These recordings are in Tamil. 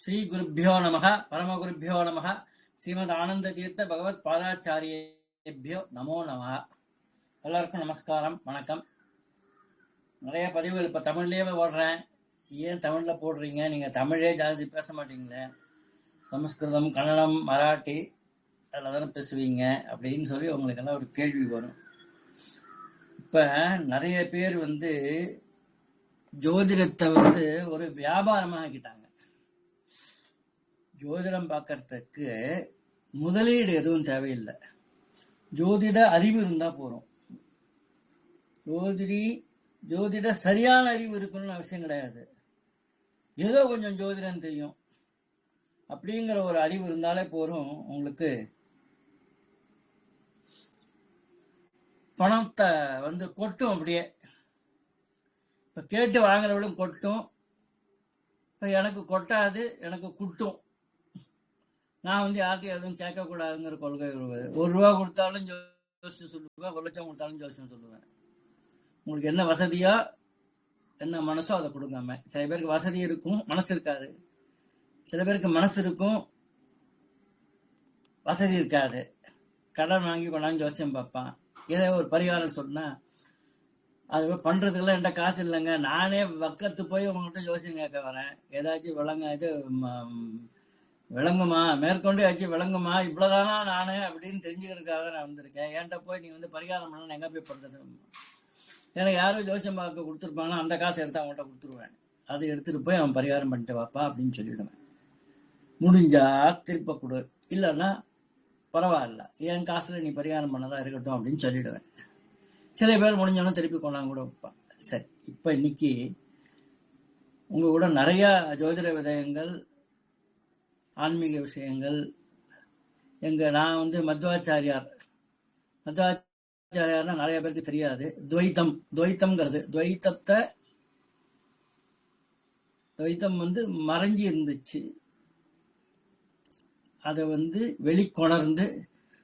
ஸ்ரீ குருப்பியோ நமக பரமகுருப்பியோ நமக ஸ்ரீமத் ஆனந்த தீர்த்த பகவத் பாதாச்சாரியேபியோ நமோ நமக. எல்லாருக்கும் நமஸ்காரம், வணக்கம். நிறைய பதிவுகள் இப்போ தமிழ்லேயே போடுறேன். ஏன் தமிழில் போடுறீங்க? நீங்கள் தமிழே ஜாஸ்தி பேச மாட்டீங்களே, சமஸ்கிருதம், கன்னடம், மராட்டி அதில் தானே பேசுவீங்க அப்படின்னு சொல்லி உங்களுக்கெல்லாம் ஒரு கேள்வி வரும். இப்போ நிறைய பேர் ஜோதிடத்தை ஒரு வியாபாரமாக ஆக்கிட்டாங்க. ஜோதிடம் பார்க்கறதுக்கு முதலீடு எதுவும் தேவையில்லை, ஜோதிட அறிவு இருந்தா போறோம். ஜோதிட சரியான அறிவு இருக்கணும்னு அவசியம் கிடையாது. ஏதோ கொஞ்சம் ஜோதிடம் தெரியும் அப்படிங்கிற ஒரு அறிவு இருந்தாலே போறோம். உங்களுக்கு பணத்தை கொட்டும். அப்படியே இப்ப கேட்டு வாங்குறவளும் கொட்டும். இப்ப எனக்கு கொட்டாது, எனக்கு குட்டும். நான் யார்ட்டையும் எதுவும் கேட்கக்கூடாதுங்கிற கொள்கை. 1 ரூபா கொடுத்தாலும் ஜோசியம் சொல்லுவேன், 1 லட்சம் கொடுத்தாலும் ஜோசியம் சொல்லுவேன். உங்களுக்கு என்ன வசதியோ என்ன மனசோ அதை கொடுக்காம. சில பேருக்கு வசதி இருக்கும், மனசு இருக்காது. சில பேருக்கு மனசு இருக்கும், வசதி இருக்காது. கடன் வாங்கி கொண்டாந்து ஜோசியம் பார்ப்பான். ஏதோ ஒரு பரிகாரம் சொன்னா அது பண்றதுக்கெல்லாம் என்கிட்ட காசு இல்லைங்க, நானே பக்கத்து போய் உங்கள்கிட்ட ஜோசியம் கேட்க வரேன், ஏதாச்சும் விளங்குமா, மேற்கொண்டு ஆச்சு விளங்குமா, இவ்வளவுதானா நானு அப்படின்னு தெரிஞ்சுக்கிறதுக்காக நான் வந்திருக்கேன். என்கிட்ட போய் நீ பரிகாரம் பண்ண எங்க போய் பண்றது? எனக்கு யாரும் ஜோசியம் பார்க்க கொடுத்துருப்பாங்கன்னா அந்த காசை எடுத்து அவங்கள்ட்ட கொடுத்துருவேன். அதை எடுத்துட்டு போய் அவன் பரிகாரம் பண்ணிட்டு வாப்பா அப்படின்னு சொல்லிடுவேன். முடிஞ்சா திருப்ப கொடு, இல்லைன்னா பரவாயில்ல, என் காசுல நீ பரிகாரம் பண்ணதா இருக்கட்டும் அப்படின்னு சொல்லிடுவேன். சில பேர் முடிஞ்சோன்னா திருப்பி கொண்டாங்க கூட வைப்பாங்க. சரி, இப்ப இன்னைக்கு உங்க கூட நிறைய ஜோதிட விதயங்கள், ஆன்மீக விஷயங்கள். நான் மத்வாச்சாரியார்னா நிறைய பேருக்கு தெரியாது. துவைத்தம்ங்கிறது, துவைத்தம் மறைஞ்சி இருந்துச்சு. அதை வெளிக்கொணர்ந்து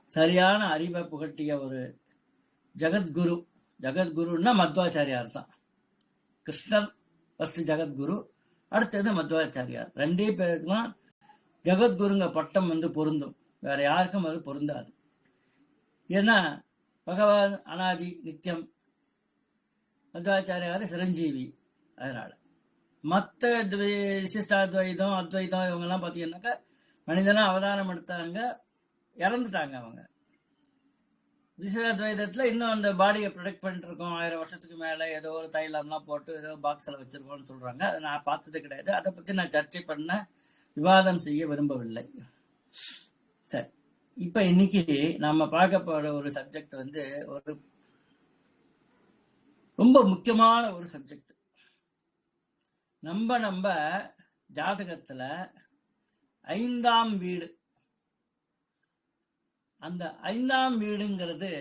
சரியான அறிவை புகட்டிய ஒரு ஜகத்குரு. ஜகத்குருன்னா மத்வாச்சாரியார் தான். கிருஷ்ணர் ஃபர்ஸ்ட் ஜகத்குரு, அடுத்தது மத்வாச்சாரியார். 2 பேருக்குலாம் ஜகத்குருங்க பட்டம் பொருந்தும், வேற யாருக்கும் அது பொருந்தாது. ஏன்னா பகவான் அனாதி நித்தியம், மத்வாச்சாரியார் சிரஞ்சீவி. அதனால மற்ற விசிஷ்டாத்வைதம், அத்வைதம் இவங்கெல்லாம் பார்த்தீங்கன்னாக்கா மனிதனா அவதாரம் எடுத்தாங்க, இறந்துட்டாங்க அவங்க. விசிஷ்டாத்வைதத்தில் இன்னும் அந்த பாடியை ப்ரொடெக்ட் பண்ணிட்டு இருக்கோம், 1000 வருஷத்துக்கு மேலே ஏதோ ஒரு தைலம்லாம் போட்டு ஏதோ பாக்ஸில் வச்சிருக்கோம்னு சொல்றாங்க. அதை நான் பார்த்தது கிடையாது, அதை பற்றி நான் சர்ச்சை பண்ண, விவாதம் செய்ய விரும்பவில்லை. சரி, இப்ப இன்னைக்கு நம்ம பார்க்க போற ஒரு சப்ஜெக்ட் ஒரு ரொம்ப முக்கியமான ஒரு சப்ஜெக்ட். நம்ம ஜாதகத்துல 5ஆம் வீடு, அந்த 5ஆம் வீடுங்கிறது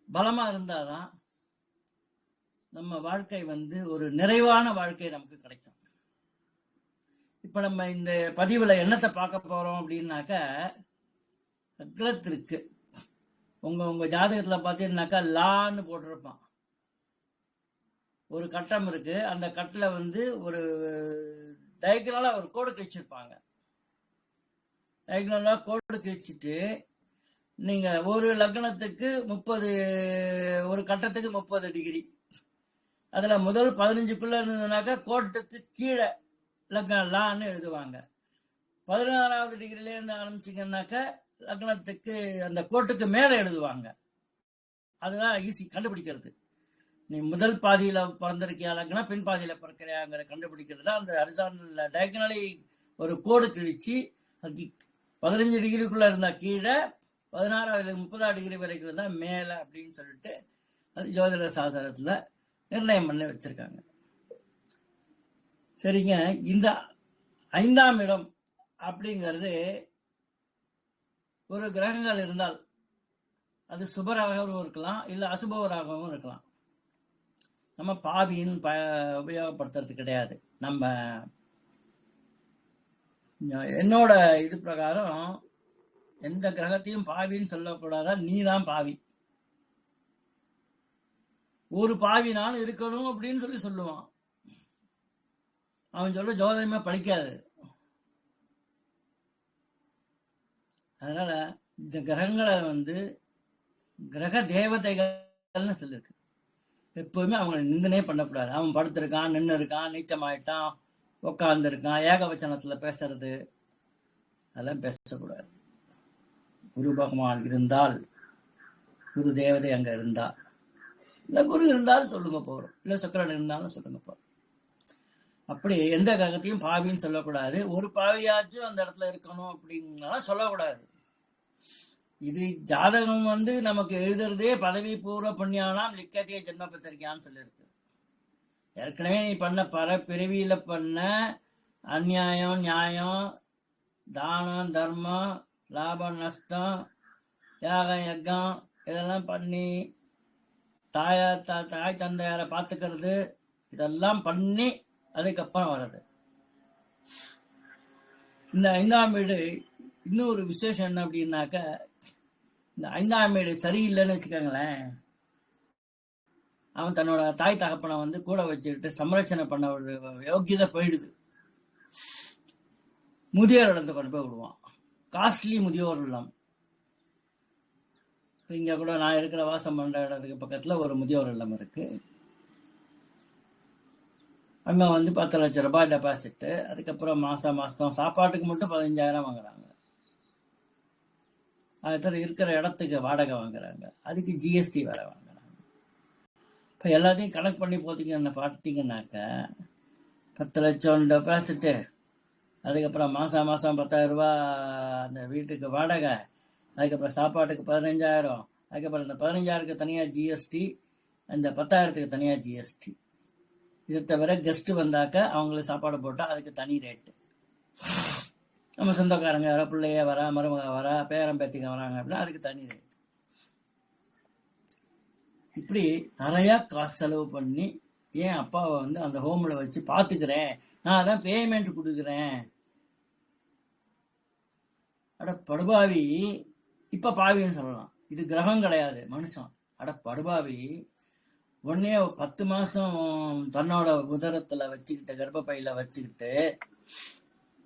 பலமா இருந்தாதான் நம்ம வாழ்க்கை ஒரு நிறைவான வாழ்க்கை நமக்கு கிடைக்கும். இப்ப நம்ம இந்த பதிவுல என்னத்தை பார்க்க போறோம் அப்படின்னாக்க, லக்னத்திற்கு உங்க ஜாதகத்துல பார்த்தீங்கன்னாக்கா லான்னு போட்டிருப்பான். ஒரு கட்டம் இருக்கு, அந்த கட்டில ஒரு டயக்னலா ஒரு கோடு கிழிச்சிருப்பாங்க. டயக்னலா கோடு கிழிச்சிட்டு நீங்க ஒரு லக்னத்துக்கு 30, ஒரு கட்டத்துக்கு 30 டிகிரி, அதுல முதல் 15க்குள்ள இருந்ததுனாக்கா கோட்டுக்கு கீழே லான்னு எழுதுவாங்க. 16வது டிகிரில இருந்து ஆரம்பிச்சிங்கன்னாக்க லக்னத்துக்கு அந்த கோட்டுக்கு மேல எழுதுவாங்க. அதுதான் ஈஸி கண்டுபிடிக்கிறது. நீ முதல் பாதியில பிறந்திருக்கியா லக்னம், பின் பாதியில பிறக்கிறியாங்கிற கண்டுபிடிக்கிறது தான் அந்த ஹரிசாண்டல் டயகனலி ஒரு கோடு கிழிச்சு, அது 15 டிகிரிக்குள்ள இருந்தா கீழே, 16வது 30 டிகிரி வரைக்கும் இருந்தா மேல அப்படின்னு சொல்லிட்டு அது ஜோதிட சாஸ்திரத்துல நிர்ணயம் பண்ணி வச்சிருக்காங்க. சரிங்க, இந்த 5ஆம் இடம் அப்படிங்கிறது ஒரு கிரகங்கள் இருந்தால் அது சுபராகவும் இருக்கலாம், இல்ல அசுபவராகவும் இருக்கலாம். நம்ம பாவின்னு உபயோகப்படுத்துறது கிடையாது. நம்ம என்னோட இது பிரகாரம் எந்த கிரகத்தையும் பாவின்னு சொல்லக்கூடாதா, நீதான் பாவி. ஒரு பாவி நான் இருக்கணும் அப்படின்னு சொல்லுவான். அவன் சொல்ற ஜோதிடமே பழிக்காது. அதனால இந்த கிரகங்களை கிரக தேவதைகள்னு சொல்லிருக்கு. எப்பவுமே அவங்க நிந்தனே பண்ணக்கூடாது. அவன் படுத்திருக்கான், நின்று இருக்கான், நீச்சமாயிட்டான், உட்கார்ந்து இருக்கான், ஏகவச்சனத்துல பேசுறது அதெல்லாம் பேசக்கூடாது. குரு பகவான் இருந்தால், குரு தேவதை அங்க இருந்தா, இல்ல குரு இருந்தாலும் சொல்லுங்க போறோம், இல்ல சுக்கிரன் இருந்தாலும் சொல்லுங்க போறோம். அப்படி எந்த கிரகத்தையும் பாவின்னு சொல்லக்கூடாது. ஒரு பாவியாச்சும் அந்த இடத்துல இருக்கணும் அப்படிங்கலாம் சொல்லக்கூடாது. இது ஜாதகம் நமக்கு எழுதுறதே பதவி பூர்வ புண்ணியானாம் லிக்கத்திய ஜென்ம பத்திரிக்கான்னு சொல்லியிருக்கு. ஏற்கனவே நீ பண்ண பிறவியில பண்ண அநியாயம், நியாயம், தானம், தர்மம், லாபம், நஷ்டம், யாகம், யக்கம் இதெல்லாம் பண்ணி தாய் தந்தையாரை பார்த்துக்கிறது இதெல்லாம் பண்ணி அதுக்கப்புறம் வர்றது. இந்த 5ஆம் வீடு இன்னொரு விசேஷம் என்ன அப்படின்னாக்க, இந்த 5ஆம் வீடு சரியில்லைன்னு வச்சுக்கோங்களேன், அவன் தன்னோட தாய் தகப்பனை கூட வச்சுக்கிட்டு சம்ரட்சணை பண்ண ஒரு யோக்கியதை போயிடுது. முதியோர் இடத்துல கொண்டு போய் விடுவான். காஸ்ட்லி முதியோர் இல்லம். இங்க கூட நான் இருக்கிற வாசம் பண்ற இடத்துக்கு பக்கத்துல ஒரு முதியோர் இல்லம் இருக்கு. அங்க 10 லட்சம் ரூபாய் டெபாசிட். அதுக்கப்புறம் மாசம் சாப்பாட்டுக்கு மட்டும் 15,000 வாங்குறாங்க. அது இருக்கிற இடத்துக்கு வாடகை வாங்குறாங்க. அதுக்கு ஜிஎஸ்டி வேற வாங்குறாங்க. இப்ப எல்லாத்தையும் கணக்கு பண்ணி பார்த்தீங்கன்னாக்க 10 லட்சம் டெபாசிட்டு, அதுக்கப்புறம் மாசம் 10,000 ரூபாய் அந்த வீட்டுக்கு வாடகை, அதுக்கப்புறம் சாப்பாட்டுக்கு 15,000, அதுக்கப்புறம் இந்த 15,000க்கு தனியா ஜிஎஸ்டி, அந்த 10,000க்கு தனியா ஜிஎஸ்டி. இதை தவிர கெஸ்ட் வந்தாக்க அவங்களுக்கு சாப்பாடு போட்டா அதுக்கு தனி ரேட்டு. நம்ம சொந்தக்காரங்க வர, பிள்ளைய வர, மருமக வர, பேரம் பேத்திங்க வராங்க அப்படின்னா அதுக்கு தனி ரேட். இப்படி நிறைய காசு செலவு பண்ணி ஏன் அப்பாவை அந்த ஹோம்ல வச்சு பாத்துக்கிறேன், நான் அதான் பேமெண்ட் கொடுக்குறேன். அட படுபாவி, இப்ப பாவின்னு சொல்லலாம், இது கிரகம் கிடையாது மனுஷன். அட படுபாவி, உடனே 10 மாசம் தன்னோட உதரத்துல வச்சுக்கிட்டு, கர்ப்பப்பையில வச்சுக்கிட்டு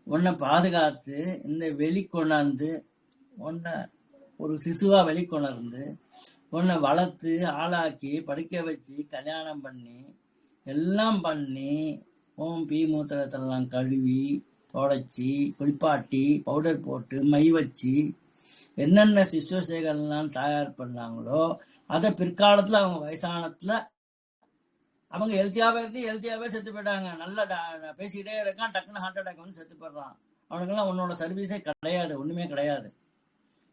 உன்னை பாதுகாத்து இந்த வெளிக்கொண்டாந்து உன்னை ஒரு சிசுவா வெளிக்கொணர்ந்து உன்னை வளர்த்து ஆளாக்கி படிக்க வச்சு கல்யாணம் பண்ணி எல்லாம் பண்ணி உன் பீ மூத்திரத்தெல்லாம் கழுவி தொடச்சி குளிப்பாட்டி பவுடர் போட்டு மை வச்சு என்னென்ன சிசுசேகள்லாம் தயார் பண்ணாங்களோ அதை பிற்காலத்துல அவங்க வயசானத்துல அவங்க ஹெல்த்தியாவே செத்து போயிட்டாங்க. நல்லா பேசிக்கிட்டே இருக்கான், டக்குன்னு ஹார்ட் அட்டாக் செத்து போயிடுறான். அவனுக்கெல்லாம் உன்னோட சர்வீஸே கிடையாது, ஒண்ணுமே கிடையாது.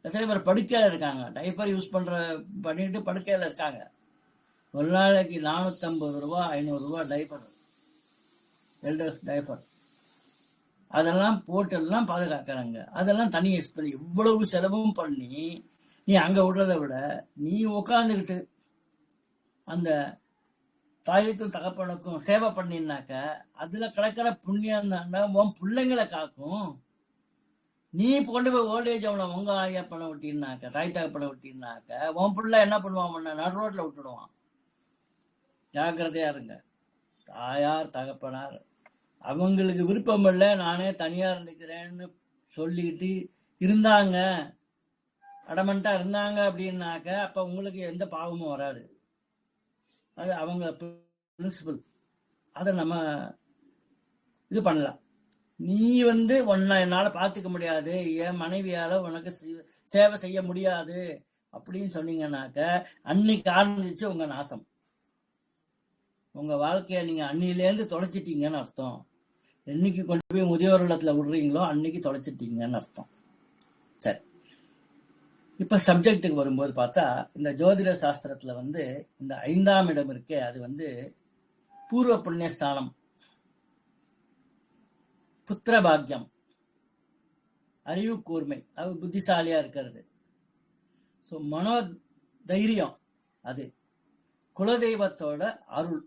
சில பேர் படுக்கையில இருக்காங்க, டைப்பர் யூஸ் பண்ணிட்டு படுக்கையில இருக்காங்க. ஒரு நாளைக்கு 450 ரூபா 500 ரூபா டைப்பர், எல்டர்ஸ் டைப்பர், அதெல்லாம் போட்டெல்லாம் பாதுகாக்கிறாங்க. அதெல்லாம் தனி எக்ஸ்பென்ஸ். இவ்வளவு செலவும் பண்ணி நீ அங்க விடுறதை விட நீ உட்காந்துக்கிட்டு அந்த தாய்க்கும் தகப்பனுக்கும் சேவை பண்ணினாக்க அதுல கிடைக்கிற புண்ணியம் தாண்டா உன் பிள்ளைங்களை காக்கும். நீ கொண்டு போய் ஓல்டேஜ் அவனை உங்க ஐயப்பனை விட்டினாக்க, தாய் தகப்பனை விட்டினாக்க உன் பிள்ளை என்ன பண்ணுவான், நடு ரோட்ல விட்டுடுவான். ஜாக்கிரதையா இருங்க. தாயார் தகப்பனார் அவங்களுக்கு விருப்பம் இல்லை, நானே தனியா இருந்துக்கிறேன்னு சொல்லிக்கிட்டு இருந்தாங்க, அடமண்டா இருந்தாங்க அப்படின்னாக்க அப்ப உங்களுக்கு எந்த பாவமும் வராது. அது அவங்க பிரின்சிபல். அதை நம்ம இது பண்ணலாம். நீ உன்னை என்னால பார்த்துக்க முடியாது, என் மனைவியால உனக்கு சேவை செய்ய முடியாது அப்படின்னு சொன்னீங்கன்னாக்க அன்னைக்கு ஆரம்பிச்சு உங்க நாசம். உங்க வாழ்க்கைய நீங்க அன்னிலேருந்து தொலைச்சிட்டீங்கன்னு அர்த்தம். என்னைக்கு கொண்டு போய் முதியோர் இல்லத்துல விடுறீங்களோ அன்னைக்கு தொலைச்சிட்டீங்கன்னு அர்த்தம். சரி, இப்ப சப்ஜெக்டுக்கு வரும்போது பார்த்தா இந்த ஜோதிட சாஸ்திரத்துல இந்த 5ஆம் இடம் இருக்கே, அது பூர்வ புண்ணியஸ்தானம், புத்திர பாக்கியம், அறிவு கூர்மை, அது புத்திசாலியா இருக்கிறது, மனோ தைரியம், அது குலதெய்வத்தோட அருள்.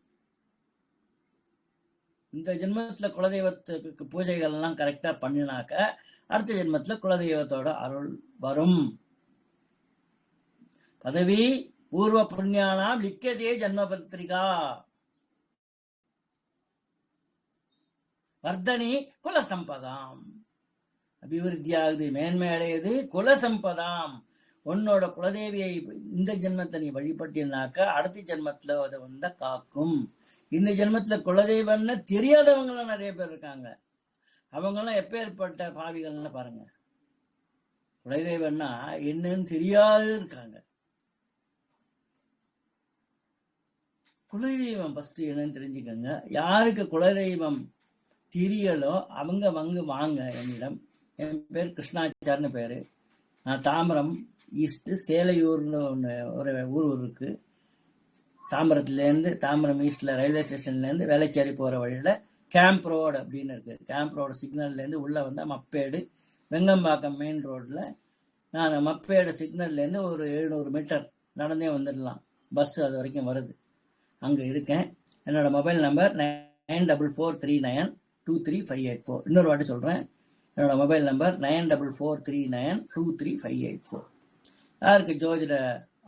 இந்த ஜென்மத்துல குலதெய்வத்துக்கு பூஜைகள் எல்லாம் கரெக்டா பண்ணினாக்க அடுத்த ஜென்மத்துல குலதெய்வத்தோட அருள் வரும். பதவி பூர்வ புண்ணியானாம் லிக்கதே ஜன்ம பத்திரிகா. வர்தனி குலசம்பதாம். அபிவிருத்தி ஆகுது, மேன்மை அடையுது. குலசம்பதாம், உன்னோட குலதேவியை இந்த ஜென்மத்தை நீ வழிபட்டினாக்கா அடுத்த ஜென்மத்துல அதை வந்து காக்கும். இந்த ஜென்மத்துல குலதெய்வம்னு தெரியாதவங்களும் நிறைய பேர் இருக்காங்க. அவங்கெல்லாம் எப்பேற்பட்ட பாவிகள்னு பாருங்க. குலதெய்வம்னா என்னன்னு தெரியாது இருக்காங்க. குலதெய்வம் ஃபர்ஸ்ட் என்னன்னு தெரிஞ்சுக்கோங்க. யாருக்கு குலதெய்வம் தெரியலோ அவங்க வாங்க என்னிடம். என் பேர் கிருஷ்ணாச்சார்னு பேரு. நான் தாம்பரம் ஈஸ்ட் சேலையூர்னு ஒன்று ஒரு ஊர் இருக்கு. தாம்பரத்துலேருந்து தாம்பரம் ஈஸ்ட்ல ரயில்வே ஸ்டேஷன்லேருந்து வேளச்சேரி போகிற வழியில் கேம்ப் ரோடு அப்படின்னு இருக்கு. கேம்ப் ரோடு சிக்னல்லேருந்து உள்ளே வந்தால் மப்பேடு, வெங்கம்பாக்கம் மெயின் ரோட்டில் நான் மப்பேடு சிக்னல்லேருந்து ஒரு 700 மீட்டர் நடந்தே வந்துடலாம். பஸ் அது வரைக்கும் வருது. அங்கே இருக்கேன். என்னோட மொபைல் நம்பர் 9443923584. இன்னொரு வாட்டி சொல்கிறேன், என்னோட மொபைல் நம்பர் 9443923584. யாருக்கு ஜோதிட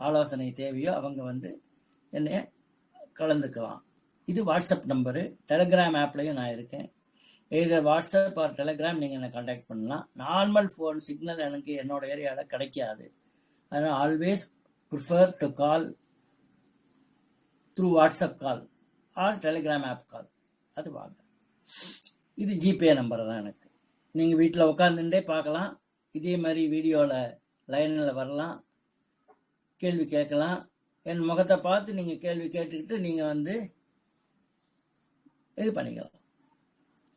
ஆலோசனை தேவையோ அவங்க வந்து என்னைய கலந்துக்கலாம். இது வாட்ஸ்அப் நம்பரு. டெலிகிராம் ஆப்லையும் நான் இருக்கேன். எய்தர் வாட்ஸ்அப் ஆர் டெலிகிராம் நீங்கள் என்னை கான்டாக்ட் பண்ணலாம். நார்மல் ஃபோன் சிக்னல் எனக்கு என்னோட ஏரியாவில் கிடைக்காது. அதனால் always prefer to call through WhatsApp call or Telegram app call. அது வாங்க. இது ஜிபே நம்பர் தான் எனக்கு. நீங்கள் வீட்டில் உட்காந்துட்டே பார்க்கலாம். இதே மாதிரி வீடியோவில் லைனில் வரலாம், கேள்வி கேட்கலாம். என் முகத்தை பார்த்து நீங்கள் கேள்வி கேட்டுக்கிட்டு நீங்கள் வந்து இது பண்ணிக்கலாம்,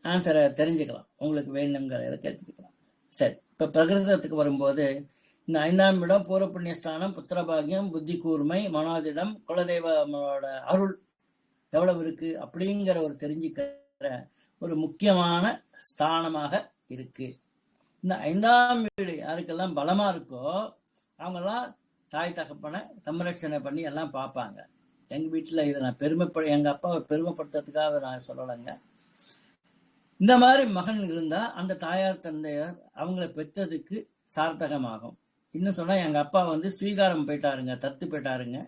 ஆன்சரை தெரிஞ்சுக்கலாம். உங்களுக்கு வேணுங்கிறத கேட்டுக்கலாம். சரி, இப்போ பிரகிருதத்துக்கு வரும்போது இந்த 5ஆம் இடம் பூர்வ புண்ணியஸ்தானம், புத்திரபாகியம், புத்தி கூர்மை, மனோதிடம், குலதெய்வமோட அருள் எவ்வளவு இருக்கு அப்படிங்கிற ஒரு தெரிஞ்சுக்கிற ஒரு முக்கியமான ஸ்தானமாக இருக்கு. இந்த 5ஆம் வீடு யாருக்கெல்லாம் பலமா இருக்கோ அவங்கெல்லாம் தாய் தகப்பனை சம்ரட்சணை பண்ணி எல்லாம் பார்ப்பாங்க. எங்க வீட்டுல இதை நான் எங்க அப்பாவை பெருமைப்படுத்துறதுக்காக நான் சொல்லலைங்க. இந்த மாதிரி மகன் இருந்தா அந்த தாயார் தந்தையார் அவங்களை பெற்றதுக்கு சார்த்தகமாகும். இன்னும் சொன்னா எங்க அப்பா வந்து ஸ்வீகாரம் போயிட்டாருங்க, தத்து போயிட்டாருங்க.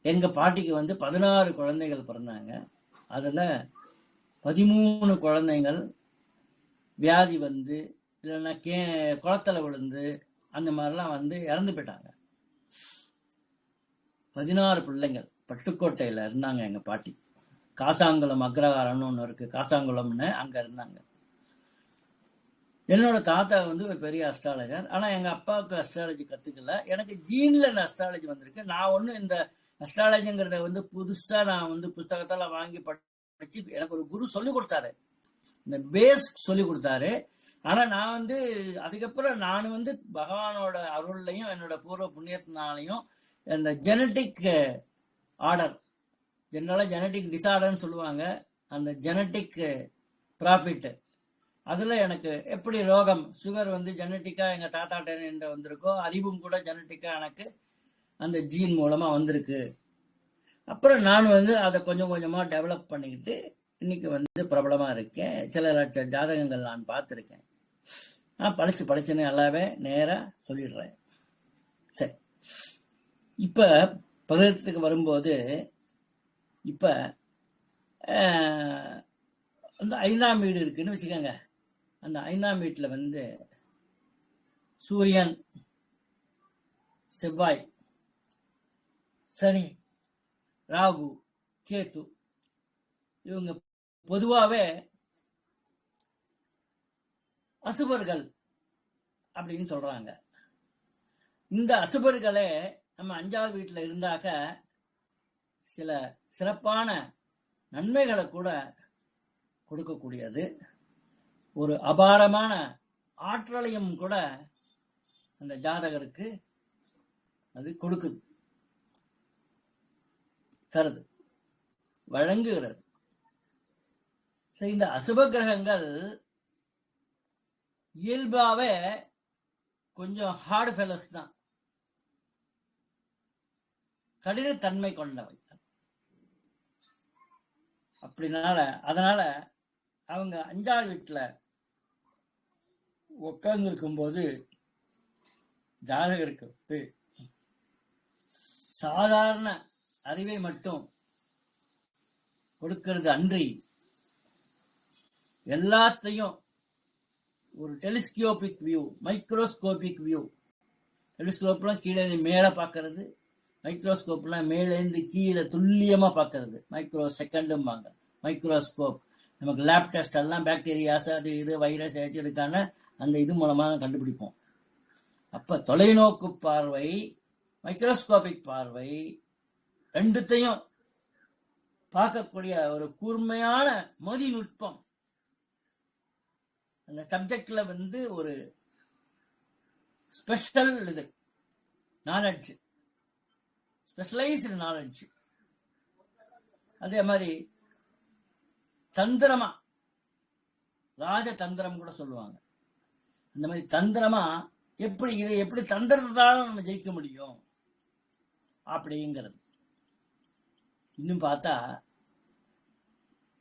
எங்க பாட்டிக்கு வந்து 16 குழந்தைகள் பிறந்தாங்க. அதுல 13 குழந்தைகள் வியாதி வந்து இல்லைன்னா குளத்துல விழுந்து அந்த மாதிரிலாம் வந்து இறந்து போயிட்டாங்க. 16 பிள்ளைங்கள். பட்டுக்கோட்டையில இருந்தாங்க எங்க பாட்டி. காசாங்குளம் அக்ரஹாரம்னு ஒன்று இருக்கு, காசாங்குளம்னு அங்க இருந்தாங்க. என்னோட தாத்தா வந்து ஒரு பெரிய அஸ்ட்ராலஜர். ஆனா எங்க அப்பாவுக்கு அஸ்ட்ராலஜி கத்துக்கல. எனக்கு ஜீன்ல இந்த அஸ்ட்ராலஜி வந்திருக்கு. நான் ஒண்ணு இந்த அஸ்ட்ராலஜிங்கிறத வந்து புதுசா நான் வந்து புத்தகத்தால வாங்கி படிச்சு எனக்கு ஒரு குரு சொல்லி கொடுத்தாரு, இந்த பேஸ் சொல்லி கொடுத்தாரு. ஆனா நான் வந்து அதுக்கப்புறம் நான் வந்து பகவானோட அருள்லையும் என்னோட பூர்வ புண்ணியத்தினாலையும் இந்த ஜெனட்டிக் ஆர்டர், ஜெனரலா ஜெனட்டிக் டிசார்டர்னு சொல்லுவாங்க, அந்த ஜெனட்டிக் ப்ராஃபிட், அதுல எனக்கு எப்படி ரோகம் சுகர் வந்து ஜெனட்டிக்கா எங்க தாத்தாட்ட வந்திருக்கோ, அறிவும் கூட ஜெனட்டிக்கா எனக்கு அந்த ஜீன் மூலமா வந்திருக்கு. அப்புறம் நான் வந்து அதை கொஞ்சம் கொஞ்சமா டெவலப் பண்ணிக்கிட்டு இன்னைக்கு வந்து பிரபலமா இருக்கேன். சில லட்ச ஜாதகங்கள் நான் பார்த்துருக்கேன். நான் படிச்சுன்னு நல்லாவே நேரா சொல்லிடுறேன். சரி, இப்ப பகிரத்துக்கு வரும்போது இப்ப அந்த 5ஆம் வீடு இருக்குன்னு வச்சுக்கோங்க. அந்த 5ஆம் வீட்டுல வந்து சூரியன், செவ்வாய், சனி, ராகு, கேத்து இவங்க பொதுவாவே அசுபர்கள் அப்படின்னு சொல்றாங்க. இந்த அசுபர்களே நம்ம 5ஆவது வீட்டுல இருந்தாக்க சில சிறப்பான நன்மைகளை கூட கொடுக்கக்கூடியது, ஒரு அபாரமான ஆற்றலையும் கூட அந்த ஜாதகருக்கு அது கொடுக்குது, தருது, வழங்குகிறது. இந்த அசுப கிரகங்கள் இயல்பாவே கொஞ்சம் ஹார்ட் ஃபெலோஸ் தான், கடினத்தன்மை கொண்டவை. அதனால அவங்க 5ஆவது வீட்டுல உட்கார்ந்து இருக்கும்போது ஜாதகருக்கு சாதாரண அறிவை மட்டும் கொடுக்கிறது அன்றி எல்லாத்தையும் ஒரு டெலிஸ்கோபிக் வியூ, மைக்ரோஸ்கோபிக் வியூ. டெலிஸ்கோப்லாம் கீழே மேலே பார்க்கறது, மைக்ரோஸ்கோப்லாம் மேலேருந்து கீழே துல்லியமா பார்க்கறது. மைக்ரோ செகண்டும்பாங்க மைக்ரோஸ்கோப். நமக்கு லேப் டெஸ்ட் எல்லாம் பாக்டீரியாஸ் அது இது வைரஸ் இருக்கான அந்த இது மூலமா கண்டுபிடிப்போம். அப்ப தொலைநோக்கு பார்வை, மைக்ரோஸ்கோபிக் பார்வை ரெண்டுத்தையும் பார்க்கக்கூடிய ஒரு கூர்மையான மதிநுட்பம் அந்த சப்ஜெக்ட்ல வந்து ஒரு ஸ்பெஷல் இது நாலெட்ஜ், ஸ்பெஷலைஸ்டு நாலெட்ஜ். அதே மாதிரி தந்திரமா, ராஜதந்திரம் கூட சொல்லுவாங்க. அந்த மாதிரி தந்திரமா எப்படி இதை எப்படி தந்திரத்தால நம்ம ஜெயிக்க முடியும் அப்படிங்கிறது. இன்னும் பார்த்தா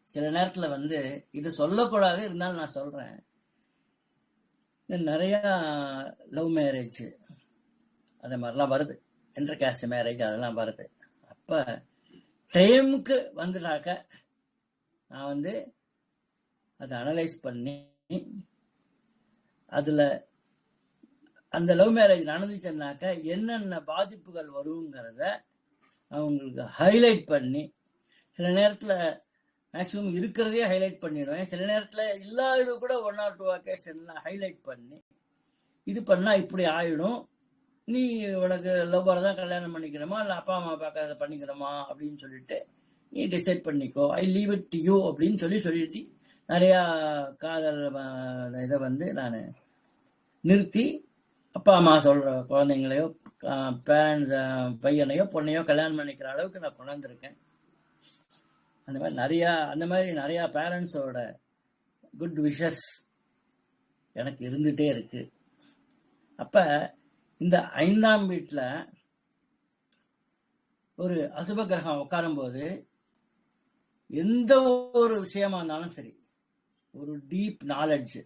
சில நேரத்துல வந்து இது சொல்லக்கூடாது, இருந்தாலும் நான் சொல்றேன். நிறைய லவ் மேரேஜ் அதே மாதிரிலாம் வருது, இன்டர் காஸ்ட் மேரேஜ் அதெல்லாம் வருது. அப்ப டைமுக்கு வந்துட்டாக்க நான் வந்து அதை அனலைஸ் பண்ணி அதுல அந்த லவ் மேரேஜ் நடந்துச்சுன்னாக்க என்னென்ன பாதிப்புகள் வருங்கிறத அவங்களுக்கு ஹைலைட் பண்ணி, சில நேரத்தில் மேக்சிமம் இருக்கிறதே ஹைலைட் பண்ணிடுவேன், சில நேரத்தில் இல்லாதது கூட 1 or 2 occasionல ஹைலைட் பண்ணி இது பண்ணால் இப்படி ஆயிடும், நீ உனக்கு லவ்வர் தான் கல்யாணம் பண்ணிக்கிறோமா இல்லை அப்பா அம்மா பார்க்கறத பண்ணிக்கிறோமா அப்படின்னு சொல்லிட்டு நீ டிசைட் பண்ணிக்கோ, I leave it to you அப்படின்னு சொல்லிட்டு நிறையா காதல் இதை வந்து நான் நிறுத்தி அப்பா அம்மா சொல்கிற குழந்தைங்களையோ பேரண்ட்ஸ் பையனையோ பொண்ணையோ கல்யாணம் பண்ணிக்கிற அளவுக்கு நான் கொண்டாந்துருக்கேன். அந்த மாதிரி நிறையா பேரண்ட்ஸோட குட் விஷஸ் எனக்கு இருந்துகிட்டே இருக்கு. அப்போ இந்த 5ஆம் வீட்டில் ஒரு அசுப கிரகம் உட்காரும்போது எந்த ஒரு விஷயமா இருந்தாலும் சரி, ஒரு டீப் நாலெட்ஜ்,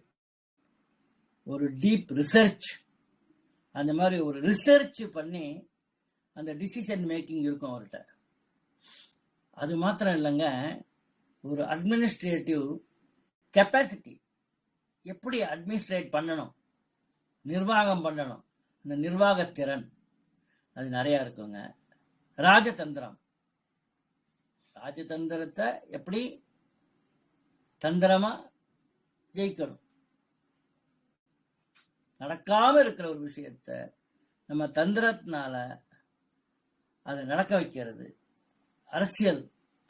ஒரு டீப் ரிசர்ச், அந்த மாதிரி ஒரு ரிசர்ச் பண்ணி அந்த டிசிஷன் மேக்கிங் இருக்கும் அவர்கிட்ட. அது மாத்திரம் இல்லைங்க, ஒரு அட்மினிஸ்ட்ரேட்டிவ் கெப்பாசிட்டி, எப்படி அட்மினிஸ்ட்ரேட் பண்ணணும், நிர்வாகம் பண்ணணும், இந்த நிர்வாகத்திறன் அது நிறையா இருக்குங்க. ராஜதந்திரம், ராஜதந்திரத்தை எப்படி தந்திரமா ஜெயிக்கணும், நடக்காம இருக்கிற ஒரு விஷயத்த நம்ம தந்திரத்தினால அதை நடக்க வைக்கிறது. அரசியல்,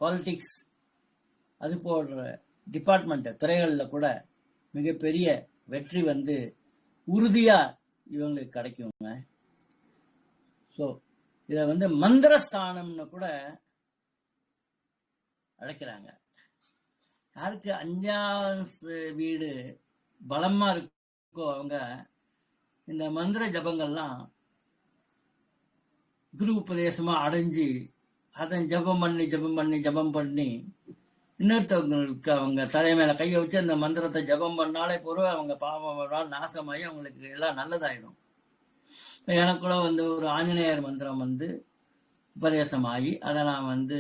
பாலிடிக்ஸ் அது போன்ற டிபார்ட்மெண்ட் துறைகளில் கூட மிகப்பெரிய வெற்றி வந்து உறுதியா இவங்களுக்கு கிடைக்குங்க. ஸோ இதை வந்து மந்திரஸ்தானம்னு கூட அழைக்கிறாங்க. யாருக்கு 5ஆம் வீடு பலமா இருக்கோ அவங்க இந்த மந்திர ஜபங்கள்லாம் குரு உபதேசமா அடைஞ்சு அதை ஜபம் பண்ணி இன்னொருத்தவங்களுக்கு அவங்க தலைமையில கையை வச்சு அந்த மந்திரத்தை ஜபம் பண்ணாலே பொருள் அவங்க பாவம் நாசமாகி அவங்களுக்கு எல்லாம் நல்லதாயிடும். எனக்கு கூட வந்து ஒரு ஆஞ்சநேயர் மந்திரம் வந்து உபதேசமாகி அதை நான் வந்து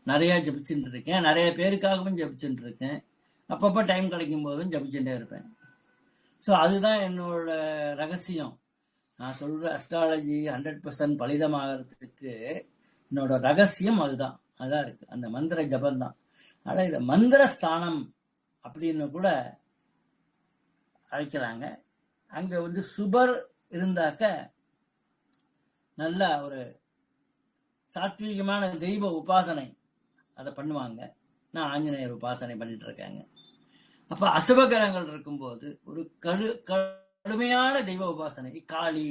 நிறையா ஜபிச்சுட்டு இருக்கேன், நிறைய பேருக்காகவும் ஜபிச்சுட்டு இருக்கேன், அப்பப்போ டைம் கிடைக்கும் போதும் ஜபிச்சுட்டே இருப்பேன். ஸோ அதுதான் என்னோட ரகசியம். நான் சொல்ற அஸ்ட்ராலஜி 100% பலிதமாகறதுக்கு என்னோட ரகசியம் அதுதான் இருக்கு, அந்த மந்திர ஜபம் தான். ஆனால் இதை மந்திர ஸ்தானம் அப்படின்னு கூட அழைக்கிறாங்க. அங்க வந்து சுபர் இருந்தாக்க நல்ல ஒரு சாத்வீகமான தெய்வ உபாசனை அதை பண்ணுவாங்க. நான் ஆஞ்சநேயர் உபாசனை பண்ணிட்டு இருக்கேங்க. அப்ப அசுபகரங்கள் இருக்கும்போது ஒரு கடுமையான தெய்வ உபாசனை, காளி,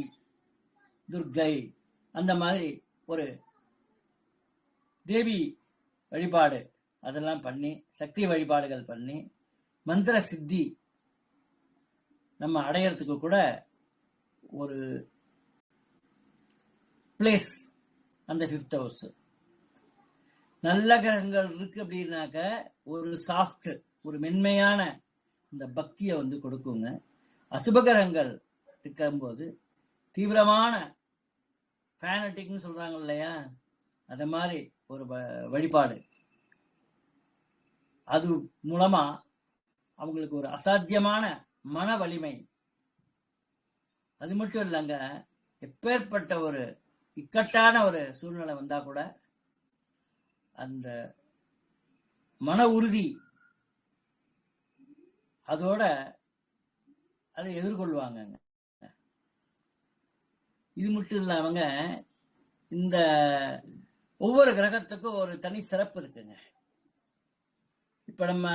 துர்கை, அந்த மாதிரி ஒரு தேவி வழிபாடு அதெல்லாம் பண்ணி, சக்தி வழிபாடுகள் பண்ணி மந்திர சித்தி நம்ம அடையறதுக்கு கூட ஒரு பிளேஸ் அந்த 5th ஹவுஸ். நல்ல கிரகங்கள் இருக்கு அப்படின்னாக்க ஒரு சாஃப்ட், ஒரு மென்மையான இந்த பக்தியை வந்து கொடுக்குங்க. அசுபகிரகங்கள் இருக்கும்போது தீவிரமான ஃபேனட்டிக்னு சொல்றாங்க இல்லையா, அத மாதிரி ஒரு வழிபாடு, அது மூலமா அவங்களுக்கு ஒரு அசாத்தியமான மன வலிமை. அது மட்டும் இல்லைங்க, எப்பேற்பட்ட ஒரு இக்கட்டான ஒரு சூழ்நிலை வந்தா கூட அந்த மன உறுதி அதோட அதை எதிர்கொள்வாங்க. இது மட்டும் இல்ல, அவங்க இந்த ஒவ்வொரு கிரகத்துக்கும் ஒரு தனி சிறப்பு இருக்குங்க. இப்ப நம்ம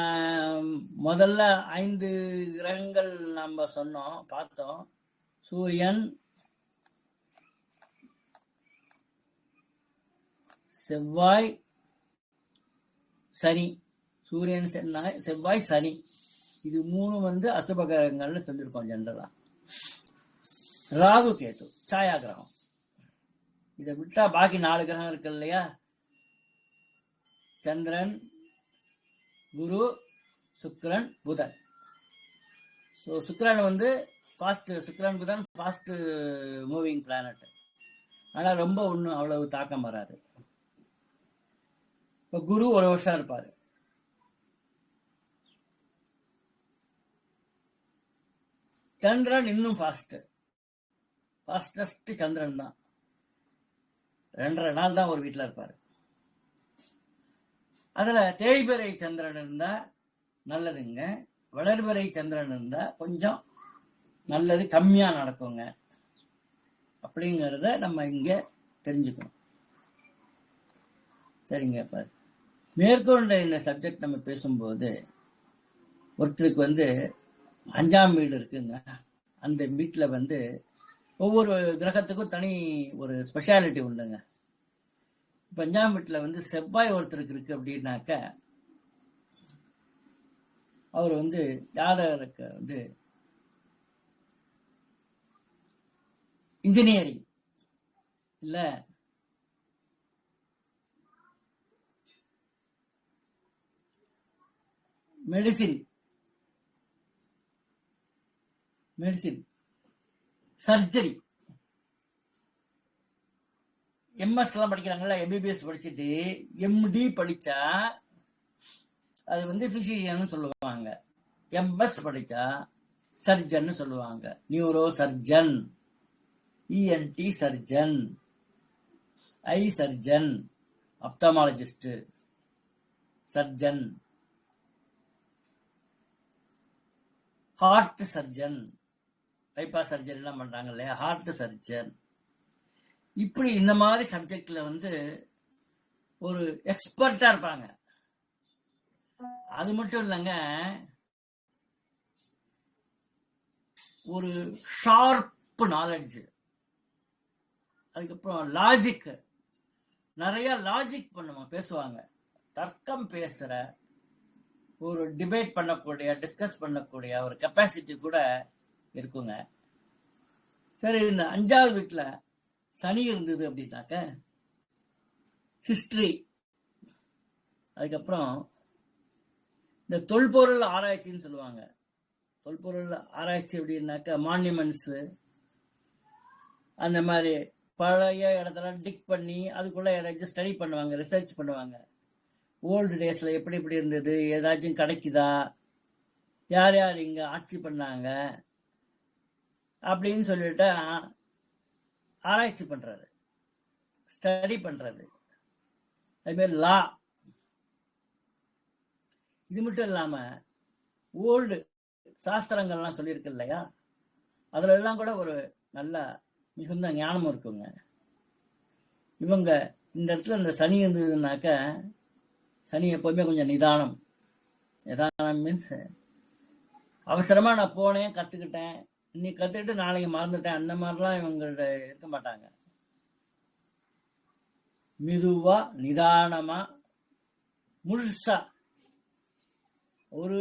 முதல்ல 5 கிரகங்கள் நம்ம சொன்னோம், பார்த்தோம். சூரியன், செவ்வாய், சனி. சூரியன், செவ்வாய், சனி, இது 3 அசுப கிரகங்கள்னு சொல்லியிருக்கோம் ஜெனரலா. ராகு கேது சாயா கிரகம். இதை விட்டா பாக்கி 4 கிரகம் இருக்கு இல்லையா? சந்திரன், குரு, சுக்கிரன், புதன். சுக்கிரன் சுக்கிரன் புதன் ஃபாஸ்ட் மூவிங் பிளானட். ஆனா ரொம்ப ஒன்றும் அவ்வளவு தாக்கம் வராது. இப்ப குரு 1 வருஷம் இருப்பாரு. சந்திரன் இன்னும் ஃபாஸ்டஸ்ட் சந்திரன் தான். 2.5 நாள் தான் ஒரு வீட்டில் இருப்பாரு. அதுல தேய்பிறை சந்திரன் இருந்தா நல்லதுங்க, வளர்பிறை சந்திரன் இருந்தா கொஞ்சம் நல்லது கம்மியா நடக்குங்க. அப்படிங்கிறத நம்ம இங்க தெரிஞ்சுக்கணும். சரிங்க. இப்ப மேற்கொண்ட இந்த சப்ஜெக்ட் நம்ம பேசும்போது ஒருத்தருக்கு 5ஆம் வீடு இருக்குங்க. அந்த வீட்டில் ஒவ்வொரு கிரகத்துக்கும் தனி ஒரு ஸ்பெஷாலிட்டி உண்டுங்க. 5ஆம் வீட்டில் செவ்வாய் ஒருத்தருக்கு இருக்கு அப்படின்னாக்க அவர் ஜாதகருக்கு இன்ஜினியரிங் இல்ல மெடிசின், சர்ஜரி, எம்எஸ் எல்லாம் படிக்கிறாங்கல்ல, எம்பிபிஎஸ் படிச்சுட்டு எம்டி படிச்சா அது பிசிஷியன் சொல்லுவாங்க. எம்எஸ் படிச்சா சர்ஜன் சொல்லுவாங்க. Neuro surgeon, ENT surgeon, eye surgeon, ophthalmologist surgeon, heart surgeon, bypass surgery எல்லாம் பண்றாங்க இல்லையா, ஹார்ட் சர்ஜன். இப்படி இந்த மாதிரி சப்ஜெக்ட்ல ஒரு எக்ஸ்பர்ட்டா இருப்பாங்க. அது மட்டும் இல்லைங்க, ஒரு ஷார்ப் நாலேஜ். அதுக்கப்புறம் லாஜிக், நிறைய லாஜிக் பேசுவாங்க. தர்க்கம் பேசுற, ஒரு டிபேட் பண்ணக்கூடிய, டிஸ்கஸ் பண்ணக்கூடிய ஒரு கெப்பாசிட்டி கூட இருக்குங்க. சரி, இந்த 5ஆவது வீட்டுல சனி இருந்தது அப்படின்னாக்க ஹிஸ்டரி, அதுக்கப்புறம் இந்த தொல்பொருள் ஆராய்ச்சின்னு சொல்லுவாங்க. தொல்பொருள் ஆராய்ச்சி அப்படின்னாக்க மான்யூமெண்ட்ஸ், அந்த மாதிரி பழைய இடத்துல டிக் பண்ணி அதுக்குள்ள ஏதாச்சும் ஸ்டடி பண்ணுவாங்க, ரிசர்ச் பண்ணுவாங்க. ஓல்டு டேஸ்ல எப்படி எப்படி இருந்தது, ஏதாச்சும் கிடைக்குதா, யார் யார் இங்க ஆட்சி பண்ணாங்க அப்படின்னு சொல்லிட்டு ஆராய்ச்சி பண்றது, ஸ்டடி பண்றது. அதுமாரி லா. இது மட்டும் இல்லாம ஓல்டு சாஸ்திரங்கள்லாம் சொல்லியிருக்கு இல்லையா, அதுல எல்லாம் கூட ஒரு நல்ல மிகுந்த ஞானம் இருக்குங்க. இவங்க இந்த இடத்துல இந்த சனி இருந்ததுனாக்க, சனி எப்போதுமே கொஞ்சம் நிதானம் மீன்ஸ் அவசரமா நான் போனேன், கத்துக்கிட்டேன், இன்னைக்கு கத்துக்கிட்டு நாளைக்கு மறந்துட்டேன், அந்த மாதிரிலாம் இவங்கள்ட்ட இருக்க மாட்டாங்க. மெதுவா நிதானமா முழுசா ஒரு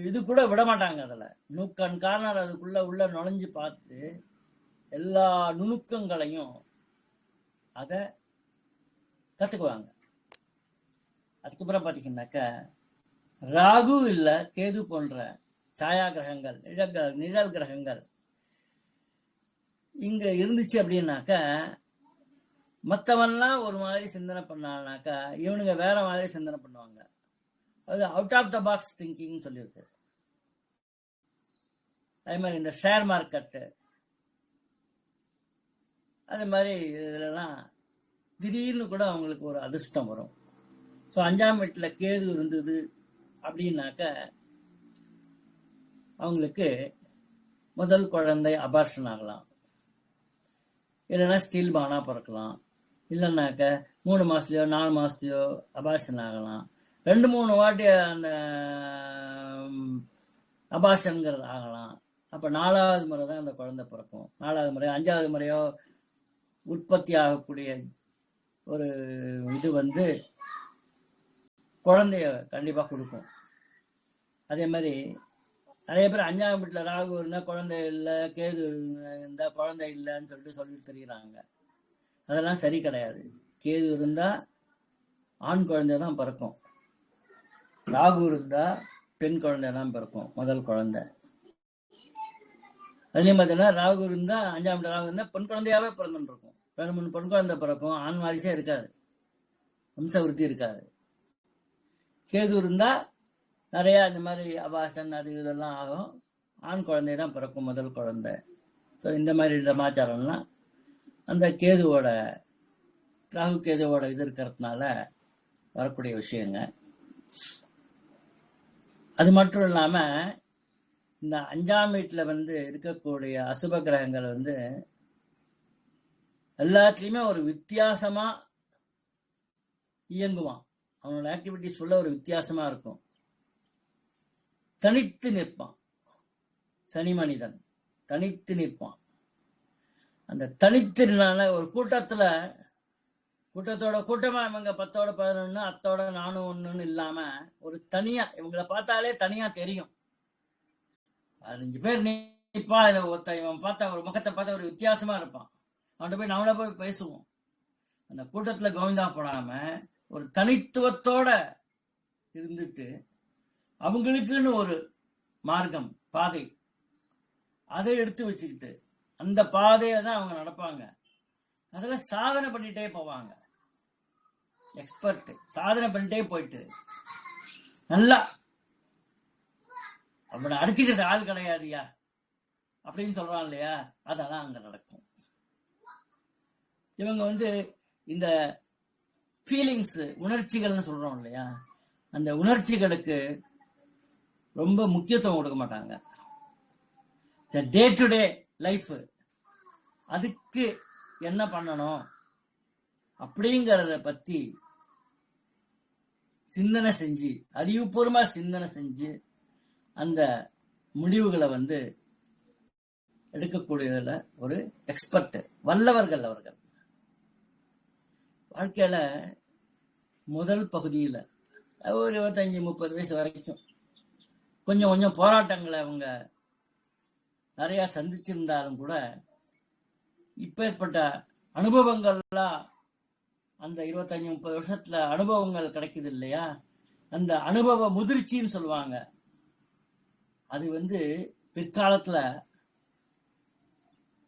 இது கூட விட மாட்டாங்க. அதுல நூக்கன் கார்னர் அதுக்குள்ள உள்ள நுழைஞ்சு பார்த்து எல்லா நுணுக்கங்களையும் அத கத்துக்குவாங்க. அதுக்கப்புறம் பாத்தீங்கன்னாக்க ராகு இல்ல கேது போன்ற சாயா கிரகங்கள், நிழல் கிரகங்கள் இங்க இருந்துச்சு அப்படின்னாக்க மற்றவன்லாம் ஒரு மாதிரி சிந்தனை பண்ணானாக்கா இவனுங்க வேற மாதிரி சிந்தனை பண்ணுவாங்க. அது out of the box thinking சொல்லியிருக்கு. அதே மாதிரி இந்த ஷேர் மார்க்கெட்டு, அது மாதிரி இதுலலாம் திடீர்னு கூட அவங்களுக்கு ஒரு அதிர்ஷ்டம் வரும். ஸோ 5ஆம் வீட்டில் கேது இருந்தது அப்படின்னாக்க அவங்களுக்கு முதல் குழந்தை அபார்ஷன் ஆகலாம், இல்லைன்னா ஸ்டீல் பானா பிறக்கலாம், இல்லைன்னாக்க 3 மாசத்துலயோ 4 மாசத்துலயோ அபார்ஷன் ஆகலாம். 2-3 வாட்டி அந்த அபார்ஷன்கிறது ஆகலாம். அப்ப 4வது முறை தான் அந்த குழந்தை பிறக்கும். 4வது முறை 5வது முறையோ உற்பத்தி ஆகக்கூடிய ஒரு இது வந்து குழந்தைய கண்டிப்பா கொடுக்கும். அதே மாதிரி நிறைய பேர் 5ஆம் வீட்டில் ராகு இருந்தால் குழந்தை இல்லை, கேது இருந்தால் குழந்தை இல்லைன்னு சொல்லிட்டு தெரியுறாங்க. அதெல்லாம் சரி கிடையாது. கேது இருந்தால் ஆண் குழந்தை தான் பிறக்கும், ராகு இருந்தால் பெண் குழந்தை தான் பிறக்கும், முதல் குழந்தை. அதுலேயும் பார்த்தீங்கன்னா ராகு இருந்தால் 5ஆம் வீட்டில் ராகு இருந்தால் பெண் குழந்தையாவே பிறந்துட்டு இருக்கும். 2-3 பெண் குழந்தை பிறக்கும், ஆண் வாரிசே இருக்காது, வம்சவிருத்தி இருக்காது. கேது இருந்தால் நிறைய இந்த மாதிரி அபாசன் அது இதெல்லாம் ஆகும், ஆண் குழந்தை தான் பிறக்கும், முதல் குழந்தை. ஸோ இந்த மாதிரி சமாச்சாரம்லாம் அந்த கேதுவோட, ராகு கேதுவோட இது இருக்கிறதுனால வரக்கூடிய விஷயங்க. அது மட்டும் இல்லாம இந்த 5ஆம் வீட்டில் வந்து இருக்கக்கூடிய அசுப கிரகங்கள் வந்து எல்லாத்துலேயுமே ஒரு வித்தியாசமா இயங்குவான். அவனோட ஆக்டிவிட்டிஸ் உள்ள ஒரு வித்தியாசமா இருக்கும். தனித்து நிற்பான். சனி மனிதன் தனித்து நிற்பான். அந்த தனித்தினால ஒரு கூட்டத்தோட கூட்டமா இவங்க 10ஓட 11 அத்தோட நானும் ஒண்ணுன்னு இல்லாம ஒரு தனியா இவங்களை பார்த்தாலே தனியா தெரியும். 15 பேர் நிற்பா, இவன் பார்த்தா ஒரு முகத்தை பார்த்தா ஒரு வித்தியாசமா இருப்பான். அவன்கிட்ட போய் நம்மள போய் பேசுவோம். அந்த கூட்டத்துல கோவிந்தா போடாம ஒரு தனித்துவத்தோட இருந்துட்டு அவங்களுக்குன்னு ஒரு மார்க்கம், பாதை, அதை எடுத்து வச்சுக்கிட்டு அந்த பாதையை தான் அவங்க நடப்பாங்க. அதில் சாதனை பண்ணிட்டே போவாங்க. எக்ஸ்பர்ட் சாதனை பண்ணிட்டே போயிட்டு நல்லா அவனை அடிச்சுக்கிறது ஆள் கிடையாதுயா அப்படின்னு சொல்றான் இல்லையா, அதெல்லாம் அங்க நடக்கும். இவங்க வந்து இந்த ஃபீலிங்ஸ், உணர்ச்சிகள்னு சொல்றோம் இல்லையா, அந்த உணர்ச்சிகளுக்கு ரொம்ப முக்கியத்துவம் கொடுக்க மாட்டாங்க. டே டு டே லைஃப், அதுக்கு என்ன பண்ணணும் அப்படிங்கிறத பத்தி சிந்தனை செஞ்சு, அறிவுபூர்வமா சிந்தனை செஞ்சு அந்த முடிவுகளை வந்து எடுக்கக்கூடியதுல ஒரு எக்ஸ்பர்ட், வல்லவர்கள் அவர்கள். வாழ்க்கையில முதல் பகுதியில ஒரு 25-30 வயசு வரைக்கும் கொஞ்சம் கொஞ்சம் போராட்டங்களை அவங்க நிறைய சந்திச்சிருந்தாலும் கூட இப்ப ஏற்பட்ட அனுபவங்கள்லாம் அந்த 25-30 வருஷத்துல அனுபவங்கள் கிடைக்குது இல்லையா, அந்த அனுபவ முதிர்ச்சின்னு சொல்லுவாங்க. அது வந்து பிற்காலத்துல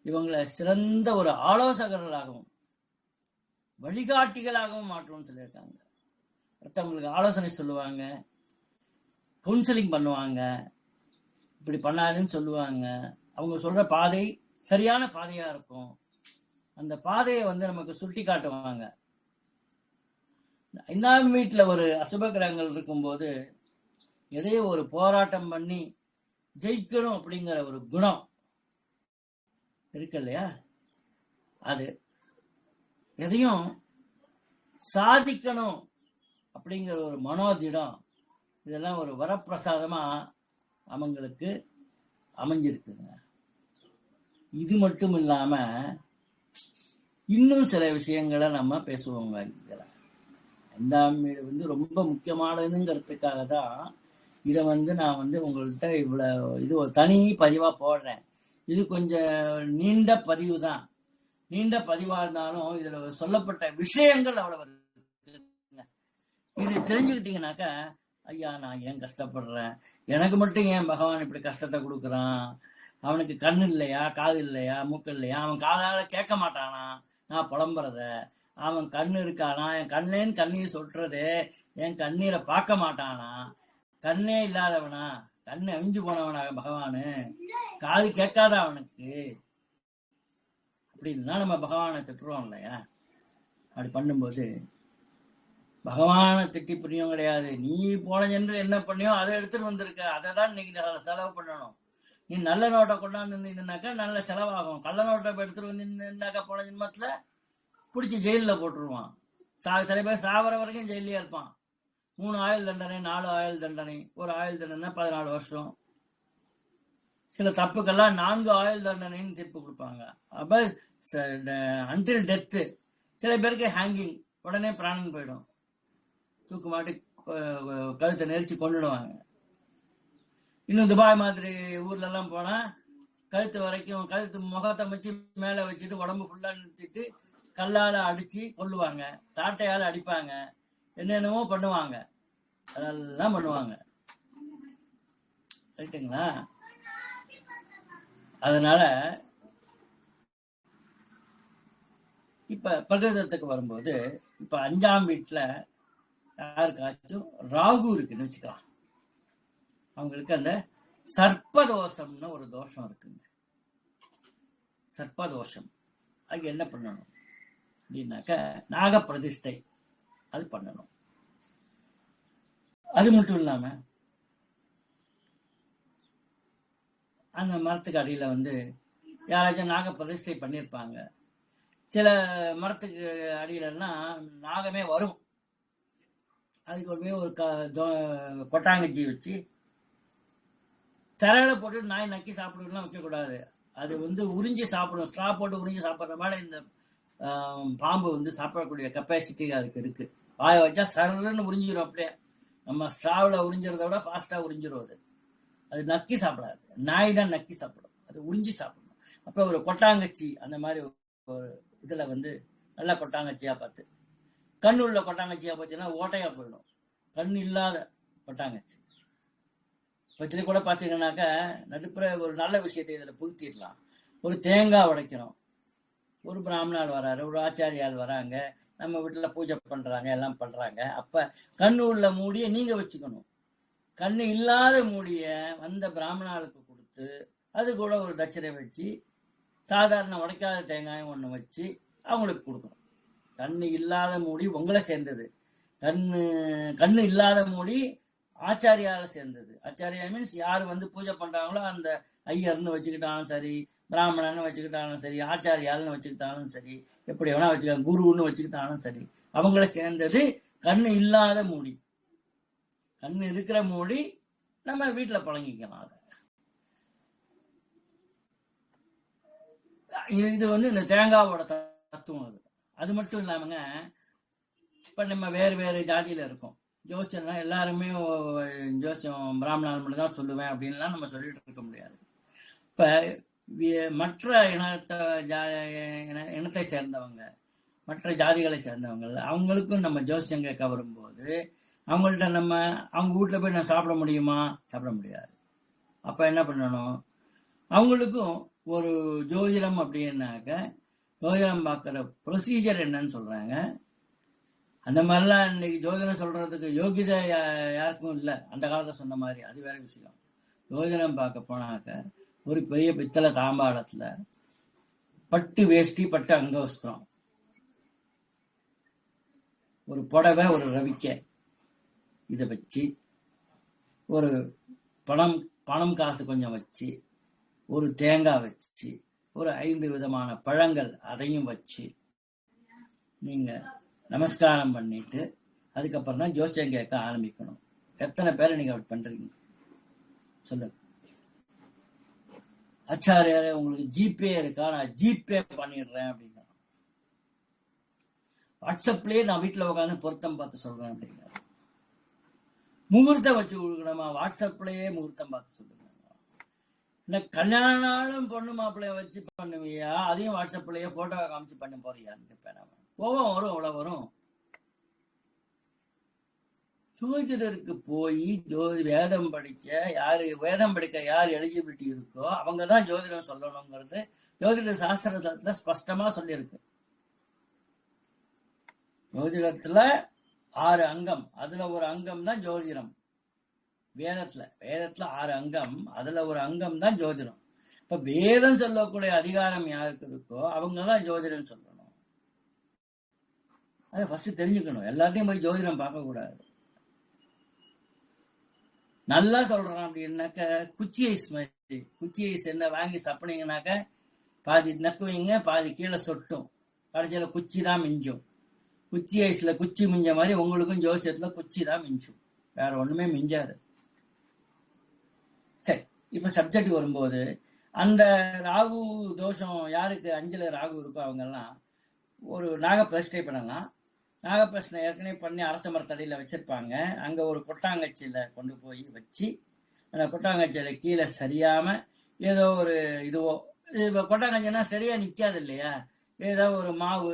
இவங்களை சிறந்த ஒரு ஆலோசகர்களாகவும் வழிகாட்டிகளாகவும் மாற்றணும்னு சொல்லியிருக்காங்க. அடுத்தவங்களுக்கு ஆலோசனை சொல்லுவாங்க, கவுன்சிலிங் பண்ணுவாங்க, இப்படி பண்ணாதுன்னு சொல்லுவாங்க. அவங்க சொல்ற பாதை சரியான பாதையா இருக்கும். அந்த பாதையை வந்து நமக்கு சுட்டி காட்டுவாங்க. 5ஆம் வீட்டுல ஒரு அசுப கிரகங்கள் இருக்கும்போது எதையோ ஒரு போராட்டம் பண்ணி ஜெயிக்கணும் அப்படிங்கிற ஒரு குணம் இருக்கு இல்லையா, அது எதையும் சாதிக்கணும் அப்படிங்கிற ஒரு மனோதிடம், இதெல்லாம் ஒரு வரப்பிரசாதமா அவங்களுக்கு அமைஞ்சிருக்குங்க. இது மட்டும் இல்லாம இன்னும் சில விஷயங்களை நம்ம பேசுவோங்க. இதுல 5ஆம் வீடு வந்து ரொம்ப முக்கியமானதுங்கிறதுக்காக தான் இதை வந்து நான் வந்து உங்கள்கிட்ட இவ்வளவு இது ஒரு தனி பதிவா போடுறேன். இது கொஞ்சம் நீண்ட பதிவு தான். நீண்ட பதிவா இருந்தாலும் இதுல சொல்லப்பட்ட விஷயங்கள் அவ்வளவு இருக்குங்க. இது தெரிஞ்சுக்கிட்டீங்கன்னாக்கா, ஐயா நான் ஏன் கஷ்டப்படுறேன், எனக்கு மட்டும் ஏன் பகவான் இப்படி கஷ்டத்தை கொடுக்குறான், அவனுக்கு கண்ணு இல்லையா, காது இல்லையா, மூக்கு இல்லையா, அவன் காதால கேட்க மாட்டானா நான் புலம்புறத, அவன் கண்ணு இருக்கானா, என் கண்ணுன்னு கண்ணீர் சொல்றது, என் கண்ணீரை பார்க்க மாட்டானா, கண்ணே இல்லாதவனா, கண்ணு அவிஞ்சு போனவனா பகவானு, காது கேட்காத அவனுக்கு அப்படின்னா நம்ம பகவானை திட்டுறோம் இல்லையா? அப்படி பண்ணும்போது பகவானை திட்டி புண்ணியம் கிடையாது. நீ போன ஜென்மம் என்ன பண்ணியோ அதை எடுத்துட்டு வந்திருக்க, அதை தான் இன்னைக்கு செலவு பண்ணணும். நீ நல்ல நோட்டை கொண்டாந்து இருந்தீங்கன்னாக்கா நல்ல செலவாகும். கள்ள நோட்டை எடுத்துட்டு வந்து போன ஜென்மத்துல பிடிச்சி ஜெயிலில் போட்டுருவான். சில பேர் சாவர வரைக்கும் ஜெயிலே இருப்பான். 3 ஆயுள் தண்டனை, 4 ஆயுள் தண்டனை. ஒரு ஆயுள் தண்டனை 14 வருஷம். சில தப்புக்கெல்லாம் 4 ஆயுள் தண்டனைன்னு தீர்ப்பு கொடுப்பாங்க. அப்ப அன்டில் டெத்து. சில பேருக்கு ஹேங்கிங், உடனே பிராணன் போயிடும். தூக்கு மாட்டி கழுத்தை நெரிச்சு கொண்டுடுவாங்க. இன்னும் துபாய் மாதிரி ஊர்ல எல்லாம் போனா கழுத்து வரைக்கும், கழுத்து முகத்தை வச்சு மேல வச்சுட்டு உடம்பு ஃபுல்லா நிறுத்திட்டு கல்லால அடிச்சு கொல்லுவாங்க, சாட்டையால அடிப்பாங்க, என்னென்னமோ பண்ணுவாங்க. அதெல்லாம் பண்ணுவாங்க. ரைட்டுங்களா? அதனால இப்ப பிரகிருதத்துக்கு வரும்போது, இப்ப 5ஆம் வீட்டுல யாருக்காச்சும் ராகு இருக்குன்னு வச்சுக்கலாம். அவங்களுக்கு அந்த சர்ப்பதோஷம்னு ஒரு தோஷம் இருக்குங்க. சர்ப்பதோஷம். அது என்ன பண்ணணும் அப்படின்னாக்க நாக பிரதிஷ்டை அது பண்ணணும். அது மட்டும் இல்லாம அந்த மரத்துக்கு அடியில வந்து யாராச்சும் நாக பிரதிஷ்டை பண்ணியிருப்பாங்க. சில மரத்துக்கு அடியிலலாம் நாகமே வரும். அதுக்கு ஒரு கொட்டாங்கச்சி வச்சு தரையில போட்டு நாய் நக்கி சாப்பிடுறதுலாம் வைக்கக்கூடாது. அது வந்து உறிஞ்சி சாப்பிடும். ஸ்ட்ரா போட்டு உறிஞ்சி சாப்பிட்ற மாதிரி இந்த பாம்பு வந்து சாப்பிடக்கூடிய கெப்பாசிட்டி அதுக்கு இருக்கு. வாயை வச்சா சரன்னு உறிஞ்சிடும். அப்படியே நம்ம ஸ்ட்ராவில் உறிஞ்சிறத விட ஃபாஸ்டா உறிஞ்சிடும். அது நக்கி சாப்பிடாது. நாய் தான் நக்கி சாப்பிடும், அது உறிஞ்சி சாப்பிடணும். அப்ப ஒரு கொட்டாங்கச்சி அந்த மாதிரி ஒரு இதுல வந்து நல்ல கொட்டாங்கச்சியா பார்த்து, கண்ணு உள்ள கொட்டாங்கச்சியா பார்த்தீங்கன்னா ஓட்டையா போயிடும். கண் இல்லாத கொட்டாங்கச்சி பத்திரி கூட பார்த்தீங்கன்னாக்க நடுப்புற ஒரு நல்ல விஷயத்தை இதில் புகுத்திடலாம். ஒரு தேங்காய் உடைக்கிறோம், ஒரு பிராமணால் வராரு, ஒரு ஆச்சாரியால் வராங்க, நம்ம வீட்டில் பூஜை பண்றாங்க, எல்லாம் பண்றாங்க. அப்ப கண்ணு உள்ள மூடியை நீங்க வச்சுக்கணும். கண்ணு இல்லாத மூடிய வந்த பிராமணாளுக்கு கொடுத்து அது கூட ஒரு தட்சணை வச்சு சாதாரண உடைக்காத தேங்காயும் ஒன்று வச்சு அவங்களுக்கு கொடுக்கணும். கண்ணு இல்லாத மூடி உங்களை சேர்ந்தது, கண்ணு இல்லாத மூடி ஆச்சாரியால சேர்ந்தது. ஆச்சாரியா மீன்ஸ் யார் வந்து பூஜை பண்றாங்களோ அந்த ஐயர்னு வச்சுக்கிட்டாலும் சரி, பிராமணன்னு வச்சுக்கிட்டாலும் சரி, ஆச்சாரியால்னு வச்சுக்கிட்டாலும் சரி, எப்படி வேணா வச்சுக்கலாம், குருன்னு வச்சுக்கிட்டாலும் சரி, அவங்கள சேர்ந்தது கண்ணு இல்லாத மூடி. கண்ணு இருக்கிற மூடி நம்ம வீட்டுல பழங்கிக்கலாம். இது வந்து இந்த தேங்காவோட தத்துவம். அது மட்டும் இல்லாமங்க, இப்ப நம்ம வேறு வேறு ஜாதியில இருக்கோம். ஜோசியம்னா எல்லாருமே ஜோசியம் பிராமணன் மட்டும் தான் சொல்லுவேன் அப்படின்லாம் நம்ம சொல்லிட்டு இருக்க முடியாது. இப்ப மற்ற இனத்தை சேர்ந்தவங்க, மற்ற ஜாதிகளை சேர்ந்தவங்க, அவங்களுக்கும் நம்ம ஜோசியம் கேட்க வரும்போது அவங்கள்ட்ட நம்ம அவங்க வீட்டுல போய் நான் சாப்பிட முடியுமா? சாப்பிட முடியாது. அப்ப என்ன பண்ணணும்? அவங்களுக்கும் ஒரு ஜோதிடம் அப்படின்னாக்க ஜோதிடம் பார்க்குற ப்ரொசீஜர் என்னன்னு சொல்றாங்க. அந்த மாதிரிலாம் இன்னைக்கு ஜோதிடம் சொல்றதுக்கு யோகிதை யாருக்கும் இல்லை. அந்த காலத்தை சொன்ன மாதிரி அது வேற விஷயம். ஜோதிடம் பார்க்க போனாக்க ஒரு பெரிய பித்தளை தாம்பாளத்துல பட்டு வேஷ்டி, பட்டு அங்கவஸ்திரம், ஒரு புடவை, ஒரு ரவிக்கை, இதை வச்சு ஒரு பணம் காசு கொஞ்சம் வச்சு, ஒரு தேங்காய் வச்சு, ஒரு 5 விதமான பழங்கள் அதையும் வச்சு நீங்க நமஸ்காரம் பண்ணிட்டு அதுக்கப்புறம் தான் ஜோசியம் கேட்க ஆரம்பிக்கணும். எத்தனை பேரை நீங்க அப்படி பண்றீங்க சொல்லுங்க? ஆச்சாரியாரே உங்களுக்கு ஜிபே இருக்கா? நான் ஜிபே பண்ணிடுறேன் அப்படின்னா, வாட்ஸ்அப்லயே நான் வீட்டுல உட்காந்து பொருத்தம் பார்த்து சொல்றேன் அப்படிங்கிற. முகூர்த்தம் வச்சு கொடுக்கணுமா? வாட்ஸ்அப்லயே முகூர்த்தம் பார்த்து சொல்லுங்க. இந்த கல்யாண நாளும் பொண்ணு மாப்பிள்ளைய வச்சு பண்ணுவியா? அதையும் வாட்ஸ்அப்லயே போட்டோ காமிச்சு பண்ண போறியான்னு கேட்பேன். கோபம் வரும், அவ்வளவு வரும். ஜோதிடருக்கு போய் வேதம் படிக்க வேதம் படிக்க யார் எலிஜிபிலிட்டி இருக்கோ அவங்கதான் ஜோதிடம் சொல்லணுங்கிறது ஜோதிட சாஸ்திரத்துல ஸ்பஷ்டமா சொல்லியிருக்கு. ஜோதிடத்துல 6 அங்கம், அதுல ஒரு அங்கம் தான் ஜோதிடம். வேதத்துல 6 அங்கம், அதுல ஒரு அங்கம் தான் ஜோதிடம். இப்ப வேதம் சொல்லக்கூடிய அதிகாரம் யாருக்கு இருக்கோ அவங்கதான் ஜோதிடம் சொல்லணும். அதை ஃபர்ஸ்ட் தெரிஞ்சுக்கணும். எல்லாத்தையும் போய் ஜோதிடம் பார்க்க கூடாது. நல்லா சொல்றான் அப்படின்னாக்க குச்சி ஐஸ் மாதிரி. குச்சி ஐஸ் என்ன வாங்கி சாப்பிட்டீங்கன்னாக்க பாதி நக்குவீங்க, பாதி கீழே சொட்டும், கடைசியில குச்சி தான் மிஞ்சும். குச்சி ஐஸ்ல குச்சி மிஞ்ச மாதிரி உங்களுக்கும் ஜோசியத்துல குச்சி தான் மிஞ்சும், வேற ஒண்ணுமே மிஞ்சாது. சரி, இப்ப சப்ஜெக்ட் வரும்போது அந்த ராகு தோஷம் யாருக்கு 5ல ராகு இருக்கோ அவங்க எல்லாம் ஒரு நாகப்பிரஷ்டை பண்ணலாம். நாகப்பிரஷ்னை ஏற்கனவே பண்ணி அரச மரத்தடியில வச்சிருப்பாங்க. அங்க ஒரு கொட்டாங்கச்சியில கொண்டு போய் வச்சு அந்த கொட்டாங்கச்சியில கீழே சரியாம ஏதோ ஒரு இதுவோ, இப்போ கொட்டாங்கச்சின்னா சரியா நிக்காது இல்லையா, ஏதோ ஒரு மாவு,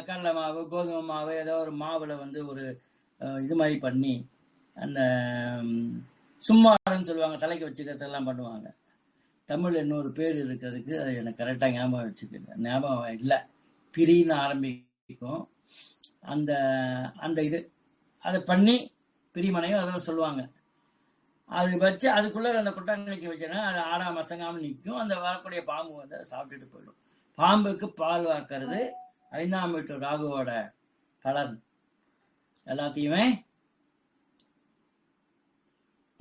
கடலை மாவு, கோதுமை மாவு, ஏதோ ஒரு மாவுல வந்து ஒரு இது மாதிரி பண்ணி அந்த சும்மாடுன்னு சொல்லுவாங்க, தலைக்கு வச்சுக்கிறதெல்லாம் பண்ணுவாங்க. தமிழ் இன்னொரு பேர் இருக்கிறதுக்கு அது எனக்கு கரெக்டாக ஞாபகம் வச்சுக்கல, ஞாபகம் இல்லை. பிரின்னு ஆரம்பிக்கும் அந்த அந்த இது, அதை பண்ணி பிரிமனையும் அதெல்லாம் சொல்லுவாங்க. அது வச்சு அதுக்குள்ள அந்த கொட்டாங்கச்சி வச்சுன்னா அது ஆடாம மசங்காம நிற்கும். அந்த வரக்கூடிய பாம்பு வந்து அதை சாப்பிட்டுட்டு போயிடும். பாம்புக்கு பால் வாக்குறது 5ஆம் வீட்டு ராகுவோட பலன். எல்லாத்தையுமே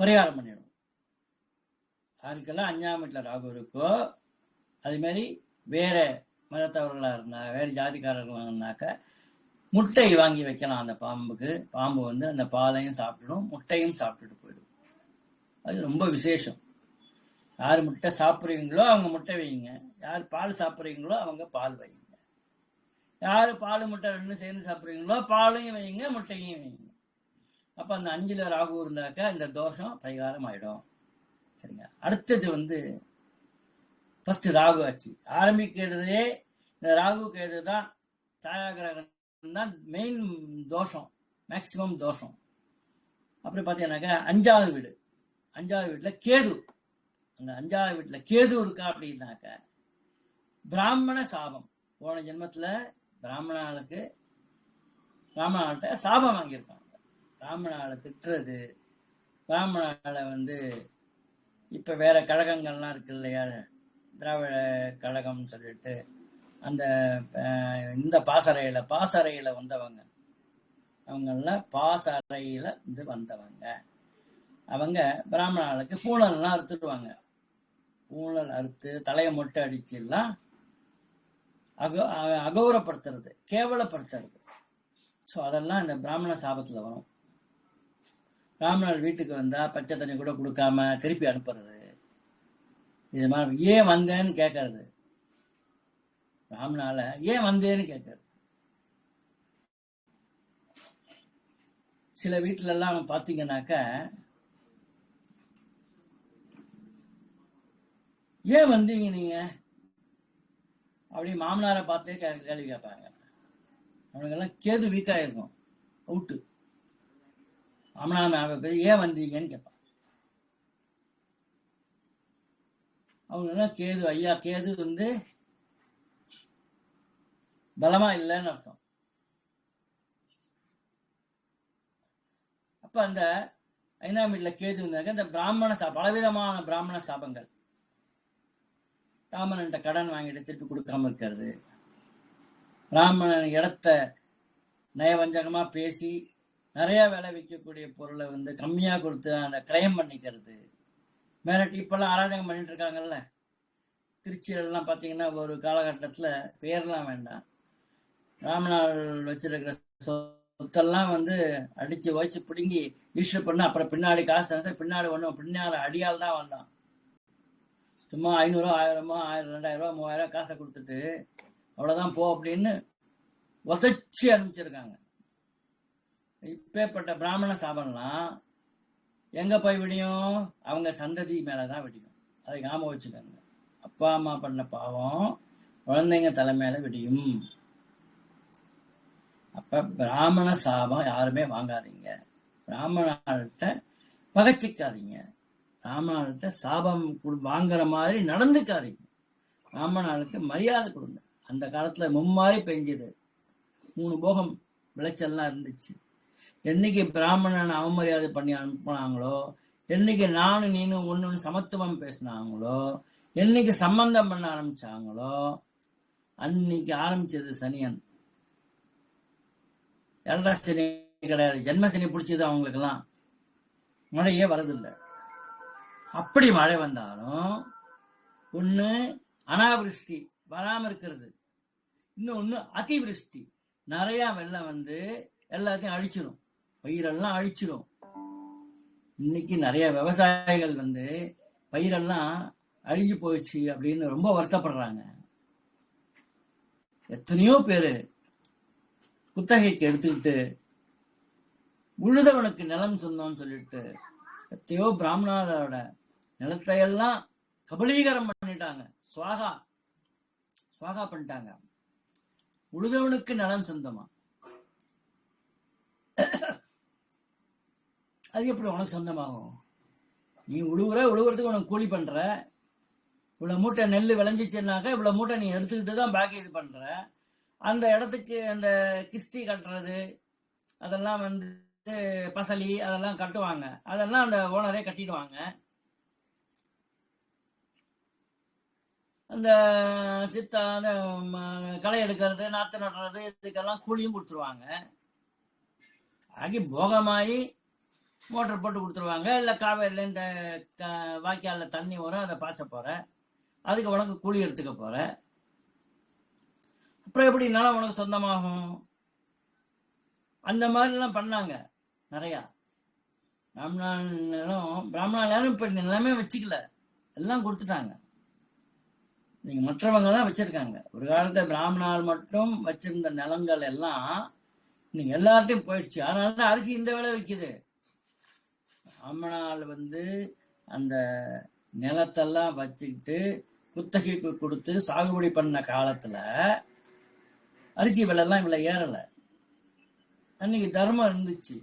பரிகாரம் பண்ணிடும். யாருக்கெல்லாம் 5ஆம் வீட்டில் ராகு இருக்கோ, அது மாதிரி வேற மதத்தவர்களாக இருந்தா, வேறு ஜாதிக்காரர்களாக இருந்தாக்க முட்டை வாங்கி வைக்கலாம் அந்த பாம்புக்கு. பாம்பு வந்து அந்த பாலையும் சாப்பிட்டுடும், முட்டையும் சாப்பிட்டுட்டு போயிடும். அது ரொம்ப விசேஷம். யார் முட்டை சாப்பிட்றீங்களோ அவங்க முட்டை வைங்க, யார் பால் சாப்பிட்றீங்களோ அவங்க பால் வைங்க, யார் பால் முட்டை ரெண்டும் சேர்ந்து சாப்பிட்றீங்களோ பாலையும் வைங்க, முட்டையும் வைங்க. அப்போ அந்த 5ல ராகு இருந்தாக்க இந்த தோஷம் பரிகாரம் ஆயிடும். சரிங்க. அடுத்தது வந்து ஃபர்ஸ்ட் ராகு ஆச்சு. ஆரம்பிக்கிறதே இந்த ராகு கேது தான், சாயாகிரகம் தான் மெயின் தோஷம், மேக்சிமம் தோஷம். அப்படி பார்த்தீங்கன்னாக்கா 5வது வீடு, 5வது வீட்டில் கேது. அந்த 5வது வீட்டில் கேது இருக்கா அப்படின்னாக்க பிராமண சாபம். போன ஜென்மத்தில் பிராமணாளுக்கு பிராமணாள்கிட்ட சாபம் வாங்கியிருக்காங்க. பிராமணாளை திட்டுறது, பிராமணாளை வந்து இப்போ வேற கழகங்கள்லாம் இருக்கு இல்லையா, திராவிட கழகம்னு சொல்லிட்டு அந்த இந்த பாசறையில் வந்தவங்க, அவங்கெல்லாம் பாசறையில் இருந்து வந்தவங்க. அவங்க பிராமணாளுக்கு பூணல்லாம் அறுத்துடுவாங்க. பூணல் அறுத்து தலையை மொட்டை அடிச்சுலாம் அகௌரப்படுத்துறது, கேவலப்படுத்துறது. ஸோ அதெல்லாம் இந்த பிராமண சாபத்தில் வரும். பிராமணர் வீட்டுக்கு வந்தால் பச்சை தண்ணி கூட கொடுக்காம திருப்பி அனுப்புறது, இது மாதிரி ஏன் வந்தேன்னு கேட்கறது, பிராமணால ஏன் வந்தேன்னு கேட்கறது. சில வீட்டுல எல்லாம் பார்த்தீங்கன்னாக்க ஏன் வந்தீங்க நீங்க அப்படி மாமனாரை பார்த்தே கேள்வி கேட்பாங்க. அவனுக்கெல்லாம் கேது வீக்கா இருக்கும், அவுட்டு. மாமனார் ஏன் வந்தீங்கன்னு கேட்பாங்க. அவங்கெல்லாம் கேது, ஐயா கேது வந்து பலமா இல்லைன்னு அர்த்தம். அப்ப அந்த 5ஆம் வீட்டுல கேது இருந்தாக்க இந்த பிராமண பலவிதமான பிராமண சாபங்கள், பிராமணன்ட்ட கடன் வாங்கிட்டு திருப்பி கொடுக்காம இருக்கிறது, பிராமணன் இடத்த நயவஞ்சகமா பேசி நிறைய விலை விற்கக்கூடிய பொருளை வந்து கம்மியா கொடுத்து அந்த கிரயம் பண்ணிக்கிறது, மிரட்டி. இப்பெல்லாம் அராஜகம் பண்ணிட்டு இருக்காங்கல்ல திருச்சியிலாம் பார்த்தீங்கன்னா, ஒரு காலகட்டத்தில் பேர்லாம் வேண்டாம், பிராமணால் வச்சிருக்கிற சொத்தெல்லாம் வந்து அடிச்சு வச்சு பிடுங்கி ஈஸ்வர் பண்ண, அப்புறம் பின்னாடி காசு பின்னாடி ஒன்றும் பின்னாடி அடியால் தான் வந்தான். சும்மா 500, 1000, 1000, 2000, 3000 காசை கொடுத்துட்டு அவ்வளோதான் போ அப்படின்னு உதச்சி அனுப்பிச்சிருக்காங்க. இப்பேற்பட்ட பிராமண சாபம்லாம் எங்க போய் விடியும்? அவங்க சந்ததி மேலதான் விடியும். அதை ஞாபகம் வச்சுக்கோங்க. அப்பா அம்மா பண்ண பாவம் குழந்தைங்க தலைமையில விடியும். அப்ப பிராமண சாபம் யாருமே வாங்காதீங்க, பிராமணர்கிட்ட பகைச்சிக்காதீங்க, பிராமணர்கிட்ட சாபம் வாங்குற மாதிரி நடந்துக்காதீங்க, பிராமணர்களுக்கு மரியாதை கொடுங்க. அந்த காலத்துல மும்மாறி பெஞ்சது. 3 போகம் விளைச்சல்லாம் இருந்துச்சு. என்னைக்கு பிராமணன் அவமரியாதை பண்ணி அனுப்புனாங்களோ, என்னைக்கு நானும் நீனும் ஒண்ணு சமத்துவம் பேசினாங்களோ, என்னைக்கு சம்பந்தம் பண்ண ஆரம்பிச்சாங்களோ, அன்னைக்கு ஆரம்பிச்சது சனியன். ஏழரை சனி கிடையாது, ஜென்ம சனி பிடிச்சது அவங்களுக்கெல்லாம். மழையே வரதில்லை. அப்படி மழை வந்தாலும் ஒண்ணு அனாவிருஷ்டி வராம இருக்கிறது, இன்னொன்னு அதிவிருஷ்டி நிறைய வெள்ளம் வந்து எல்லாத்தையும் அழிச்சிடும், பயிரெல்லாம் அழிச்சிடும். இன்னைக்கு நிறைய விவசாயிகள் வந்து பயிரெல்லாம் அழிஞ்சு போயிடுச்சு அப்படின்னு ரொம்ப வருத்தப்படுறாங்க. எத்தனையோ பேரு குத்தகைக்கு எடுத்துக்கிட்டு உழுதவனுக்கு நிலம் சொந்தம்னு சொல்லிட்டு எத்தையோ பிராமணரோட நிலத்தையெல்லாம் கபலீகரம் பண்ணிட்டாங்க, சுவாகா பண்ணிட்டாங்க. உழுதவனுக்கு நிலம் சொந்தமா? அது எப்படி உனக்கு சொந்தமாகும்? நீ உழுவுறதுக்கு உனக்கு கூலி பண்ற, இவ்வளவு மூட்டை நெல் விளைஞ்சிச்சுன்னாக்கா இவ்வளவு மூட்டை நீ எடுத்துக்கிட்டு தான் பாக்கி இது பண்ற. அந்த இடத்துக்கு அந்த கிஸ்தி கட்டுறது அதெல்லாம் வந்து பசலி அதெல்லாம் கட்டுவாங்க, அதெல்லாம் அந்த ஓனரே கட்டிடுவாங்க. அந்த சித்தா அந்த களை எடுக்கிறது நாத்து நடுறது இதுக்கெல்லாம் கூலியும் கொடுத்துருவாங்க. ஆகி போகமாயி மோட்டர் போட்டு கொடுத்துருவாங்க. இல்லை காவேரியில் இந்த வாய்க்காலில் தண்ணி வரும், அதை பாய்ச்ச போற, அதுக்கு உனக்கு கூலி எடுத்துக்க போற. அப்புறம் எப்படி நிலம் உனக்கு சொந்தமாகும்? அந்த மாதிரிலாம் பண்ணாங்க நிறையா. பிராமணாலும் இப்ப நிலமே வச்சுக்கல, எல்லாம் கொடுத்துட்டாங்க. நீங்க மற்றவங்க தான் வச்சிருக்காங்க. ஒரு காலத்தை பிராமணால் மட்டும் வச்சிருந்த நிலங்கள் எல்லாம் நீங்க எல்லார்ட்டையும் போயிடுச்சு. அதனாலதான் அரிசி இந்த விலை விற்குது. பிராமணால் வந்து அந்த நிலத்தெல்லாம் வச்சுக்கிட்டு குத்தகைக்கு கொடுத்து சாகுபடி பண்ண காலத்துல அரிசி விலை எல்லாம் இவ்வளவு ஏறல. அன்னைக்கு தர்மம் இருந்துச்சு.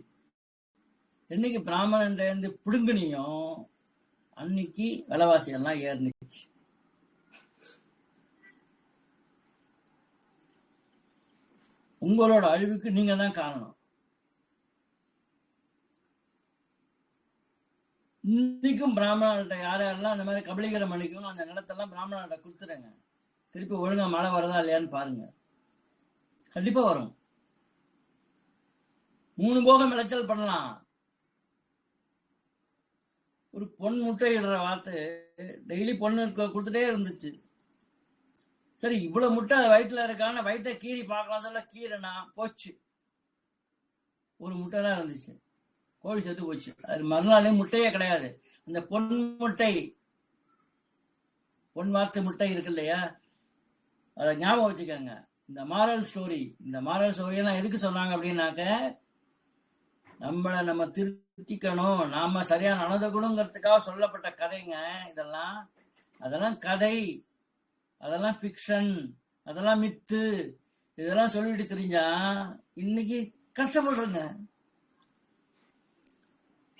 என்னைக்கு பிராமணன் இருந்து பிடுங்குனியும் அன்னைக்கு விலைவாசி எல்லாம் ஏறினுச்சு. உங்களோட அழிவுக்கு நீங்க தான் காரணம். இன்னைக்கும் பிராமணர்கிட்ட யாரெல்லாம் அந்த மாதிரி கபலீகரம் பண்ணிக்கணும் அந்த நிலத்தெல்லாம் பிராமணர்கிட்ட கொடுத்துருங்க. திருப்பி ஒழுங்கா மழை வருதா இல்லையான்னு பாருங்க, கண்டிப்பா வரும். 3 போகம் விளைச்சல் பண்ணலாம். ஒரு பொன் முட்டை இடுற வாத்து டெய்லி பொண்ணு கொடுத்துட்டே இருந்துச்சு. சரி, இவ்வளவு முட்டை வயிற்றுல இருக்கான வயிற்ற கீறி பார்க்கலாம் சொல்ல கீரைனா போச்சு. ஒரு முட்டை தான் இருந்துச்சு, கோழி செத்து போச்சு. அது மறுநாளே முட்டையே கிடையாது. அந்த பொன் முட்டை, பொன் வாத்து முட்டை இருக்கு இல்லையா, அதை ஞாபகம் வச்சுக்கோங்க. இந்த மாரல் ஸ்டோரியெல்லாம் எதுக்கு சொன்னாங்க அப்படின்னாக்க, நம்ம திருத்திக்கணும், நாம சரியான நடந்துக்கணுங்கிறதுக்காக சொல்லப்பட்ட கதைங்க இதெல்லாம். அதெல்லாம் கதை, அதெல்லாம் ஃபிக்ஷன், அதெல்லாம் மித்து. இதெல்லாம் சொல்லிட்டு தெரிஞ்சா இன்னைக்கு கஷ்டப்படுறேங்க.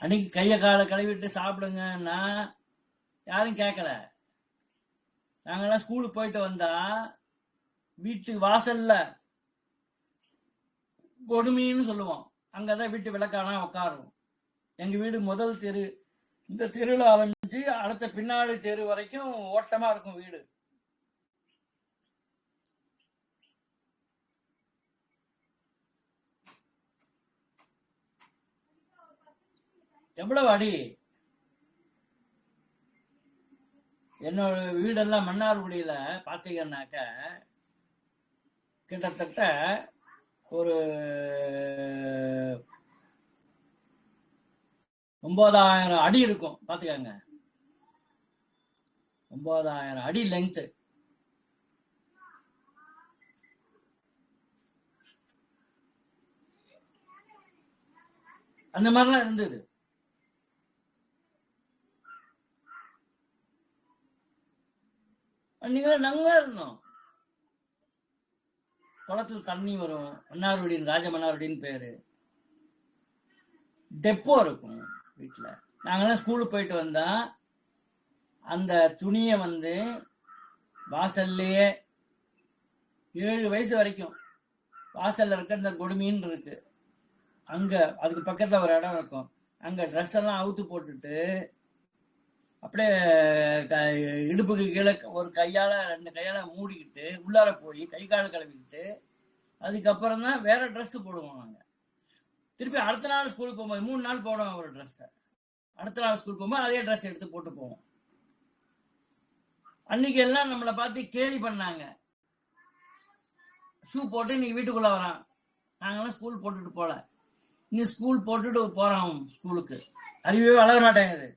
அன்னைக்கு கையை காலை கழுவிட்டு சாப்பிடுங்கன்னா யாரும் கேட்கல. நாங்கெல்லாம் ஸ்கூலுக்கு போயிட்டு வந்தா வீட்டு வாசல்ல கொடுமின்னு சொல்லுவோம், அங்கதான் வீட்டு விளக்கானா உட்காரும். எங்க வீடு முதல் தெரு, இந்த தெருவில் ஆரம்பிச்சு அடுத்த பின்னாடி தெரு வரைக்கும் ஓட்டமா இருக்கும் வீடு. எவ்வளவு அடி! என்னோட வீடெல்லாம் மன்னார்குடியில பாத்தீங்கன்னாக்க கிட்டத்தட்ட ஒரு 9,000 அடி இருக்கும். பாத்துக்கங்க, 9,000 அடி லெங்த். அந்த மாதிரிலாம் இருந்தது. அன்னைக்கு நாங்க இருந்தோம். குளத்துல தண்ணி வரும், மன்னார்குடியின் ராஜமன்னார்குடின்னு பேரு. டெப்போ இருக்கும் வீட்டுல. நாங்கெல்லாம் ஸ்கூலுக்கு போயிட்டு வந்தா அந்த துணியை வாசல்லையே 7 வயசு வரைக்கும் வாசல்ல இருக்க இந்த கொடுமின்னு இருக்கு, அங்க அதுக்கு பக்கத்துல ஒரு இடம் இருக்கும். அங்க ட்ரெஸ் எல்லாம் அவுத்து போட்டுட்டு அப்படியே இடுப்புக்கு கீழே ஒரு கையால 2 கையால மூடிக்கிட்டு உள்ளார போய் கை கால் கழுவிக்கிட்டு அதுக்கப்புறம் தான் வேற ட்ரெஸ் போடுவோம் நாங்க. திருப்பி அடுத்த நாள் ஸ்கூலுக்கு போகும்போது 3 நாள் போடுவோம் ஒரு ட்ரெஸ். அடுத்த நாள் ஸ்கூல் போகும்போது அதே ட்ரெஸ் எடுத்து போட்டு போவோம். அன்னைக்கு எல்லாம் நம்மளை பார்த்து கேலி பண்ணாங்க. ஷூ போட்டு இன்னைக்கு வீட்டுக்குள்ள வரான். நாங்கெல்லாம் ஸ்கூல் போட்டுட்டு போல, நீ ஸ்கூல் போட்டுட்டு போறான் ஸ்கூலுக்கு. அறிவே வளர மாட்டேங்குது.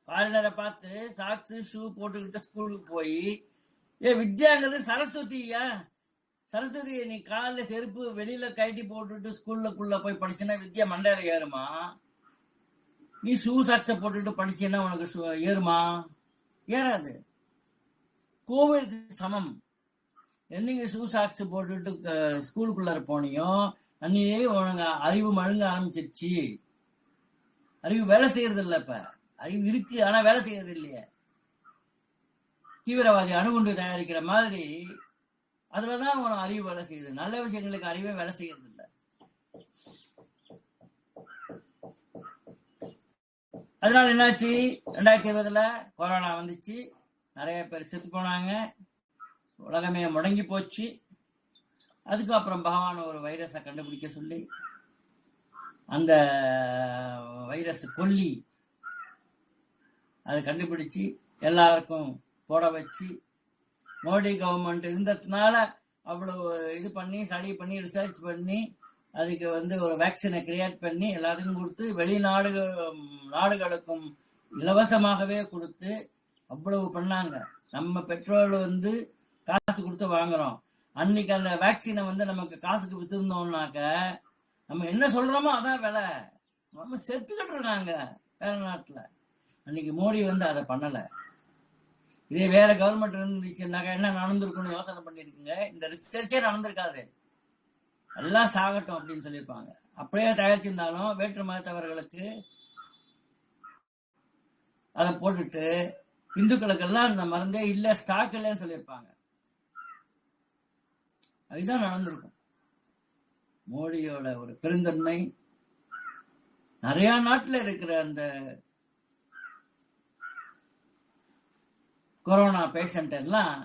ஃபாரினரை பார்த்து சாக்ஸ் ஷூ போட்டுக்கிட்டு ஸ்கூலுக்கு போய், வித்யாங்கிறது சரஸ்வதியா, சரஸ்வதி நீ காலில் செருப்பு வெளியில கட்டி போட்டுட்டு ஸ்கூல்லுக்குள்ள போய் படிச்சுன்னா வித்யா மண்டையில ஏறுமா? நீ ஷூ சாக்ஸை போட்டுட்டு படிச்சீன்னா உனக்கு ஏறுமா? ஏறாது. கோவிலுக்கு சமம். என்னைக்கு ஷூ சாக்ஸ் போட்டுட்டு ஸ்கூலுக்குள்ளார போனியோ அன்னையே உனக்கு அறிவு மழுங்க ஆரம்பிச்சிருச்சு. அறிவு வேலை செய்யறது இல்லை. இப்ப அறிவு இருக்கு, ஆனா வேலை செய்யறது இல்லையே. தீவிரவாதி அணுகுண்டு தயாரிக்கிற மாதிரி அதுலதான் உனக்கு அறிவு வேலை செய்யுது. நல்ல விஷயங்களுக்கு அறிவே வேலை செய்யறது இல்லை. அதனால என்னாச்சு, 2020 கொரோனா வந்துச்சு, நிறைய பேர் செத்து போனாங்க, உலகமே முடங்கி போச்சு. அதுக்கப்புறம் பகவான் ஒரு வைரஸை கண்டுபிடிக்க சொல்லி அந்த வைரஸ் கொல்லி அதை கண்டுபிடிச்சு எல்லாருக்கும் போட வச்சு, மோடி கவர்மெண்ட் இருந்ததுனால அவ்வளவு இது பண்ணி ஸ்டடி பண்ணி ரிசர்ச் பண்ணி அதுக்கு ஒரு வேக்சினை கிரியேட் பண்ணி எல்லாத்துக்கும் கொடுத்து நாடுகளுக்கும் இலவசமாகவே கொடுத்து அவ்வளவு பண்ணாங்க. நம்ம பெட்ரோல் காசு கொடுத்து வாங்குறோம். அன்னைக்கு அந்த வேக்சினை நமக்கு காசுக்கு வித்திருந்தோம்னாக்க நம்ம என்ன சொல்றோமோ அதான் விலை. நம்ம செத்துக்கிட்டு இருக்காங்க வேற நாட்டுல. அன்னைக்கு மோடி அதை பண்ணல. இதே வேற கவர்மெண்ட் இருந்துச்சுன்னாக்கா என்ன நடந்திருக்குன்னு யோசனை பண்ணிருக்குங்க. இந்த ரிசர்ச்சே நடந்திருக்காது, எல்லாம் சாகட்டும் அப்படின்னு சொல்லியிருப்பாங்க. அப்படியே தயாரிச்சிருந்தாலும் வேற்று மதத்தவர்களுக்கு அதை போட்டுட்டு இந்துக்களுக்கெல்லாம் அந்த மருந்தே இல்லை, ஸ்டாக் இல்லைன்னு சொல்லியிருப்பாங்க. அதுதான் நடந்திருக்கும். மோடியோட ஒரு பெருந்தன்மை நிறைய நாட்டில் இருக்கிற அந்த கொரோனா பேஷண்ட் எல்லாம்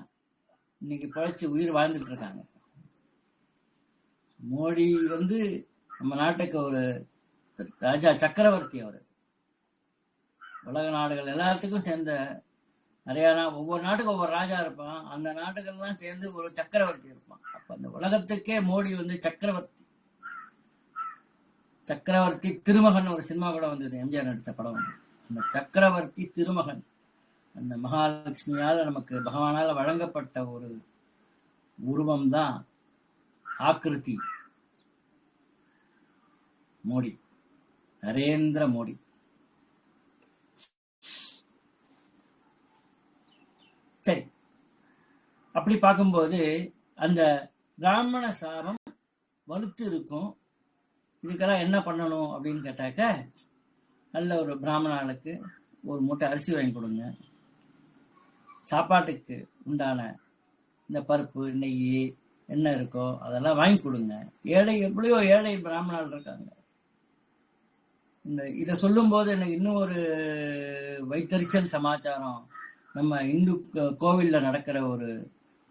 இன்னைக்கு பழைச்சு உயிர் வாழ்ந்துட்டு இருக்காங்க. மோடி நம்ம நாட்டுக்கு ஒரு ராஜா, சக்கரவர்த்தி. அவர் உலக நாடுகள் எல்லாத்துக்கும் சேர்ந்த நிறைய ஒவ்வொரு நாட்டுக்கும் ஒவ்வொரு ராஜா இருப்பான். அந்த நாட்டுகள்லாம் சேர்ந்து ஒரு சக்கரவர்த்தி இருப்பான். அப்ப அந்த உலகத்துக்கே மோடி சக்கரவர்த்தி. சக்கரவர்த்தி திருமகன் ஒரு சினிமா கூட வந்தது, எம்ஜிஆர் நடிச்ச படம். அந்த சக்கரவர்த்தி திருமகன் அந்த மகாலட்சுமியால் நமக்கு பகவானால் வழங்கப்பட்ட ஒரு உருவம் தான் ஆக்கிருதி மோடி, நரேந்திர மோடி. சரி, அப்படி பார்க்கும்போது அந்த பிராமண சாபம் வலுத்து இருக்கும். இதுக்கெல்லாம் என்ன பண்ணணும் அப்படின்னு கேட்டாக்க, நல்ல ஒரு பிராமண ஆளுக்கு ஒரு மூட்டை அரிசி வாங்கி கொடுங்க. சாப்பாட்டுக்கு உண்டான இந்த பருப்பு, நெய், என்ன இருக்கோ அதெல்லாம் வாங்கி கொடுங்க. எப்படியோ ஏழை பிராமணால் இருக்காங்க. இதை சொல்லும் போது எனக்கு இன்னும் ஒரு வைத்தறிச்சல் சமாச்சாரம். நம்ம இந்து கோவில்ல நடக்கிற ஒரு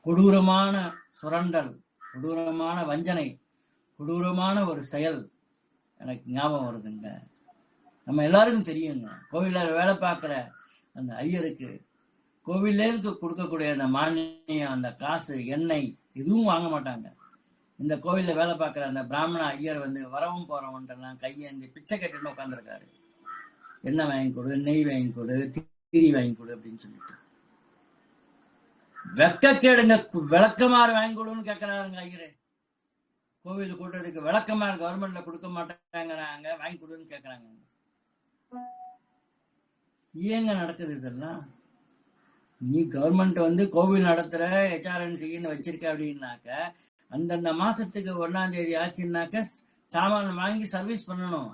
கொடூரமான சுரண்டல், கொடூரமான வஞ்சனை, கொடூரமான ஒரு செயல் எனக்கு ஞாபகம் வருதுங்க. நம்ம எல்லாருக்கும் தெரியுங்க, கோவில்ல வேலை பார்க்குற அந்த ஐயருக்கு கோவிலேருந்து கொடுக்கக்கூடிய அந்த மானியம், அந்த காசு, எண்ணெய் எதுவும் வாங்க மாட்டாங்க. இந்த கோவில்ல வேலை பார்க்குற அந்த பிராமண ஐயர் வரவும் போறவன்ட்டெல்லாம் கையேந்தி பிச்சை கட்டுன்னு உட்காந்துருக்காரு. எண்ணெய் வாங்கி கொடு, நெய் வாங்கி கொடு, திரி வாங்கி கொடு அப்படின்னு சொல்லிட்டு. வெக்கக்கேடுங்க, விளக்கமாறு வாங்கி கொடுன்னு கேட்கிறாருங்க ஐயரு. கோவில் கூட்டத்துக்கு விளக்கமாறு கவர்மெண்ட்ல கொடுக்க மாட்டேங்கிறாங்க, வாங்கி கொடுன்னு கேட்கறாங்க. ஏங்க நடக்குது இதெல்லாம்? நீ கவர்மெண்ட் கோவில் நடத்துற HRNCன்னு வச்சிருக்க அப்படின்னாக்க அந்தந்த மாசத்துக்கு 1ஆம் தேதி ஆச்சுன்னாக்க சாமான் வாங்கி சர்வீஸ் பண்ணணும்.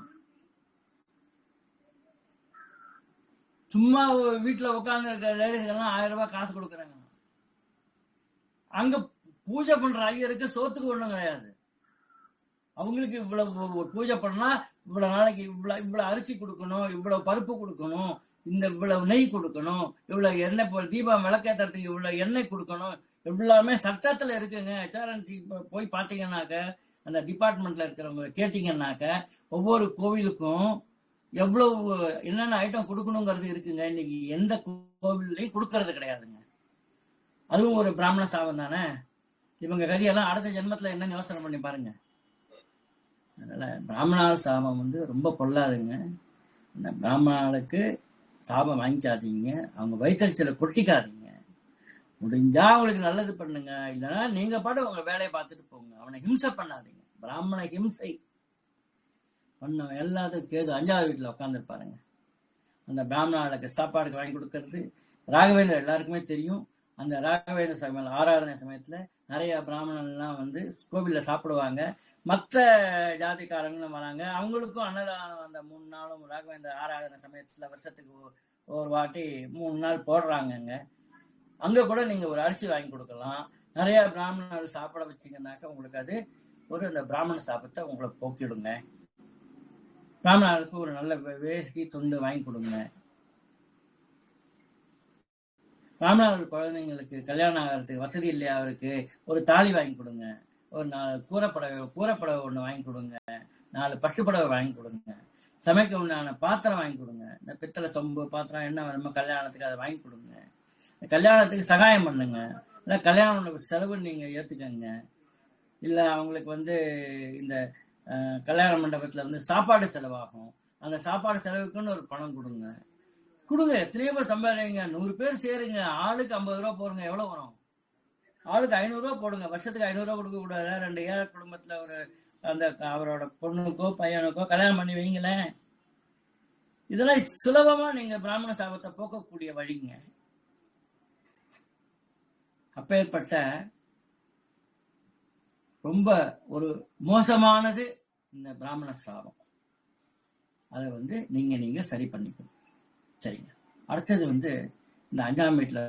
சும்மா வீட்டுல உட்கார்ந்து இருக்க லேடிஸ்க்கு எல்லாம் 1000 ரூபாய் காசு கொடுக்குறாங்க. அங்க பூஜை பண்ற ஐயருக்கு சோத்துக்கு ஒண்ணும் கிடையாது. அவங்களுக்கு இவ்வளவு பூஜை பண்ணா இவ்வளவு நாளைக்கு இவ்வளவு அரிசி கொடுக்கணும், இவ்வளவு பருப்பு கொடுக்கணும், இவ்வளவு நெய் கொடுக்கணும், இவ்வளவு எண்ணெய் தீபம் விளக்கேத்துறதுக்கு இவ்வளவு எண்ணெய் கொடுக்கணும், எல்லாமே சட்டத்துல இருக்குங்க. ஹெச்ஆர்என்சி போய் பாத்தீங்கன்னாக்க, அந்த டிபார்ட்மெண்ட்ல இருக்கிறவங்க கேட்டீங்கன்னாக்க, ஒவ்வொரு கோவிலுக்கும் எவ்வளவு என்னென்ன ஐட்டம் கொடுக்கணுங்கிறது இருக்குங்க. இன்னைக்கு எந்த கோவில்லையும் கொடுக்கறது கிடையாதுங்க. அதுவும் ஒரு பிராமண சாபம் தானே. இவங்க கதியெல்லாம் அடுத்த ஜென்மத்துல என்னன்னு யோசனை பண்ணி பாருங்க. அதனால பிராமணால் சாபம் ரொம்ப பொல்லாதுங்க. இந்த பிராமணாளுக்கு சாபம் வாங்கிக்காதீங்க, அவங்க வயிற்றுச்சலை கொட்டிக்காதீங்க. முடிஞ்சா அவங்களுக்கு நல்லது பண்ணுங்க, இல்லைன்னா நீங்க பாட்டு உங்க வேலையை பார்த்துட்டு போங்க. அவனை ஹிம்சை பண்ணாதீங்க. பிராமண ஹிம்சை பண்ண எல்லாத்துக்கும் கேது 5வது வீட்டுல உட்காந்துருப்பாருங்க. அந்த பிராமணாளுக்கு சாப்பாடுக்கு வாங்கி கொடுக்கறது ராகவேந்தர் எல்லாருக்குமே தெரியும். அந்த ராகவேந்திர சமயம் ஆராதனை சமயத்துல நிறைய பிராமணன்லாம் கோவில்ல சாப்பிடுவாங்க. மற்ற ஜாதிக்காரங்களும் வராங்க, அவங்களுக்கும் அன்னதானம் அந்த 3 நாளும் ராகவேந்திர ஆராதனை சமயத்துல வருஷத்துக்கு ஒரு வாட்டி 3 நாள் போடுறாங்கங்க. அங்க கூட நீங்க ஒரு அரிசி வாங்கி கொடுக்கலாம். நிறைய பிராமணர்கள் சாப்பிட வச்சீங்கன்னாக்க உங்களுக்கு அது அந்த பிராமண சாபத்தை உங்களை போக்கிடுங்க. பிராமணர்களுக்கு ஒரு நல்ல வேஷ்டி துண்டு வாங்கி கொடுங்க. பிராமணர்கள் குழந்தைங்களுக்கு கல்யாணம் ஆகிறதுக்கு வசதி இல்லையா, அவருக்கு ஒரு தாலி வாங்கி கொடுங்க, ஒரு 4 கூரைப்படவை ஒன்று வாங்கி கொடுங்க, 4 பட்டுப்படவை வாங்கி கொடுங்க, சமைக்க உண்டான பாத்திரம் வாங்கி கொடுங்க. இந்த பித்தளை சொம்பு பாத்திரம் என்ன வேணுமோ கல்யாணத்துக்கு அதை வாங்கி கொடுங்க. கல்யாணத்துக்கு சகாயம் பண்ணுங்க. இல்லை கல்யாணம் செலவு நீங்க ஏத்துக்கங்க. இல்லை அவங்களுக்கு இந்த கல்யாண மண்டபத்துல சாப்பாடு செலவாகும், அந்த சாப்பாடு செலவுக்குன்னு ஒரு பணம் கொடுங்க. எத்தனையோ பேர் சம்பாதிங்க, 100 பேர் சேருங்க, ஆளுக்கு 50 ரூபா போடுங்க. எவ்வளவு வரும்? ஆளுக்கு 500 ரூபா போடுங்க. வருஷத்துக்கு 500 ரூபா கொடுக்க கூடாது. 2 ஏழை குடும்பத்துல அவரோட பொண்ணுக்கோ பையனுக்கோ கல்யாணம் பண்ணி வைங்களேன். இதெல்லாம் சுலபமா நீங்க பிராமண சாபத்தை போக்கக்கூடிய வழிங்க. அப்பேற்பட்ட ரொம்ப ஒரு மோசமானது இந்த பிராமண சாபம். அதை நீங்க சரி பண்ணிக்கணும். சரிங்க. அடுத்தது இந்த 5ஆம் வீட்டுல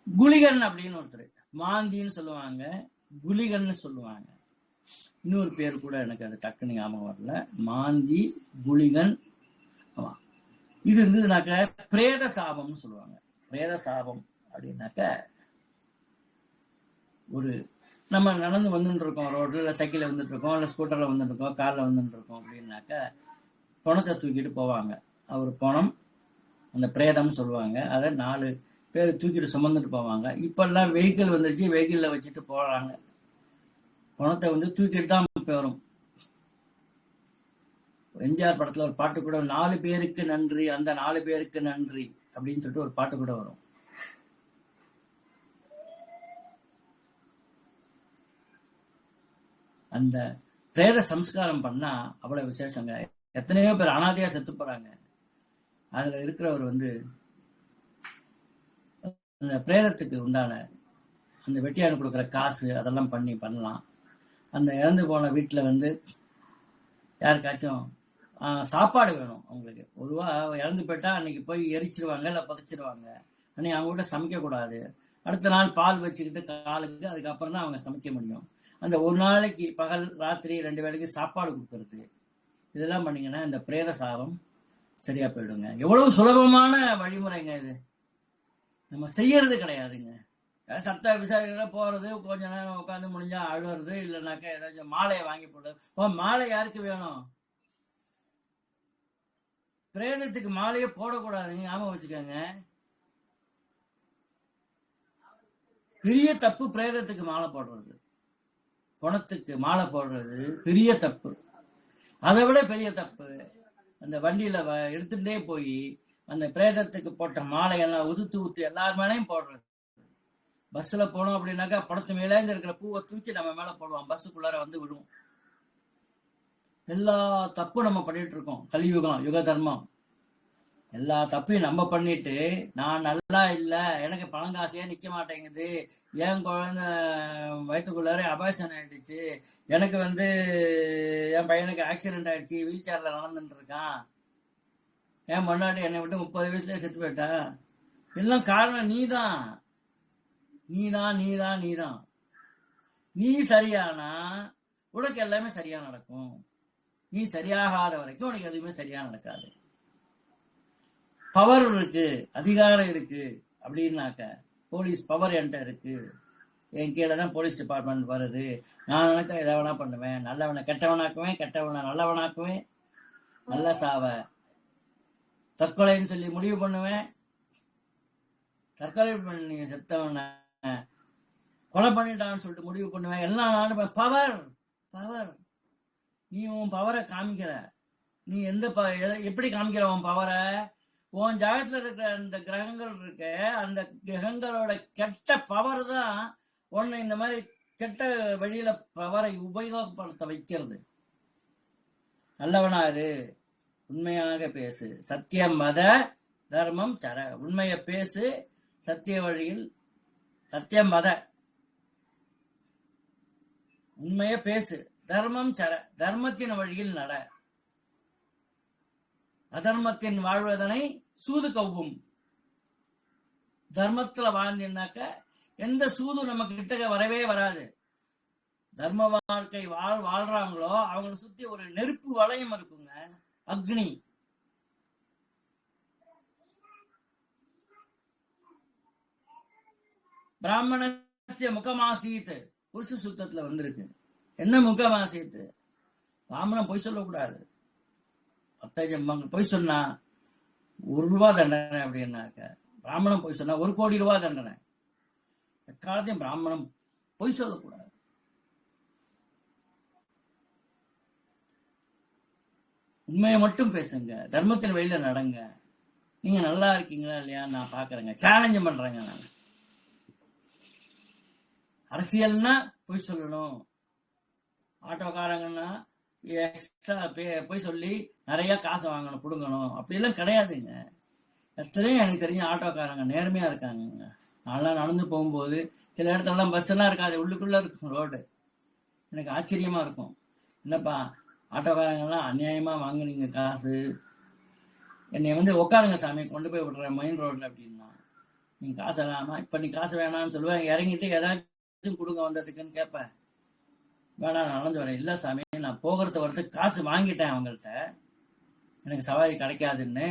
குளிகன் அப்படின்னு ஒருத்தர், மாந்தின்னு சொல்லுவாங்க, குளிகன்னு சொல்லுவாங்க. இன்னொரு பேர் கூட எனக்கு அது டக்குன்னு ஞாபகம் வரல. மாந்தி, குளிகன். இது இருந்ததுனாக்க பிரேத சாபம்னு சொல்லுவாங்க. பிரேத சாபம் அப்படின்னாக்க, நம்ம நடந்து வந்துட்டு இருக்கோம், ரோட்ல இல்லை சைக்கிள்ல வந்துட்டு இருக்கோம், இல்லை ஸ்கூட்டர்ல வந்துட்டு இருக்கோம், கார்ல வந்துட்டு இருக்கோம் அப்படின்னாக்க பணத்தை தூக்கிட்டு போவாங்க. ஒரு பணம், அந்த பிரேதம்னு சொல்லுவாங்க. அதை 4 பேர் தூக்கிட்டு சுமந்துட்டு போவாங்க. இப்பெல்லாம் வெஹிக்கிள் வந்துருச்சு, வெஹிக்கிள்ல வச்சுட்டு போறாங்க. பணத்தை தூக்கிட்டு தான் போறோம். எம்ஜிஆர் படத்துல ஒரு பாட்டு கூட, 4 பேருக்கு நன்றி, அந்த 4 பேருக்கு நன்றி அப்படின்னு சொல்லிட்டு ஒரு பாட்டு கூட வரும். அந்த பிரேத சம்ஸ்காரம் பண்ணா அவ்வளவு விசேஷங்க. எத்தனையோ பேர் அனாதையா செத்து போறாங்க. அதுல இருக்கிறவர் அந்த பிரேதத்துக்கு உண்டான அந்த வெட்டியானு கொடுக்குற காசு அதெல்லாம் பண்ணலாம். அந்த இறந்து போன வீட்டுல யாருக்காச்சும் சாப்பாடு வேணும். அவங்களுக்கு ஒருவா இறந்து போயிட்டா அன்னைக்கு போய் எரிச்சிருவாங்க, இல்லை புதைச்சிருவாங்க. அன்னைக்கு அவங்க கூட சமைக்க கூடாது. அடுத்த நாள் பால் வச்சுக்கிட்டு காலுக்கு, அதுக்கப்புறம் தான் அவங்க சமைக்க முடியும். அந்த ஒரு நாளைக்கு பகல் ராத்திரி 2 வேளைக்கு சாப்பாடு கொடுக்கறது, இதெல்லாம் பண்ணீங்கன்னா இந்த பிரேத சாபம் சரியா போயிடுங்க. எவ்வளவு சுலபமான வழிமுறைங்க இது. நம்ம செய்யறது கிடையாதுங்க. சட்ட விசாரிகள போறது, கொஞ்ச நேரம் உட்காந்து முடிஞ்சா அழுறது, இல்லைனாக்கா ஏதாச்சும் மாலையை வாங்கி போடுறது. மாலை யாருக்கு வேணும்? பிரேதத்துக்கு மாலையே போடக்கூடாதுங்க, ஞாபகம் வச்சுக்கோங்க. பெரிய தப்பு பிரேதத்துக்கு மாலை போடுறது, பணத்துக்கு மாலை போடுறது பெரிய தப்பு. அதை விட பெரிய தப்பு அந்த வண்டியில எடுத்துட்டே போய் அந்த பிரேதத்துக்கு போட்ட மாலையெல்லாம் ஊத்து எல்லார் மேலேயும் போடுறது. பஸ்ல போனோம் அப்படின்னாக்கா பணத்து மேலே இருக்கிற பூவை தூக்கி நம்ம மேல போடுவோம், பஸ்ஸுக்குள்ளார விடுவோம். எல்லா தப்பும் நம்ம பண்ணிட்டு இருக்கோம். கலியுகம், யுக தர்மம், எல்லா தப்பையும் நம்ம பண்ணிட்டு, நான் நல்லா இல்லை, எனக்கு பணம் காசையே நிக்க மாட்டேங்குது, என் குழந்தை வயிற்றுக்குள்ளார அபாஷன் ஆயிடுச்சு, எனக்கு என் பையனுக்கு ஆக்சிடென்ட் ஆயிடுச்சு, வீல் சேர்ல நடந்துட்டு இருக்கான், என் முன்னாடி என்னை விட்டு 30 வயசுலயே செத்து போயிட்டா, எல்லாம் காரணம் நீதான். நீதான் நீதான் நீதான். நீ சரியானா உனக்கு எல்லாமே சரியா நடக்கும். நீ சரியாகாத வரைக்கும் உனக்கு எதுவுமே சரியா நடக்காது. பவர் இருக்கு, அதிகாரம் இருக்கு அப்படின்னாக்க, போலீஸ் பவர் என்கிட்ட இருக்கு, என் கீழே தான் போலீஸ் டிபார்ட்மெண்ட் வருது, நான் நினைச்சா எதை வேணா பண்ணுவேன், நல்லவனை கெட்டவனாக்குவேன், கெட்டவனை நல்லவனாக்குவேன், நல்ல சாவ தற்கொலைன்னு சொல்லி முடிவு பண்ணுவேன், தற்கொலை பண்ணி செத்தவனை கொலை பண்ணிட்டான்னு சொல்லிட்டு முடிவு பண்ணுவேன், எல்லாம் நானும் பவர் பவர். நீ உன் பவரை காமிக்கிற. நீ எப்படி காமிக்கிற உன் பவரை? உன் ஜாகத்துல இருக்கிற அந்த கிரகங்கள் இருக்க, அந்த கிரகங்களோட கெட்ட பவர் தான் உன்னை இந்த மாதிரி கெட்ட வழியில பவரை உபயோகப்படுத்த வைக்கிறது. நல்லவனாரு, உண்மையாக பேசு, சத்தியம் மத தர்மம் சர, உண்மைய பேசு, சத்திய வழியில், சத்தியம் மத உண்மைய பேசு, தர்மம் சர, தர்மத்தின் வழியில் நட, அதர்மத்தின் வாழ்வதனை சூது கவ்வும். தர்மத்துல வாழ்ந்தீங்கன்னாக்க எந்த சூது நமக்கு கிட்ட வரவே வராது. தர்ம வாழ்க்கை வாழ்றாங்களோ அவங்களை சுத்தி ஒரு நெருப்பு வளையம் இருக்குங்க, அக்னி. பிராமணசிய முகமாசீத் புருஷ சுத்தத்துல வந்திருக்கு. என்ன முகமாசீத்? பிராமணன் பொய் சொல்லக்கூடாது. பொய் சொன்னா ₹1 தண்டனை அப்படின்னாக்க, பிராமணன் பொய் சொன்னா 1 கோடி ரூபாய் தண்டனை. எக்காலத்தையும் பிராமணன் பொய் சொல்லக்கூடாது. உண்மையை மட்டும் பேசுங்க, தர்மத்தின் வழியில நடங்க. நீங்க நல்லா இருக்கீங்களா இல்லையா நான் பாக்குறேங்க, சேலஞ்ச் பண்றேங்க. நான் அரசியல்னா பொய் சொல்லணும், ஆட்டோக்காரங்கன்னா எக்ஸ்ட்ரா போய் சொல்லி நிறைய காசு வாங்கணும், புடுங்கணும், அப்படிலாம் கிடையாதுங்க. எத்தனையும் எனக்கு தெரிஞ்ச ஆட்டோக்காரங்க நேர்மையா இருக்காங்க. நான்லாம் நடந்து போகும்போது சில இடத்துலலாம் பஸ் எல்லாம் இருக்காது, உள்ளுக்குள்ள இருக்கும் ரோடு. எனக்கு ஆச்சரியமா இருக்கும், என்னப்பா ஆட்டோக்காரங்கெல்லாம் அநியாயமா வாங்குனீங்க காசு, என்னை உட்காருங்க சாமி கொண்டு போய் விடுறேன் மெயின் ரோட்ல அப்படின்னா, நீங்க காசு வேணாமா? இப்ப நீ காசு வேணாம்னு சொல்லுவேன், இறங்கிட்டு ஏதாச்சும் கொடுங்க வந்ததுக்குன்னு கேட்பேன். வேணாம் நடந்து வரேன். இல்லை சாமி நான் போகிறது வரதுக்கு காசு வாங்கிட்டேன் அவங்கள்ட்ட, எனக்கு சவாரி கிடைக்காதுன்னு,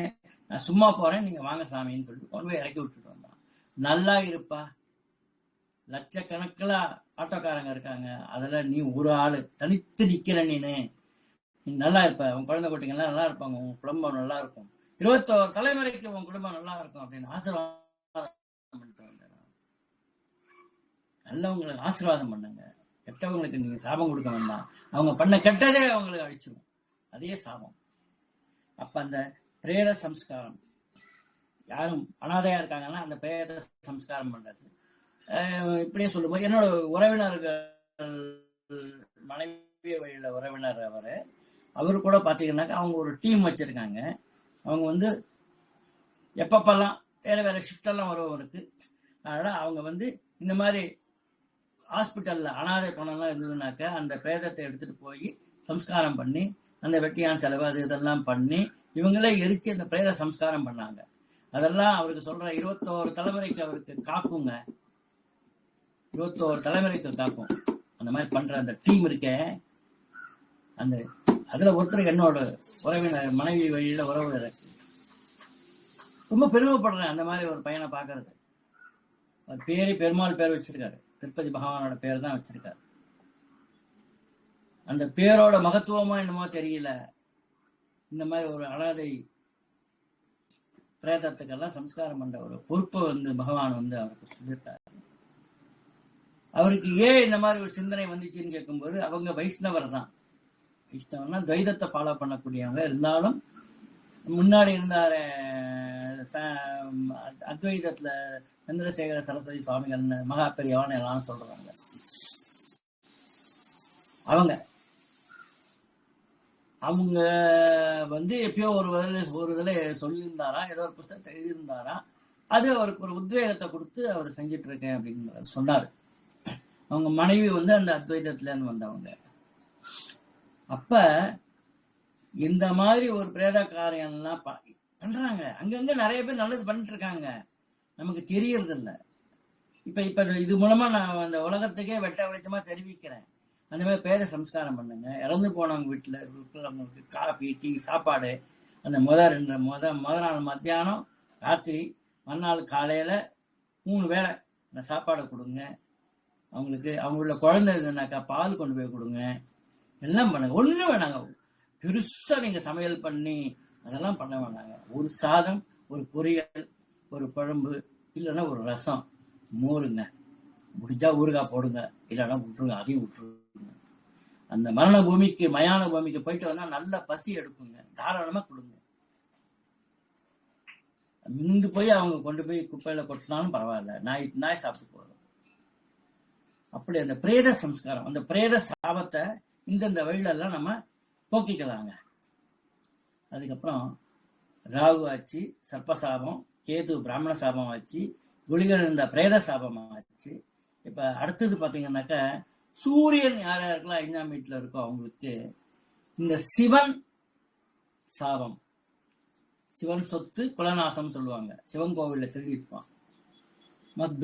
நான் சும்மா போறேன், நீங்க வாங்க சாமின்னு சொல்லிட்டு கொண்டு போய் இறக்கி விட்டுட்டு வந்தான். நல்லா இருப்பா, லட்சக்கணக்கில் ஆட்டோக்காரங்க இருக்காங்க, அதுல நீ ஒரு ஆளு தனித்து நிக்கிற. நீ நல்லா இருப்ப, உன் குழந்தை குட்டிங்கெல்லாம் நல்லா இருப்பாங்க, உன் குடும்பம் நல்லா இருக்கும், 21 தலைமுறைக்கு உன் குடும்பம் நல்லா இருக்கும் அப்படின்னு ஆசீர்வாதம் பண்ணிட்டு வந்தேன். நல்லவங்களுக்கு ஆசீர்வாதம் பண்ணுங்க, கெட்டவங்களுக்கு நீங்க சாபம் கொடுக்க வேண்டாம். அவங்க பண்ண கெட்டதே அவங்களுக்கு அழிச்சிடும், அதே சாபம். அப்ப அந்த பிரேத சம்ஸ்காரம், யாரும் அனாதையா இருக்காங்கன்னா அந்த பிரேத சம்ஸ்காரம் பண்றது. இப்படியே சொல்லும்போது என்னோட உறவினர்கள், மனைவி வழியில உறவினர் அவரு கூட பாத்தீங்கன்னாக்கா அவங்க ஒரு டீம் வச்சிருக்காங்க. அவங்க எப்பப்பெல்லாம் வேற ஷிஃப்ட் எல்லாம் வருவவருக்கு, அதனால அவங்க இந்த மாதிரி ஹாஸ்பிட்டல்ல அனாதை பணம்லாம் இருந்ததுனாக்க அந்த பிரேதத்தை எடுத்துட்டு போய் சம்ஸ்காரம் பண்ணி, அந்த வெட்டியான் செலவு அது இதெல்லாம் பண்ணி இவங்களே எரிச்சு அந்த பிரேத சம்ஸ்காரம் பண்ணாங்க. அதெல்லாம் அவருக்கு சொல்ற 21 தலைமுறைக்கு அவருக்கு காக்குங்க, 21 தலைமுறைக்கு காக்கும். அந்த மாதிரி பண்ற அந்த டீம் இருக்க, அந்த அதுல ஒருத்தர் என்னோட உறவினர், மனைவி வழியில உறவினர். ரொம்ப பெருமைப்படுறேன் அந்த மாதிரி ஒரு பையனை பாக்குறது. அவர் பேரு பெருமாள் பேர் வச்சிருக்காரு, திருப்பதி பகவானோட பேர் தான் வச்சிருக்காரு. அந்த பேரோட மகத்துவமா என்னமோ தெரியல, இந்த மாதிரி ஒரு அனாதை பிரேதத்துக்கெல்லாம் சம்ஸ்காரம் பண்ற ஒரு பொறுப்பை பகவான் அவருக்கு சொல்லியிருக்காரு. அவருக்கு ஏன் இந்த மாதிரி ஒரு சிந்தனை வந்துச்சுன்னு கேட்கும்போது, அவங்க வைஷ்ணவர் தான். வைஷ்ணவர்னா துவைதத்தை ஃபாலோ பண்ணக்கூடியவங்க, இருந்தாலும் முன்னாடி இருந்தார அத்வைதத்துல சந்திரசேகர சரஸ்வதி சுவாமிகள் மகா பெரியவன் எல்லாம் சொல்றாங்க. அவங்க எப்பயோ ஒரு இதுல சொல்லியிருந்தாரா, ஏதோ ஒரு புத்தகத்தை எழுதியிருந்தாரா, அது அவருக்கு ஒரு உத்வேகத்தை கொடுத்து அவர் செஞ்சிட்டு இருக்கேன் அப்படின்னு சொன்னாரு. அவங்க மனைவி அந்த அத்வைதத்துல இருந்து வந்தவங்க. அப்ப இந்த மாதிரி ஒரு பிரேத காரியம்லாம் பண்றாங்க. அங்கங்க நிறைய பேர் நல்லது பண்ணிட்டு இருக்காங்க, நமக்கு தெரியறது இல்லை. இப்ப இது மூலமா நான் அந்த உலகத்துக்கே வெட்ட வெளிச்சமா தெரிவிக்கிறேன். அந்த மாதிரி பேர சம்ஸ்காரம் பண்ணுங்க. இறந்து போனவங்க வீட்டுல இருக்கிறவங்களுக்கு காஃபி, டீ, சாப்பாடு அந்த முத நாள் மத்தியானம், ராத்திரி, மறுநாள் காலையில 3 வேளை அந்த சாப்பாடை கொடுங்க. அவங்கள குழந்தை இருந்ததுனாக்கா பால் கொண்டு போய் கொடுங்க. எல்லாம் பண்ணுங்க. ஒண்ணும் வேணாங்க. பெருசா நீங்க சமையல் பண்ணி அதெல்லாம் பண்ண வேணாங்க. ஒரு சாதம், ஒரு பொரியல், ஒரு குழம்பு, இல்லைன்னா ஒரு ரசம், மோருங்க, முடிஞ்சா ஊறுகாய் போடுங்க, இல்லைன்னா விட்டுருங்க, அதையும் விட்டுருங்க. அந்த மரண பூமிக்கு, மயான பூமிக்கு போயிட்டு வந்தா நல்ல பசி எடுக்குங்க. தாராளமா கொடுங்க. மிந்து போய் அவங்க கொண்டு போய் குப்பையில கொட்டினாலும் பரவாயில்ல, நாய் சாப்பிட்டு போதும். அப்படி அந்த பிரேத சம்ஸ்காரம், அந்த பிரேத சாபத்தை இந்தந்த வழியில எல்லாம் நம்ம போக்கிக்கலாங்க. அதுக்கப்புறம் ராகு ஆச்சு சர்ப்பசாபம், கேது பிராமண சாபம் ஆச்சு, குளிகள் இருந்த பிரேத சாபம் ஆச்சு. இப்ப அடுத்தது பாத்தீங்கன்னாக்கா சூரியன் யாருக்கெல்லாம் 5ஆம் வீட்டுல இருக்கோ அவங்களுக்கு இந்த சிவன் சாபம், சிவன் சொத்து குலநாசம் சொல்லுவாங்க. சிவன் கோவில்ல திருடிப்பான்.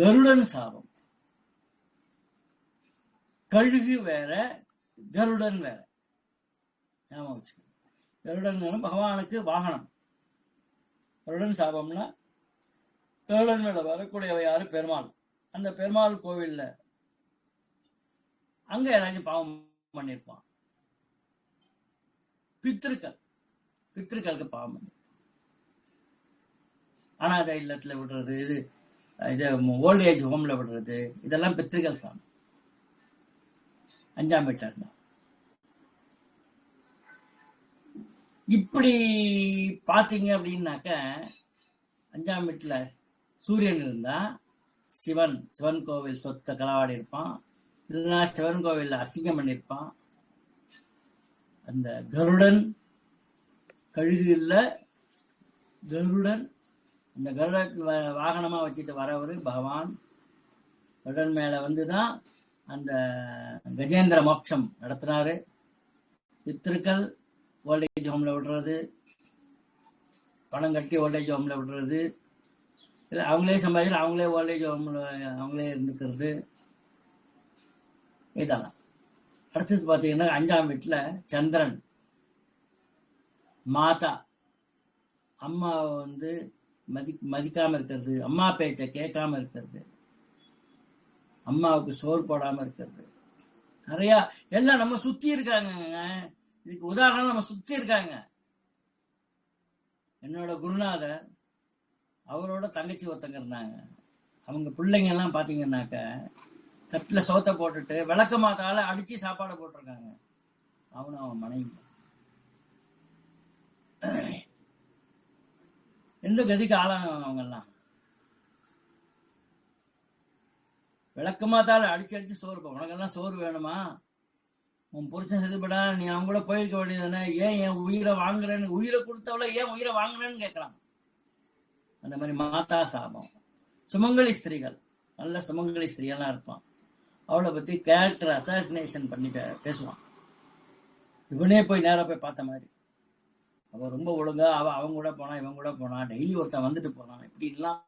கருடன் சாபம். கழுகு வேற, கருடன் வேற. ஞாபகம் வச்சுக்க. கருடன் பகவானுக்கு வாகனம். கருடன் சாபம்னா கருடன் மேல வரக்கூடியவை யாரு? பெருமாள். அந்த பெருமாள் கோவில்ல அங்க ஏதாச்சும் பாவம் பண்ணிருப்பான். பித்திருக்களுக்கு பாவம் பண்ணி அனாதை இல்லத்துல விடுறது, இது ஓல்ட் ஏஜ் ஹோம்ல விடுறது, இதெல்லாம் பித்திருக்கள் சாபம். 5ஆம் வீட்டுல இப்படி பாத்தீங்க அப்படின்னாக்க 5ஆம் வீட்டுல சூரியன் இருந்தா சிவன் கோவில் சொத்தை களவாடி இருப்பான், இல்லைன்னா சிவன் கோவில்ல அசிங்கம் பண்ணிருப்பான். அந்த கருடன், கழுகு இல்ல கருடன், அந்த கருட வாகனமா வச்சுட்டு வரவர் பகவான். கருடன் மேல வந்துதான் அந்த கஜேந்திர மோட்சம் நடத்தினாரு. பித்திருக்கள் ஓல்டேஜ் ஹோம்ல விடுறது, பணம் கட்டி ஓல்டேஜ் ஹோம்ல விடுறது, இல்லை அவங்களே சம்பாதிச்சு அவங்களே ஓல்டேஜ் ஹோம்ல அவங்களே இருந்துக்கிறது, இதெல்லாம். அடுத்தது பார்த்தீங்கன்னா 5ஆம் வீட்டுல சந்திரன், மாதா, அம்மாவை மதிக்காம இருக்கிறது, அம்மா பேச்சை கேட்காம இருக்கிறது, அம்மாவுக்கு சோறு போடாம இருக்கிறது, நிறைய எல்லாம் நம்ம சுத்தி இருக்காங்க. இதுக்கு உதாரணம் நம்ம சுத்தி இருக்காங்க. என்னோட குருநாதர், அவரோட தங்கச்சி ஒருத்தங்க இருந்தாங்க. அவங்க பிள்ளைங்க எல்லாம் பாத்தீங்கன்னாக்க கட்டுல சோத்தை போட்டுட்டு விளக்க மாத்தால அடிச்சு சாப்பாடு போட்டிருக்காங்க. அவன் மனைவி எந்த கதிக்கு ஆளாங்க அவங்க எல்லாம். விளக்கமாத்தால அடிச்சு சோறு, உனக்கெல்லாம் சோறு வேணுமா? உன் புருஷன் செதுப்படா, நீ அவங்க கூட போயிருக்க வேண்டியதுதானே, ஏன் என் உயிரை வாங்குறேன்னு, உயிரை கொடுத்தவள ஏன் உயிரை வாங்குறேன்னு கேட்கலாம். அந்த மாதிரி மாதா சாபம். சுமங்கலி ஸ்திரீகள், நல்ல சுமங்கலி ஸ்திரீயெல்லாம் இருப்பான். அவளை பத்தி கேரக்டர் அசாசினேஷன் பண்ணி பேசுவான். இவனே போய் நேரம் போய் பார்த்த மாதிரி. அவ ரொம்ப ஒழுங்கா, அவங்க கூட போனா, இவங்க கூட போனா, டெய்லி ஒருத்தன் வந்துட்டு போனான். இப்படி எல்லாம்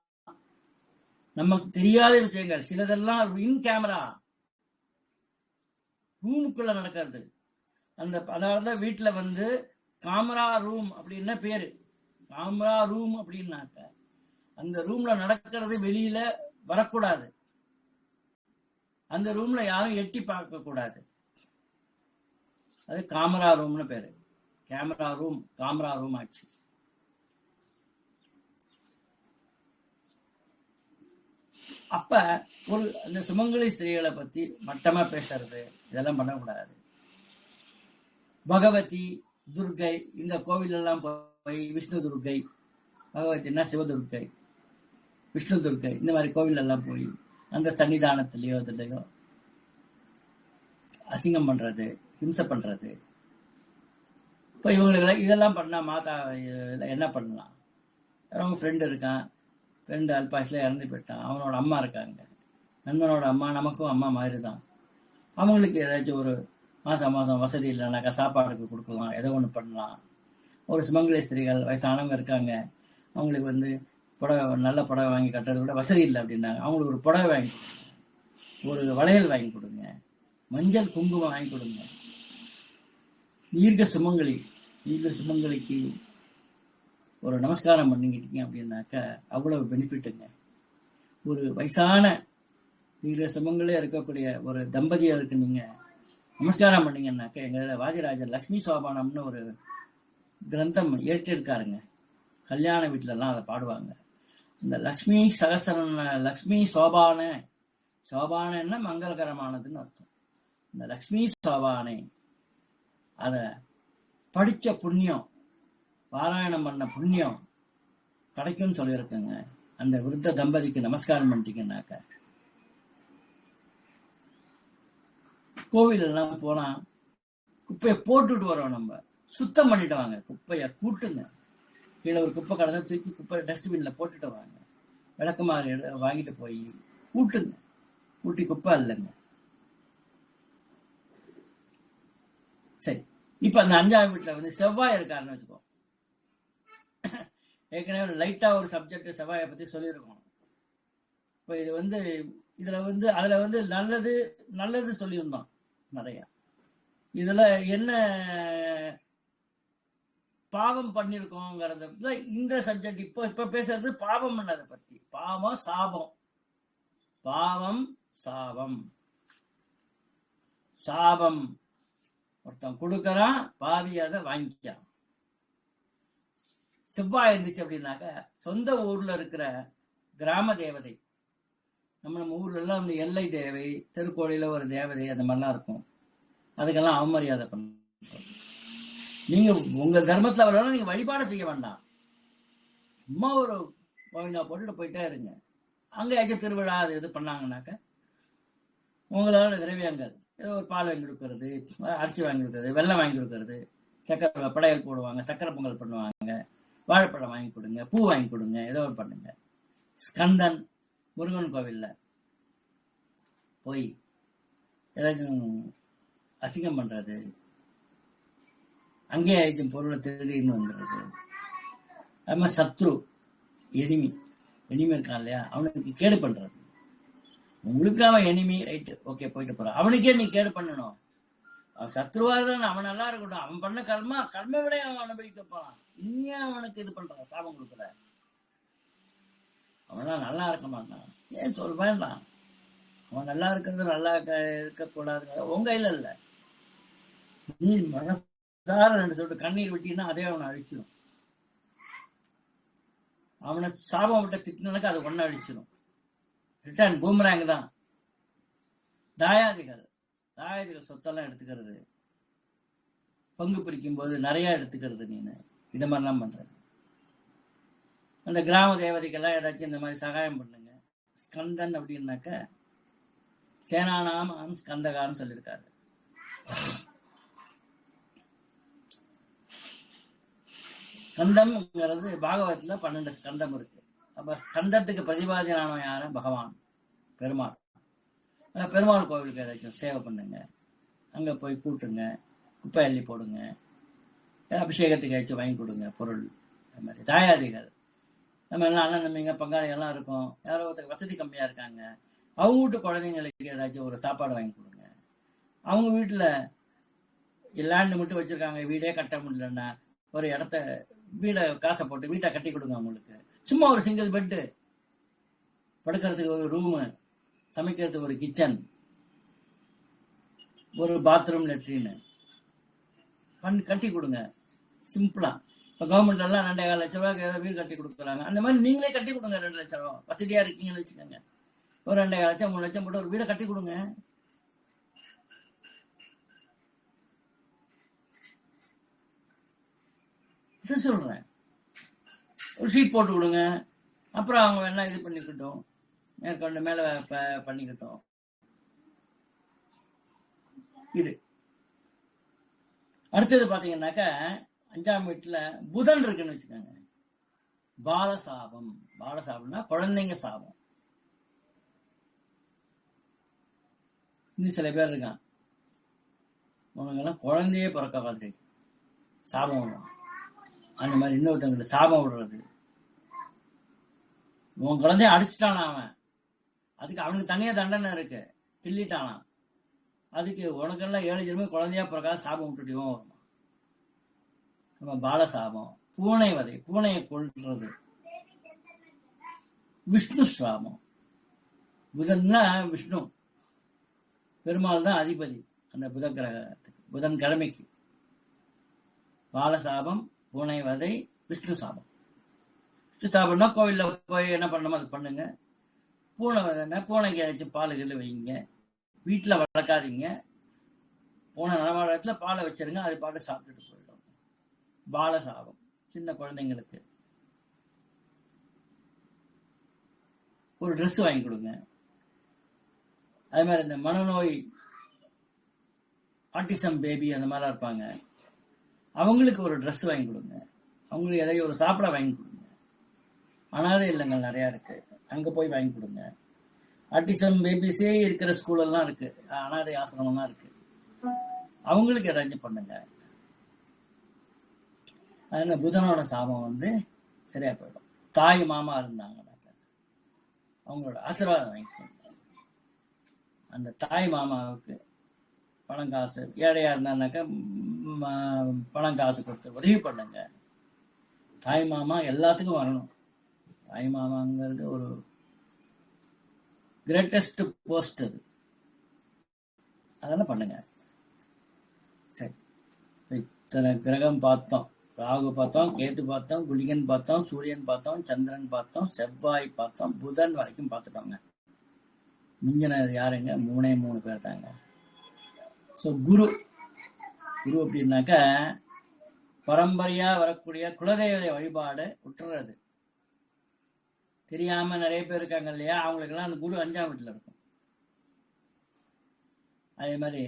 நமக்கு தெரியாத விஷயங்கள் சிலதெல்லாம் இன் கேமரா ரூமுக்குள்ள நடக்கிறது. அதாவது வீட்டுல காமரா ரூம் அப்படின்னா பேரு. காமரா ரூம் அப்படின்னாக்க அந்த ரூம்ல நடக்கிறது வெளியில வரக்கூடாது. அந்த ரூம்ல யாரும் எட்டி பார்க்க கூடாது. அது காமரா ரூம்னு பேரு. கேமரா ரூம் காமரா ரூம் ஆச்சு. அப்ப அந்த சுமங்கலி ஸ்திரீகளை பத்தி மட்டமா பேசுறது, இதெல்லாம் பண்ணக்கூடாது. பகவதி, துர்கை, இந்த கோவில் எல்லாம் போய் விஷ்ணு துர்கை, பகவதினா சிவதுர்கை, விஷ்ணு துர்கை, இந்த மாதிரி கோவில் எல்லாம் போய் அந்த சன்னிதானத்திலேயோ இதுலையோ அசிங்கம் பண்றது, ஹிம்சை பண்றது. இப்போ இவங்களுக்கு இதெல்லாம் பண்ணா மாதா என்ன பண்ணலாம்? அவங்க ஃப்ரெண்டு இருக்கான், ஃப்ரெண்டு அல்பாசில் இறந்து போயிட்டான், அவனோட அம்மா இருக்காங்க, நண்பனோட அம்மா நமக்கும் அம்மா மாதிரி தான். அவங்களுக்கு ஏதாச்சும் ஒரு மாதம் வசதி இல்லைனாக்கா சாப்பாடுக்கு கொடுக்கலாம், ஏதோ ஒன்று பண்ணலாம். ஒரு சுமங்கலி ஸ்திரீகள் வயசானவங்க இருக்காங்க, அவங்களுக்கு புடவை, நல்ல புடவை வாங்கி கட்டுறதை விட வசதி இல்லை அப்படின்னாங்க. அவங்களுக்கு ஒரு புடவை வாங்கி கொடுங்க, ஒரு வளையல் வாங்கி கொடுங்க, மஞ்சள் குங்குமம் வாங்கி கொடுங்க. தீர்க்க சுமங்கலிக்கு ஒரு நமஸ்காரம் பண்ணிக்கிட்டீங்க அப்படின்னாக்க அவ்வளவு பெனிஃபிட்டுங்க. ஒரு வயசான தீர்க்க சுமங்களே இருக்கக்கூடிய ஒரு தம்பதியருக்கு நீங்க நமஸ்காரம் பண்ணீங்கன்னாக்க, எங்க வாதிராஜர் லக்ஷ்மி சோபானம்னு ஒரு கிரந்தம் ஏற்றிருக்காருங்க. கல்யாண வீட்டுல எல்லாம் அதை பாடுவாங்க. இந்த லக்ஷ்மி சகசரன், லக்ஷ்மி சோபானன்னா மங்களகரமானதுன்னு அர்த்தம். இந்த லக்ஷ்மி சோபானை அத படிச்ச புண்ணியம், பாராயணம் பண்ண புண்ணியம் கிடைக்கும்னு சொல்லியிருக்குங்க. அந்த விருத்த தம்பதிக்கு நமஸ்காரம் பண்ணிட்டீங்கன்னாக்க. கோவில் எல்லாம் போனா குப்பையை போட்டுட்டு வரோம், நம்ம சுத்தம் பண்ணிட்டு வாங்க, குப்பையை கூட்டுங்க. கீழே ஒரு குப்பை கடந்த தூக்கி குப்பை டஸ்ட்பின்ல போட்டுட்டு வாங்க. விளக்குமாறு வாங்கிட்டு போய் கூட்டுங்க, கூட்டி குப்பை இல்லைங்க. சரி, இப்ப அந்த 5ஆம் வீட்டுல செவ்வாய் இருக்காருன்னு வச்சுக்கோ. ஏற்கனவே லைட்டா ஒரு சப்ஜெக்ட் செவ்வாயை பத்தி சொல்லியிருக்கோம். இப்ப இது அதுல நல்லது சொல்லியிருந்தோம் நிறைய. இதுல என்ன பாவம் பண்ணிருக்கோங்கிறத இந்த சப்ஜெக்ட் இப்ப பேசுறது பாவம் பண்ணதை பத்தி. பாவம் சாபம். சாபம் ஒருத்தன் கொடுக்கறான், பாவி அதை வாங்கிக்கிறான். செவ்வாய் இருந்துச்சு அப்படின்னாக்க சொந்த ஊர்ல இருக்கிற கிராம தேவதை, நம்ம ஊர்ல எல்லாம் வந்து எல்லை தேவை, திருக்கோயில ஒரு தேவதை, அந்த மாதிரிலாம் இருக்கும். அதுக்கெல்லாம் அவமரியாதை பண்ண. நீங்க உங்க தர்மத்துல வரலாம், நீங்க வழிபாடு செய்ய வேண்டாம், சும்மா ஒரு கோவிந்தா போட்டுட்டு போயிட்டே இருங்க. அங்க ஏதாச்சும் திருவிழா அது இது பண்ணாங்கன்னாக்க உங்களால திரவியங்கள், ஏதோ ஒரு பால் வாங்கி கொடுக்கறது, அரிசி வாங்கி கொடுக்கறது, வெள்ளம் வாங்கி கொடுக்கறது, சக்கரை படையல் போடுவாங்க, சக்கரை பொங்கல் பண்ணுவாங்க, வாழைப்பழம் வாங்கி கொடுங்க, பூ வாங்கி கொடுங்க, ஏதோ ஒரு பண்ணுங்க. ஸ்கந்தன் முருகன் கோவில்ல போய் ஏதாச்சும் அசிங்கம் பண்றது, அங்கேயே ஏதாச்சும் பொருளை திருடின்னு வந்துடுறது. அது மாதிரி சத்ரு, எனிமி இருக்கான் இல்லையா, அவனுக்கு கேடு பண்றது. உங்களுக்கு அவன் எனிமி, ரைட்டு, ஓகே, போயிட்டு போறான், அவனுக்கே நீ கேடு பண்ணணும். அவன் சத்ருவா தான், அவன் நல்லா இருக்கட்டும், அவன் பண்ண கர்ம விட அவன் அனுபவிக்கப்பான். நீ அவனுக்கு இது பண்ற, சாபம் கொடுக்குற. அவன்லாம் நல்லா இருக்க மாட்டான், ஏன் சொல்ல வேண்டாம். அவன் நல்லா இருக்கிறது நல்லா இருக்கக்கூடாது உங்க கையில இல்ல. நீ மனசார சொல்லிட்டு கண்ணீர் விட்டீங்கன்னா அதே அவனை அழிச்சிடும். அவனை சாபம் விட்ட திட்டினாக்க அது ஒன்ன அழிச்சிடும். ரிட்டர்ன் பூமராங் தான். தாயாதிகள் சொத்தெல்லாம் எடுத்துக்கிறது, பங்கு பிரிக்கும் போது நிறைய எடுத்துக்கிறது, நீனு இதை மாதிரிலாம் பண்ற. அந்த கிராம தேவதைக்கெல்லாம் ஏதாச்சும் இந்த மாதிரி சகாயம் பண்ணுங்க. ஸ்கந்தன் அப்படின்னாக்க சேனானாம் ஸ்கந்தகான்னு சொல்லியிருக்காரு. ஸ்கந்தம்ங்கிறது பாகவதத்துல 12 ஸ்கந்தம் இருக்கு. அப்ப ஸ்கந்தத்துக்கு பிரதிபாதியான யாரும் பகவான் பெருமாள். பெருமாள் கோவிலுக்கு ஏதாச்சும் சேவை பண்ணுங்க, அங்க போய் கூட்டுங்க, குப்பை அள்ளி போடுங்க, அபிஷேகத்துக்கு ஏதாச்சும் வாங்கி கொடுங்க பொருள். அது மாதிரி தாயாதிகள், நம்ம எல்லாம் அண்ணன் தம்பிங்க பங்காளிகள்லாம் இருக்கும், யாரோ ஒருத்தர் வசதி கம்மியா இருக்காங்க, அவங்க வீட்டு குழந்தைங்களுக்கு ஏதாச்சும் ஒரு சாப்பாடு வாங்கி கொடுங்க. அவங்க வீட்டுல லேண்டு மட்டும் வச்சிருக்காங்க, வீடே கட்ட முடியலன்னா ஒரு இடத்த வீடை காசை போட்டு வீட்டை கட்டி கொடுங்க. அவங்களுக்கு சும்மா ஒரு சிங்கிள் பெட்டு, படுக்கிறதுக்கு ஒரு ரூமு, சமைக்கிறதுக்கு ஒரு கிச்சன், ஒரு பாத்ரூம், லெட்ரின் கட்டி கொடுங்க சிம்பிளா. இப்ப கவர்மெண்ட்ல எல்லாம் 2.25 லட்சம் ரூபாய்க்கு வீடு கட்டி கொடுக்குறாங்க. அந்த மாதிரி நீங்களே கட்டி கொடுங்க. 2 லட்சம் ரூபாய் வசதியா இருக்கீங்கன்னு வச்சுக்கோங்க, ஒரு 2.25 லட்சம் 3 லட்சம் போட்டு ஒரு வீடை கட்டி கொடுங்க. இது சொல்றேன். ஒரு ஷீட் போட்டு கொடுங்க, அப்புறம் அவங்க வேணா இது பண்ணிக்கிட்டோம், மேற்கொண்டு மேல பண்ணிக்கிட்டோம். இது அடுத்தது பாத்தீங்கன்னாக்க 5ஆம் வீட்டுல புதன் இருக்குன்னு வச்சுக்கோங்க. பாலசாபம்னா குழந்தைங்க சாபம். இன்னும் சில பேர் இருக்கான், உனக்கெல்லாம் குழந்தையே பிறக்க பார்த்து சாபம் விடும். அந்த மாதிரி இன்னொருத்தவங்களுக்கு சாபம் விடுறது, உன் குழந்தைய அடிச்சுட்டானா அவன், அதுக்கு அவனுக்கு தனியா தண்டனை இருக்கு, கிள்ளிட்டானா, அதுக்கு உனக்கெல்லாம் 7 ஜென்மம் குழந்தையா பிறக்காத சாபம் விட்டுட்டியும் வருமா. நம்ம பால சாபம். பூனை வதை, பூனையை கொல்றது விஷ்ணு சாபம். புதன்னா விஷ்ணு பெருமாள் தான் அதிபதி அந்த புத கிரகத்துக்கு, புதன் கிழமைக்கு. பாலசாபம், பூனை வதை, விஷ்ணு சாபம். விஷ்ணு சாபம்னா கோவில்ல போய் என்ன பண்ணணுமோ அது பண்ணுங்க. பூனை வதைன்னா பூனைக்கு ஏதாச்சும் பால் கீழே வைங்க, வீட்டில் வளர்க்காதீங்க. பூனை நடமாட இடத்துல பாலை வச்சிருங்க, அது பாட்டு சாப்பிட்டுட்டு போயிடும். பாலசாபம் சின்ன குழந்தைங்களுக்கு. ஒரு ட்ரெஸ் வாங்கி கொடுங்க. அதே மாதிரி இந்த மனநோய், ஆட்டிசம் பேபி அந்த மாதிரிலாம் இருப்பாங்க, அவங்களுக்கு ஒரு ட்ரெஸ் வாங்கி கொடுங்க. அவங்களுக்கு எதையும் ஒரு சாப்பிட வாங்கி கொடுங்க. அனாதை இல்லங்கள் நிறையா இருக்கு, அங்கே போய் வாங்கி கொடுங்க. ஆட்டிசம் பேபிஸே இருக்கிற ஸ்கூலெல்லாம் இருக்கு, அனாதை ஆசிரமம்லாம் இருக்கு, அவங்களுக்கு ஏதாச்சும் பண்ணுங்க. அதனால புதனோட சாபம் வந்து சரியா போயிடும். தாய் மாமா இருந்தாங்கன்னாக்க அவங்களோட ஆசீர்வாதம் வாங்கிக்கோங்க. அந்த தாய் மாமாவுக்கு பணம் காசு, ஏழையா இருந்தானாக்கா பணம் காசு கொடுத்து உதவி பண்ணுங்க. தாய் மாமா எல்லாத்துக்கும் வரணும். தாய் மாமாங்கிறது ஒரு கிரேட்டஸ்ட் போஸ்ட், அது அதெல்லாம் பண்ணுங்க. சரி, இத்தனை கிரகம் பார்த்தோம். ராகு பார்த்தோம், கேது பார்த்தோம், குளிகன் பார்த்தோம், சூரியன் பார்த்தோம், சந்திரன் பார்த்தோம், செவ்வாய் பார்த்தோம், புதன் வரைக்கும் பார்த்துட்டோங்க. மிஞ்சினது யாருங்க? 3 பேர் தாங்க. ஸோ குரு அப்படின்னாக்கா பரம்பரையா வரக்கூடிய குலதெய்வ வழிபாடு விட்டுறது. தெரியாம நிறைய பேர் இருக்காங்க இல்லையா, அவங்களுக்கெல்லாம் அந்த குரு 5ஆம் வீட்டில் இருக்கும். அதே மாதிரி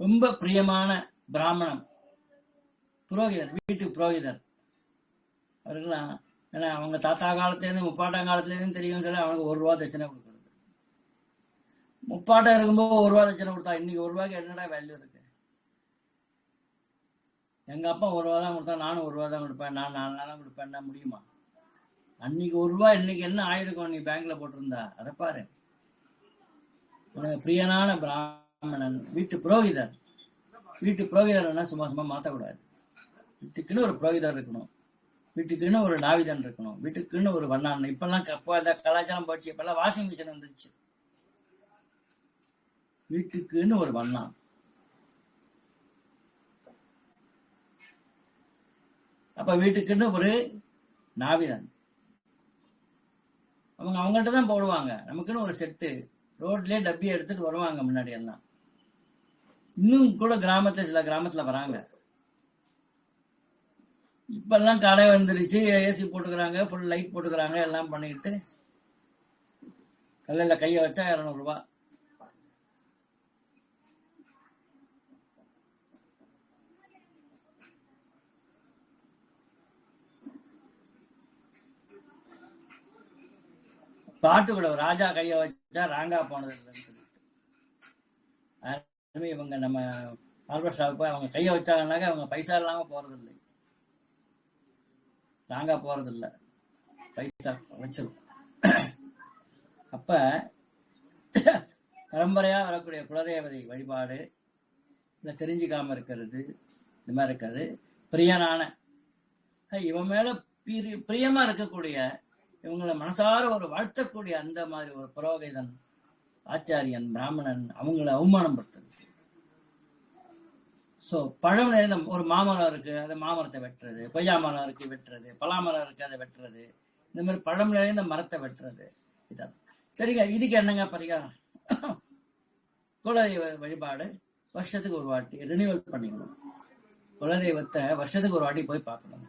ரொம்ப பிரியமான பிராமணம், புரோகிதர், வீட்டு புரோகிதர், அவருக்கெல்லாம் ஏன்னா அவங்க தாத்தா காலத்துலேருந்து முப்பாட்டாம் காலத்துலேருந்து தெரியும் சொல்லி அவனுக்கு 1 ரூபா தட்சணை கொடுக்குறது. முப்பாட்டம் இருக்கும்போது 1 ரூபா தட்சணை கொடுத்தா இன்னைக்கு 1 ரூபாய்க்கு என்னடா வேல்யூ இருக்கு? எங்க அப்பா 1 ரூபா தான் கொடுத்தா, நானும் 1 ரூபா தான் கொடுப்பேன், நான் 4 நாளாக கொடுப்பேன்னா முடியுமா? அன்னைக்கு 1 ரூபா இன்னைக்கு என்ன ஆயிருக்கும் நீ பேங்க்ல போட்டிருந்தா? அதை பாரு. பிரியனான பிராமணன், வீட்டு புரோகிதர். வீட்டு புரோகிதர்னா சும்மா மாற்றக்கூடாது. வீட்டுக்குன்னு ஒரு புரோகிதர் இருக்கணும், வீட்டுக்குன்னு ஒரு நாவிதன் இருக்கணும், வீட்டுக்குன்னு ஒரு வண்ணான். இப்பெல்லாம் கலாச்சாரம் போச்சு, இப்பெல்லாம் வாஷிங் மிஷின் வந்துருச்சு. வீட்டுக்குன்னு ஒரு வண்ணான். அப்ப வீட்டுக்குன்னு ஒரு நாவிதன். அவங்கள்ட்ட தான் போடுவாங்க. நமக்குன்னு ஒரு செட்டு, ரோட்லயே டப்பி எடுத்துட்டு வருவாங்க முன்னாடி எல்லாம். இன்னும் கூட கிராமத்துல, சில கிராமத்துல வராங்க. இப்பெல்லாம் கடை வந்துருச்சு, ஏசி போட்டுக்கிறாங்க, ஃபுல் லைட் போட்டுக்கிறாங்க, எல்லாம் பண்ணிக்கிட்டு கல்லையில கையை வச்சா 200 ரூபாய். பாட்டு கூட ராஜா கையை வச்சா ராங்கா போனது இல்லைன்னு சொல்லிட்டு, இவங்க நம்ம பார்பர் ஷாப் போய் அவங்க கையை வச்சாங்கன்னாக்க அவங்க பைசா இல்லாம போறது இல்லை, ராங்கா போறது இல்லை, பைசா வச்சிரும். அப்ப பரம்பரையா வரக்கூடிய குலதேவதை வழிபாடு இல்லை தெரிஞ்சுக்காம இருக்கிறது, இந்த மாதிரி இருக்கிறது. பிரியனான இவன் மேல பிரியமா இருக்கக்கூடிய, இவங்களை மனசார ஒரு வாழ்த்தக்கூடிய அந்த மாதிரி ஒரு புரோகிதன், ஆச்சாரியன், பிராமணன், அவங்களை அவமானப்படுத்துறது. ஸோ பழம் நிறைந்த ஒரு மாமரம் இருக்கு, அந்த மாமரத்தை வெட்டுறது, கொய்யா மரம் இருக்கு வெட்டுறது, பலாமரம் இருக்கு அதை வெட்டுறது, இந்த மாதிரி பழம் நிறைந்த மரத்தை வெட்டுறது. இதான் சரிங்க. இதுக்கு என்னங்க பரிகாரம்? குலதெய்வ வழிபாடு வருஷத்துக்கு ஒரு வாட்டி ரினியூவல் பண்ணிக்கணும். குலதெய்வத்தை வருஷத்துக்கு ஒரு வாட்டி போய் பார்க்கணும்.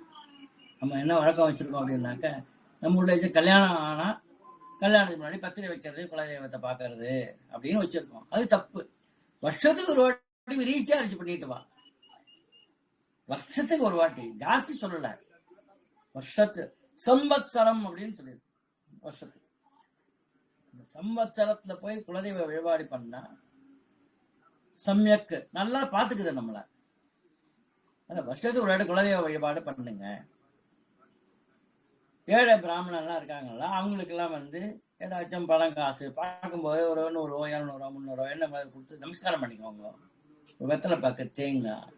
நம்ம என்ன வழக்கம் வச்சிருக்கோம் அப்படின்னாக்க, நம்மளுடைய கல்யாணம் ஆனா கல்யாணத்துக்கு முன்னாடி பத்திரிகை வைக்கிறது, குலதெய்வத்தை பார்க்கறது அப்படின்னு வச்சிருக்கோம். அது தப்பு. வருஷத்துக்கு ஒரு வாட்டி ரீசார்ஜ் பண்ணிட்டு வா. வருஷத்துக்கு ஒரு வாட்டி, ஜாஸ்தி சொல்லல, வருஷத்து சம்பத்சரம் அப்படின்னு சொல்லியிருக்கு. வருஷத்துக்கு இந்த சம்பத்சரத்துல போய் குலதெய்வ வழிபாடு பண்ணா சமயக்கு நல்லா பாத்துக்குது நம்மள. அந்த வருஷத்துக்கு ஒரு வாட்டி குலதெய்வ வழிபாடு பண்ணுங்க. ஏழை பிராமணர்லாம் இருக்காங்களா, அவங்களுக்கெல்லாம் வந்து ஏதாச்சும் பணம் காசு பார்க்கும்போது ஒரு 100 ரூபா 200 ரூபா 300 ரூபா என்ன மாதிரி கொடுத்து நமஸ்காரம் பண்ணிக்குவாங்க. ஒரு வெத்தலை பாக்கு தேங்காய்.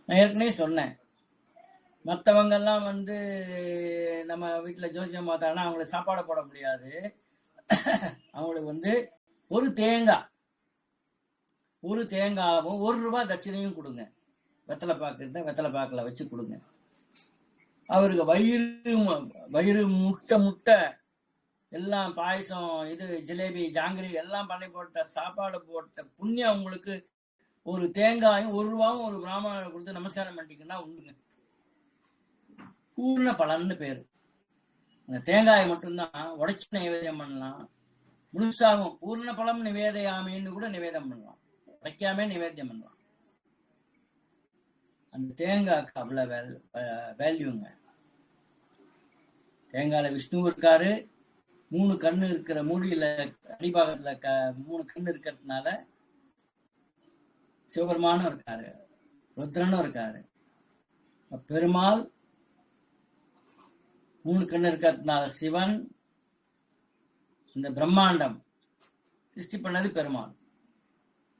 நான் ஏற்கனவே சொன்னேன், மற்றவங்கெல்லாம் வந்து நம்ம வீட்டில் ஜோசியம் பார்த்தாங்கன்னா அவங்களுக்கு சாப்பாடு போட முடியாது. அவங்களுக்கு வந்து ஒரு தேங்காவும் 1 ரூபா தட்சிணையும் கொடுங்க. வெத்தலை பாக்கு இருந்தால் வெத்தலை பாக்கில் வச்சு கொடுங்க. அவருக்கு வயிறு முட்டை எல்லாம் பாயசம், இது ஜிலேபி, ஜாங்கிரி எல்லாம் பண்ணி போட்ட சாப்பாடு போட்ட புண்ணியம் உங்களுக்கு ஒரு தேங்காயும் 1 ரூபாவும் ஒரு பிராமணரை கொடுத்து நமஸ்காரம் பண்ணிட்டீங்கன்னா உண்டுங்க. பூர்ண பலன்னு பேரு. அந்த தேங்காயை மட்டும்தான் உடைச்சு நிவேதம் பண்ணலாம். முழுசாகும் பூர்ண பலம் நிவேதையாமின்னு கூட நிவேதம் பண்ணலாம். உடைக்காமே நிவேத்தியம் பண்ணலாம். அந்த தேங்காய்க்கு அவ்வளவு வேல்யூங்க. தேங்காயில விஷ்ணு இருக்காரு, 3 கண்ணு இருக்கிற மூடியில அடிபாகத்துல 3 கண்ணு இருக்கிறதுனால சிவபெருமானும் இருக்காரு, ருத்ரனும் இருக்காரு. பெருமாள் 3 கண்ணு இருக்கிறதுனால சிவன். இந்த பிரம்மாண்டம் சிருஷ்டி பண்ணது பெருமாள்.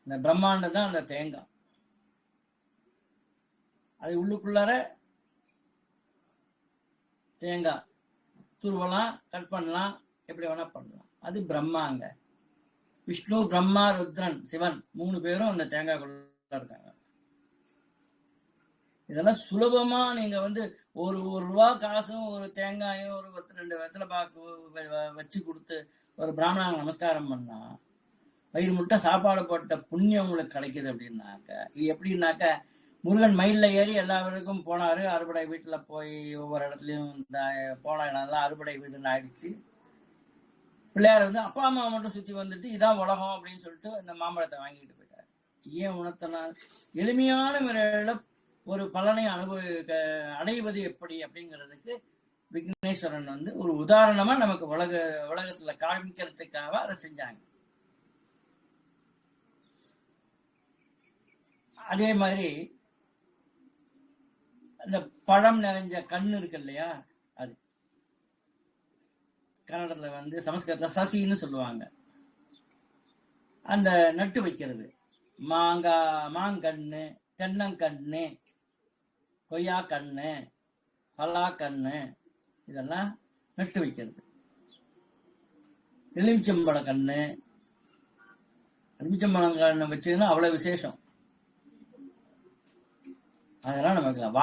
இந்த பிரம்மாண்டம் தான் அந்த தேங்காய். அது உள்ளுக்குள்ளார தேங்காய் துருவலாம், கட் பண்ணலாம், எப்படி வேணா பண்ணலாம். அது பிரம்மாங்க. விஷ்ணு, பிரம்மா, ருத்ரன், சிவன் 3 பேரும் அந்த தேங்காய்க்குள்ள இருக்காங்க. இதெல்லாம் சுலபமா நீங்க வந்து ஒரு ரூபா காசும் ஒரு தேங்காயும் ஒரு 2 வெத்தலை பாக்கு வச்சு கொடுத்து ஒரு பிராமணன் நமஸ்காரம் பண்ணா வயிறு முட்டை சாப்பாடு போட்ட புண்ணியம் உங்களுக்கு கிடைக்குது. அப்படின்னாக்க இது எப்படின்னாக்க, முருகன் மயில்ல ஏறி எல்லாருக்கும் போனாரு. அறுபடை வீட்டுல போய் ஒவ்வொரு இடத்துலயும் போன இடம்லாம் அறுபடை வீடுன்னு ஆயிடுச்சு. பிள்ளையார் வந்து அப்பா அம்மா மட்டும் சுத்தி வந்துட்டு இதான் உலகம் அப்படின்னு சொல்லிட்டு அந்த மாம்பழத்தை வாங்கிட்டு போயிட்டாரு. ஏன் உணர்த்தினால், எளிமையான முறையில ஒரு பலனை அடைவது எப்படி அப்படிங்கிறதுக்கு விக்னேஸ்வரன் வந்து ஒரு உதாரணமா நமக்கு உலகத்துல காமிக்கிறதுக்காக அதை செஞ்சாங்க. அதே மாதிரி அந்த பழம் நிறைஞ்ச கண்ணு இருக்கு இல்லையா, அது கன்னடத்துல வந்து சமஸ்கிருதத்துல சசின்னு சொல்லுவாங்க. அந்த நட்டு வைக்கிறது, மாங்கன்னு, தென்னங்கண்ணு, கொய்யா கண்ணு, பலா கண்ணு, இதெல்லாம் நட்டு வைக்கிறது. எலுமிச்சம்பழ கண்ணு, எலுமிச்சம்பழம் கண்ணு வச்சதுன்னா அவ்வளவு விசேஷம். அதெல்லாம் நம்ம வைக்கலாம்.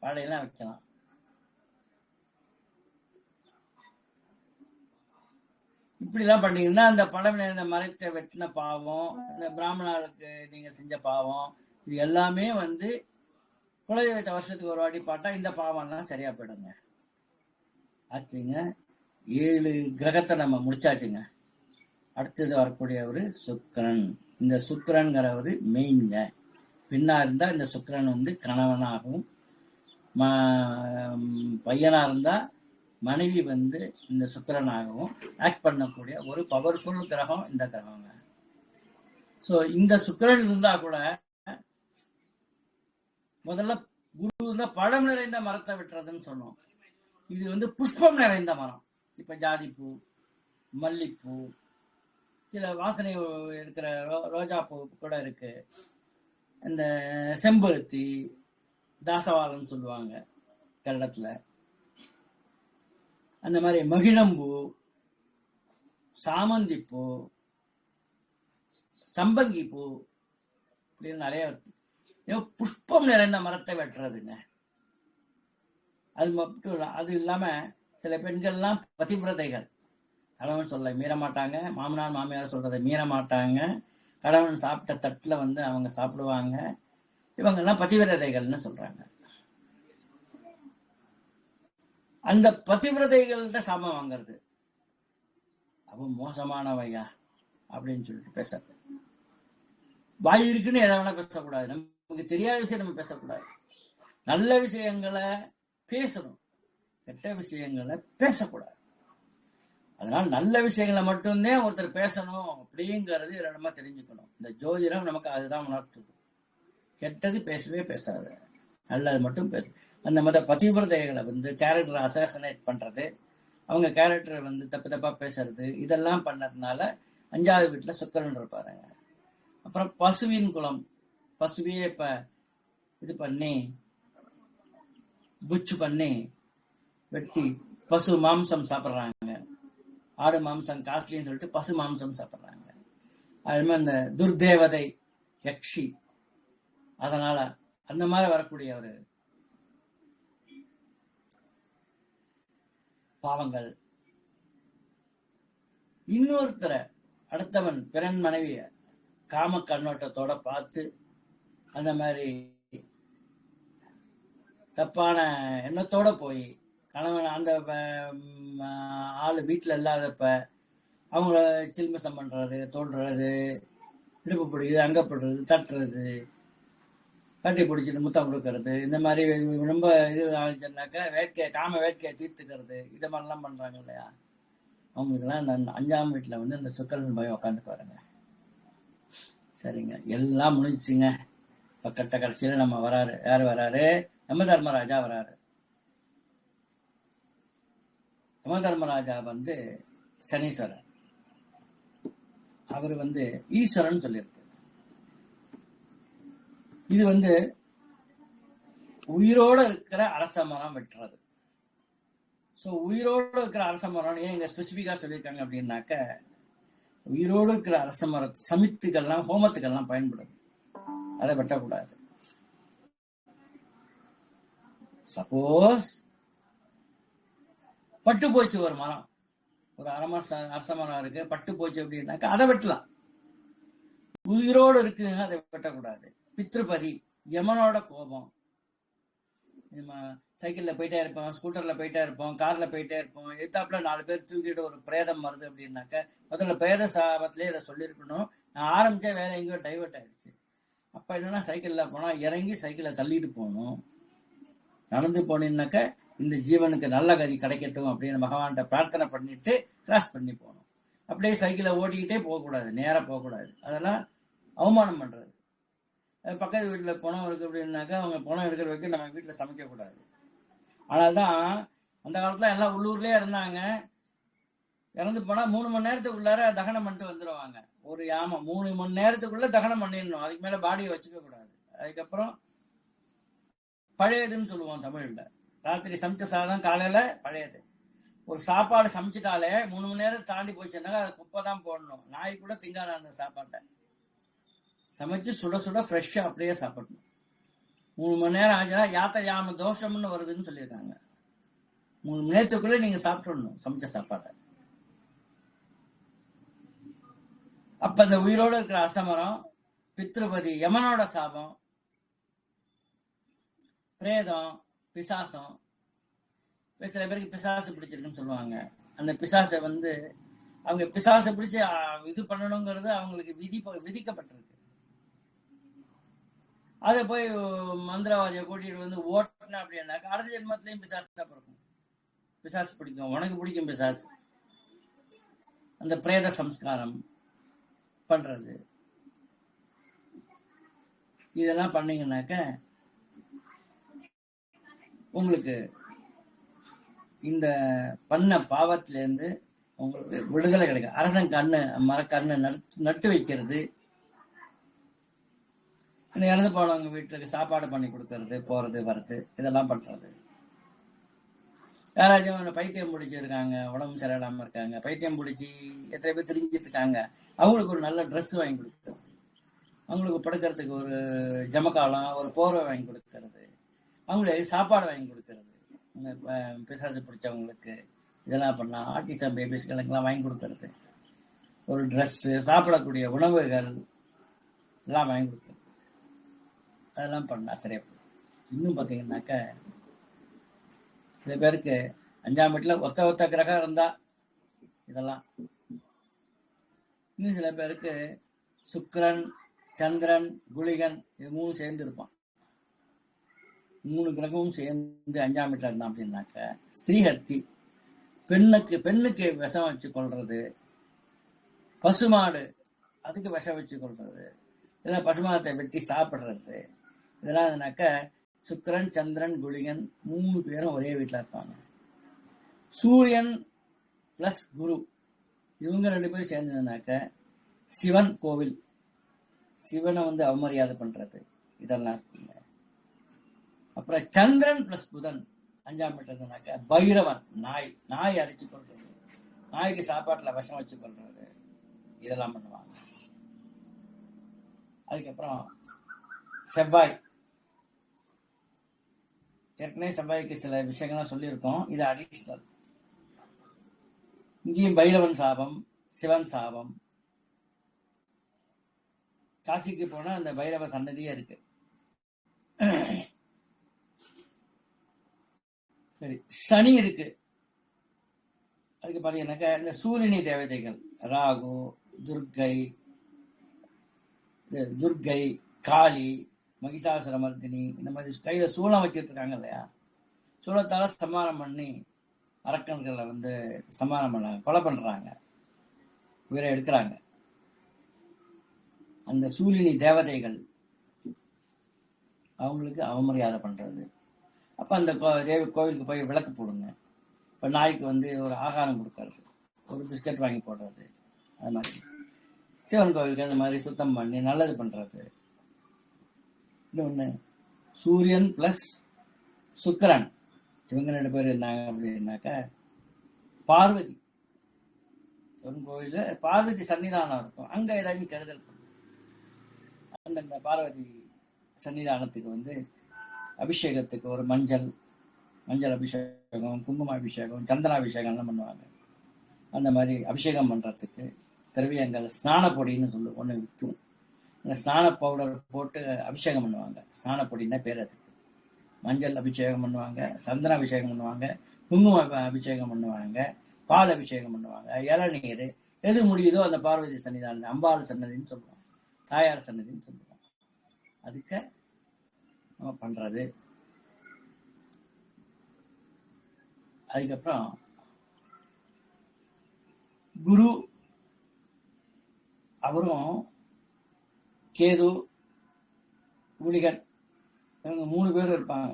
வாழையெல்லாம் வைக்கலாம். இப்படிலாம் பண்ணீங்கன்னா அந்த பழம் நிறைந்த மரத்தை வெட்டின பாவம், இந்த பிராமணர்களுக்கு நீங்க செஞ்ச பாவம், இது எல்லாமே வந்து குலதெய்வத்தை வருஷத்துக்கு ஒரு வாட்டி பாட்டா இந்த பாவம்லாம் சரியா போயிடுங்க. ஆச்சுங்க. 7 கிரகத்தை நம்ம முடிச்சாச்சுங்க. அடுத்தது வரக்கூடியவர் சுக்கிரன். இந்த சுக்கிரன்கிறவர் மெயின்ங்க. பெண்ணா இருந்தா இந்த சுக்கிரன் வந்து கணவனாகவும், பையனா இருந்தா மனைவி வந்து இந்த சுக்கிரனாகவும் ஆக்ட் பண்ணக்கூடிய ஒரு பவர்ஃபுல் கிரகம் இந்த கிரகங்க. ஸோ இந்த சுக்கிரன் இருந்தா கூட முதல்ல குரு இருந்தா பழம் நிறைந்த மரத்தை வெட்டுறதுன்னு சொன்னோம். இது வந்து புஷ்பம் நிறைந்த மரம். இப்ப ஜாதிப்பூ, மல்லிப்பூ, சில வாசனை இருக்கிற ரோஜா பூ கூட இருக்கு. இந்த செம்பருத்தி, தாசவாளம் சொல்லுவாங்க கன்னடத்துல. அந்த மாதிரி மகிழம்பூ, சாமந்தி பூ, சம்பங்கி பூ, இப்படின்னு நிறைய புஷ்பம் நிறைந்த மரத்தை வெட்டுறதுங்க. அது மட்டும் அது இல்லாம சில பெண்கள்லாம் பதிவிரதைகள். கணவன் சொல்ல மீற மாட்டாங்க, மாமனார் மாமியார் சொல்றதை மீற மாட்டாங்க. கணவன் சாப்பிட்ட தட்டுல வந்து அவங்க சாப்பிடுவாங்க. இவங்கெல்லாம் பதிவிரதைகள்னு சொல்றாங்க. அந்த பதிவிரதைகள்கிட்ட சாபம் வாங்கிறது, அவன் மோசமானவையா அப்படின்னு சொல்லிட்டு பேசுறது. வாய் இருக்குன்னு எதை வேணா பேசக்கூடாது. நமக்கு தெரியாத விஷயம் நம்ம பேசக்கூடாது. நல்ல விஷயங்களை பேசணும், கெட்ட விஷயங்களை பேசக்கூடாது. அதனால நல்ல விஷயங்களை மட்டும்தான் ஒருத்தர் பேசணும் அப்படிங்கிறது நம்ம தெரிஞ்சுக்கணும். இந்த ஜோதிடம் நமக்கு அதுதான் உணர்த்துது. கெட்டது பேசவே பேசாது. நல்லது மட்டும் பேசு. அந்த மாதிரி பதிவிரதைகளை வந்து கேரக்டர் அசாசினேட் பண்றது, அவங்க கேரக்டரை வந்து தப்பு தப்பா பேசுறது, இதெல்லாம் பண்ணதுனால 5வது வீட்டுல சுக்கிரன் இருப்பாருங்க. அப்புறம் பசுவின் குலம், பசுவையே இப்ப இது பண்ணி புச்சு பண்ணி வெட்டி பசு மாம்சம் சாப்பிட்றாங்க. ஆடு மாம்சம் காஸ்ட்லின்னு சொல்லிட்டு பசு மாம்சம் சாப்பிட்றாங்க. அது மாதிரி அந்த துர்தேவதை யக்ஷி, அதனால அந்த மாதிரி வரக்கூடிய ஒரு பாவங்கள். இன்னொருத்தரை அடுத்தவன் பிறன் மனைவிய காம கண்ணோட்டத்தோட பார்த்து அந்த மாதிரி தப்பான எண்ணத்தோட போய் கணவன் அந்த ஆளு வீட்டுல இல்லாதப்ப அவங்கள சில்மசம் பண்றது, தோன்றது, இடுப்பு பிடிக்குது, அங்கப்படுறது, தட்டுறது, கட்டி பிடிச்சிட்டு முத்தம் கொடுக்கறது, இந்த மாதிரி ரொம்ப இது ஆச்சுன்னாக்கா வேட்கை காம வேட்கையை தீர்த்துக்கிறது, இதை மாதிரிலாம் பண்றாங்க இல்லையா, அவங்களுக்கெல்லாம் இந்த 5ஆம் வீட்டுல வந்து இந்த சுக்கிரன் போய் உக்காந்து பாருங்க. சரிங்க, எல்லாம் முடிஞ்சுங்க. இப்ப கட்ட கடைசியில நம்ம வராரு. யாரு வராரு? யம தர்மராஜா வராரு. யம தர்மராஜா வந்து சனீஸ்வரன். அவர் வந்து ஈஸ்வரன் சொல்லியிருக்கு. இது வந்து உயிரோட இருக்கிற அரச மரம் வெட்டுறது. ஸோ உயிரோடு இருக்கிற அரச மரம் ஏன் இங்க ஸ்பெசிபிக்கா சொல்லியிருக்காங்க அப்படின்னாக்க, உயிரோடு இருக்கிற அரச மர சமித்துக்கள்லாம் ஹோமத்துக்கள்லாம் பயன்படுது, அதை வெட்டக்கூடாது. சப்போஸ் பட்டு போச்சு ஒரு மரம், ஒரு அரச மரம் இருக்கு, பட்டு போச்சு அப்படின்னாக்கா அதை வெட்டலாம். உயிரோடு இருக்குங்க, அதை வெட்டக்கூடாது. பித்ருபதி யமனோட கோபம். நம்ம சைக்கிள்ல போயிட்டே இருப்போம், ஸ்கூட்டர்ல போயிட்டே இருப்போம், கார்ல போயிட்டே இருப்போம், எத்தாப்புல 4 பேர் தூக்கிட்டு ஒரு பிரேதம் வருது அப்படின்னாக்க முதல்ல பிரேத சாபத்திலே இதை சொல்லியிருக்கணும். நான் ஆரம்பிச்ச வேலை எங்கேயோ டைவர்ட் ஆயிடுச்சு. அப்ப என்னன்னா சைக்கிள்ல போனா இறங்கி சைக்கிளை தள்ளிட்டு போகணும். நடந்து போனீங்கன்னாக்க இந்த ஜீவனுக்கு நல்ல கதி கிடைக்கட்டும் அப்படின்னு பகவான்கிட்ட பிரார்த்தனை பண்ணிட்டு கிராஸ் பண்ணி போகணும். அப்படியே சைக்கிளை ஓட்டிக்கிட்டே போகக்கூடாது, நேராக போகக்கூடாது, அதெல்லாம் அவமானம் பண்றது. பக்கத்து வீட்டில் பணம் இருக்கு அப்படின்னாக்கா அவங்க பணம் இருக்கிற வரைக்கும் நம்ம வீட்டில் சமைக்கக்கூடாது. அதனால்தான் அந்த காலத்துல எல்லாம் உள்ளூர்லயே இருந்தாங்க. இறந்து போனா 3 மணி நேரத்துக்குள்ளார தகனம் பண்ணிட்டு வந்துடுவாங்க. ஒரு யாம 3 மணி நேரத்துக்குள்ள தகனம் பண்ணிடணும், அதுக்கு மேல பாடியை வச்சுக்க கூடாது. அதுக்கப்புறம் பழையதுன்னு சொல்லுவோம் தமிழ்ல. ராத்திரி சமைச்ச சாதம் காலையில பழையது. ஒரு சாப்பாடு சமைச்சிட்டாலே 3 மணி நேரம் தாண்டி போச்சுன்னாக்கா அதை குப்பை தான் போடணும். நாய் கூட திங்காத அந்த சாப்பாட்டை சமைச்சு சுட சுட ஃப்ரெஷ்ஷா அப்படியே சாப்பிடணும். 3 மணி நேரம் ஆச்சுன்னா யாத்த யாம தோஷம்னு வருதுன்னு சொல்லியிருக்காங்க. 3 மணி நேரத்துக்குள்ள நீங்க சாப்பிட்டுடணும் சமைச்ச சாப்பாட்டை. அப்ப இந்த உயிரோடு இருக்கிற அசமரம், பித்ருபதி யமனோட சாபம், பிரேதம், பிசாசம். சில பேருக்கு பிசாசு பிடிச்சிருக்குன்னு சொல்லுவாங்க. அந்த பிசாசை வந்து அவங்க பிசாசை பிடிச்சி இது பண்ணணுங்கிறது அவங்களுக்கு விதிக்கப்பட்டிருக்கு. அதை போய் மந்திரவாதியை கூட்டிட்டு வந்து ஓட்டின அப்படின்னாக்கா அடுத்த ஜென்மத்திலையும் பிசாசா பிறக்கும். பிசாசு பிடிக்கும், உனக்கு பிடிக்கும் பிசாசு. அந்த பிரேத சம்ஸ்காரம் பண்றது, இதெல்லாம் பண்ணீங்கன்னாக்க உங்களுக்கு இந்த பண்ண பாவத்திலேருந்து உங்களுக்கு விடுதலை கிடைக்கும். அரசன் கண்ணு மரக்கண்ணு நட்டு வைக்கிறது, இறந்து போனவங்க வீட்டுக்கு சாப்பாடு பண்ணி கொடுக்கறது, போறது வர்றது, இதெல்லாம் பண்றது. யாராச்சும் பைத்தியம் பிடிச்சிருக்காங்க, உடம்பு சரியில்லாம இருக்காங்க, பைத்தியம் பிடிச்சி எத்தனை பேர் தெரிஞ்சிட்டு இருக்காங்க, அவங்களுக்கு ஒரு நல்ல ட்ரெஸ் வாங்கி கொடுக்கறது, அவங்களுக்கு படுக்கிறதுக்கு ஒரு ஜமக்காலம், ஒரு போர்வை வாங்கி கொடுக்கறது, அவங்களுக்கு சாப்பாடு வாங்கி கொடுக்கறது. பிசாசு பிடிச்சவங்களுக்கு இதெல்லாம் பண்ணலாம். ஆர்டிசம் பேபிஸ்களுக்கெல்லாம் வாங்கி கொடுக்கறது, ஒரு ட்ரெஸ்ஸு, சாப்பிடக்கூடிய உணவுகள் எல்லாம் வாங்கி கொடுக்கறது, அதெல்லாம் பண்ணா சரியா போகும். இன்னும் பார்த்தீங்கன்னாக்க சில பேருக்கு 5ஆம் வீட்டுல ஒத்த கிரகம் இருந்தா இதெல்லாம். இன்னும் சில பேருக்கு சுக்கிரன், சந்திரன், குளிகன் இது 3 சேர்ந்து இருப்பான். 3 கிரகமும் சேர்ந்து 5ஆம் வீட்டுல இருந்தான் அப்படின்னாக்க ஸ்திரீஹத்தி, பெண்ணுக்கு விஷம் வச்சு கொள்றது, பசுமாடு அதுக்கு விஷம் வச்சு கொள்றது, இதெல்லாம் பசுமாடத்தை வெட்டி சாப்பிடுறது, இதெல்லாம் இருந்தாக்க சுக்கிரன், சந்திரன், குளிகன் 3 பேரும் ஒரே வீட்டில் இருப்பாங்க. சூரியன் பிளஸ் குரு இவங்க 2 பேரும் சேர்ந்ததுனாக்க சிவன் கோவில், சிவனை வந்து அவமரியாதை பண்றது இதெல்லாம் இருக்குங்க. அப்புறம் சந்திரன் பிளஸ் புதன் 5ஆம் வீட்டுனாக்க பைரவன், நாய் அடிச்சு கொள்றது, நாய்க்கு சாப்பாட்டுல விஷம் வச்சு கொள்றது இதெல்லாம் பண்ணுவாங்க. அதுக்கப்புறம் செவ்வாய், ஏற்கனவே செவ்வாய்க்கு சில விஷயங்கள்லாம் சொல்லியிருக்கோம், இது அடிஷனல். இங்கேயும் பைரவன் சாபம், சிவன் சாபம். காசிக்கு போனா அந்த பைரவ சன்னதியே இருக்கு. சரி, சனி இருக்கு. அதுக்கு பாத்தீங்கன்னாக்க இந்த சூரியனி தேவதைகள் ராகு, துர்கை, காளி, மகிஷாசுரமர்தினி, இந்த மாதிரி கையில சூளம் வச்சுட்டு இருக்காங்க இல்லையா, சூளத்தால சமாதானம் பண்ணி அரக்கன்களை வந்து சமாதானம் பண்ணாங்க, கொலை பண்றாங்க, உயிரை எடுக்கிறாங்க. அந்த சூரியனி தேவதைகள் அவங்களுக்கு அவமரியாதை பண்றது. அப்ப அந்த கோவிலுக்கு போய் விளக்கு போடுங்க. இப்ப நாய்க்கு வந்து ஒரு ஆகாரம் கொடுக்கறது, ஒரு பிஸ்கட் வாங்கி போடுறது, அது மாதிரி சிவன் கோவிலுக்கு அந்த மாதிரி சுத்தம் பண்ணி நல்லது பண்றது. இன்னொன்னு சூரியன் பிளஸ் சுக்கிரன் இவங்க 2 பேர் இருந்தாங்க அப்படின்னாக்க பார்வதி, சிவன் கோவில்ல பார்வதி சன்னிதானம் இருக்கும், அங்க ஏதாவது கெடுதல் பண்ணும். அந்த பார்வதி சன்னிதானத்துக்கு வந்து அபிஷேகத்துக்கு ஒரு மஞ்சள் அபிஷேகம், குங்கும அபிஷேகம், சந்தனாபிஷேகம்லாம் பண்ணுவாங்க. அந்த மாதிரி அபிஷேகம் பண்றதுக்கு திரவியங்கள் ஸ்நான பொடின்னு சொல்லி ஒன்று விற்கும். அந்த ஸ்நான பவுடர் போட்டு அபிஷேகம் பண்ணுவாங்க. ஸ்நான பொடின்னா பேர் அதுக்கு. மஞ்சள் அபிஷேகம் பண்ணுவாங்க, சந்தன அபிஷேகம் பண்ணுவாங்க, குங்கும அபிஷேகம் பண்ணுவாங்க, பால் அபிஷேகம் பண்ணுவாங்க, இளநீர், எது முடியுதோ அந்த பார்வதி சன்னிதானம், அம்பாள் சன்னதின்னு சொல்லுவோம், தாயார் சன்னதின்னு சொல்லுவோம், அதுக்கு நம்ம பண்றது. அதுக்கப்புறம் குரு, அவரும் கேது, குளிகன் இவங்க 3 பேரும் இருப்பாங்க.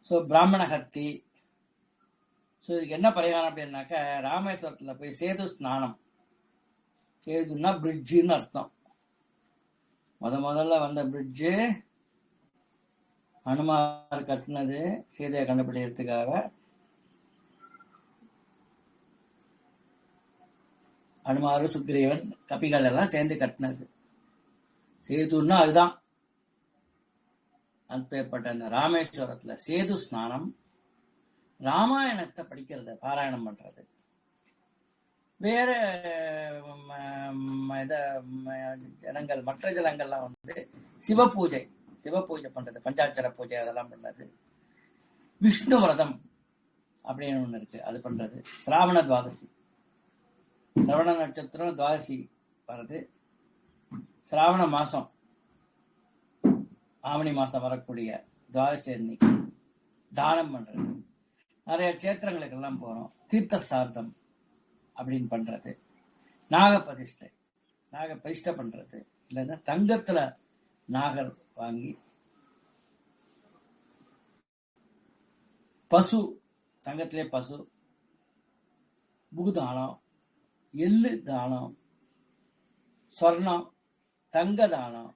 ஸோ பிராமண ஹத்தி. ஸோ இதுக்கு என்ன பரிகாரம் அப்படின்னாக்க ராமேஸ்வரத்தில் போய் சேது ஸ்நானம், சேதுன்னா பிரிட்ஜுன்னு அர்த்தம். முதல்ல வந்த பிரிட்ஜு ஹனுமார் கட்டினது சீதையை கண்டுபிடிக்கிறதுக்காக. ஹனுமார், சுக்ரீவன், கபிகள் எல்லாம் சேர்ந்து கட்டினது சேதுன்னா அதுதான். அப்பேற்பட்ட அந்த ராமேஸ்வரத்துல சேது ஸ்நானம், ராமாயணத்தை படிக்கிறது, பாராயணம் பண்றது. வேற ஜனங்கள், மற்ற ஜனங்கள்லாம் வந்து சிவ பூஜை பண்றது, பஞ்சாட்சர பூஜை அதெல்லாம் பண்றது. விஷ்ணு விரதம் அப்படின்னு ஒண்ணு இருக்கு, அது பண்றது. சிராவண துவாதசி, சிரவண நட்சத்திரம் துவாதசி வருது, சிராவண மாசம் ஆவணி மாசம் வரக்கூடிய துவாதசி அன்னைக்கு தானம் பண்றது. நிறைய கஷேத்திரங்களுக்கு எல்லாம் போறோம், தீர்த்த சார்த்தம் அப்படின்னு பண்றது. நாக பிரதிஷ்டை பண்றது, இல்லைன்னா தங்கத்துல நாகர் வாங்கி, பசு, தங்கத்திலே பசு, பூதானம், எள்ளு தானம், சொர்ணம், தங்க தானம்,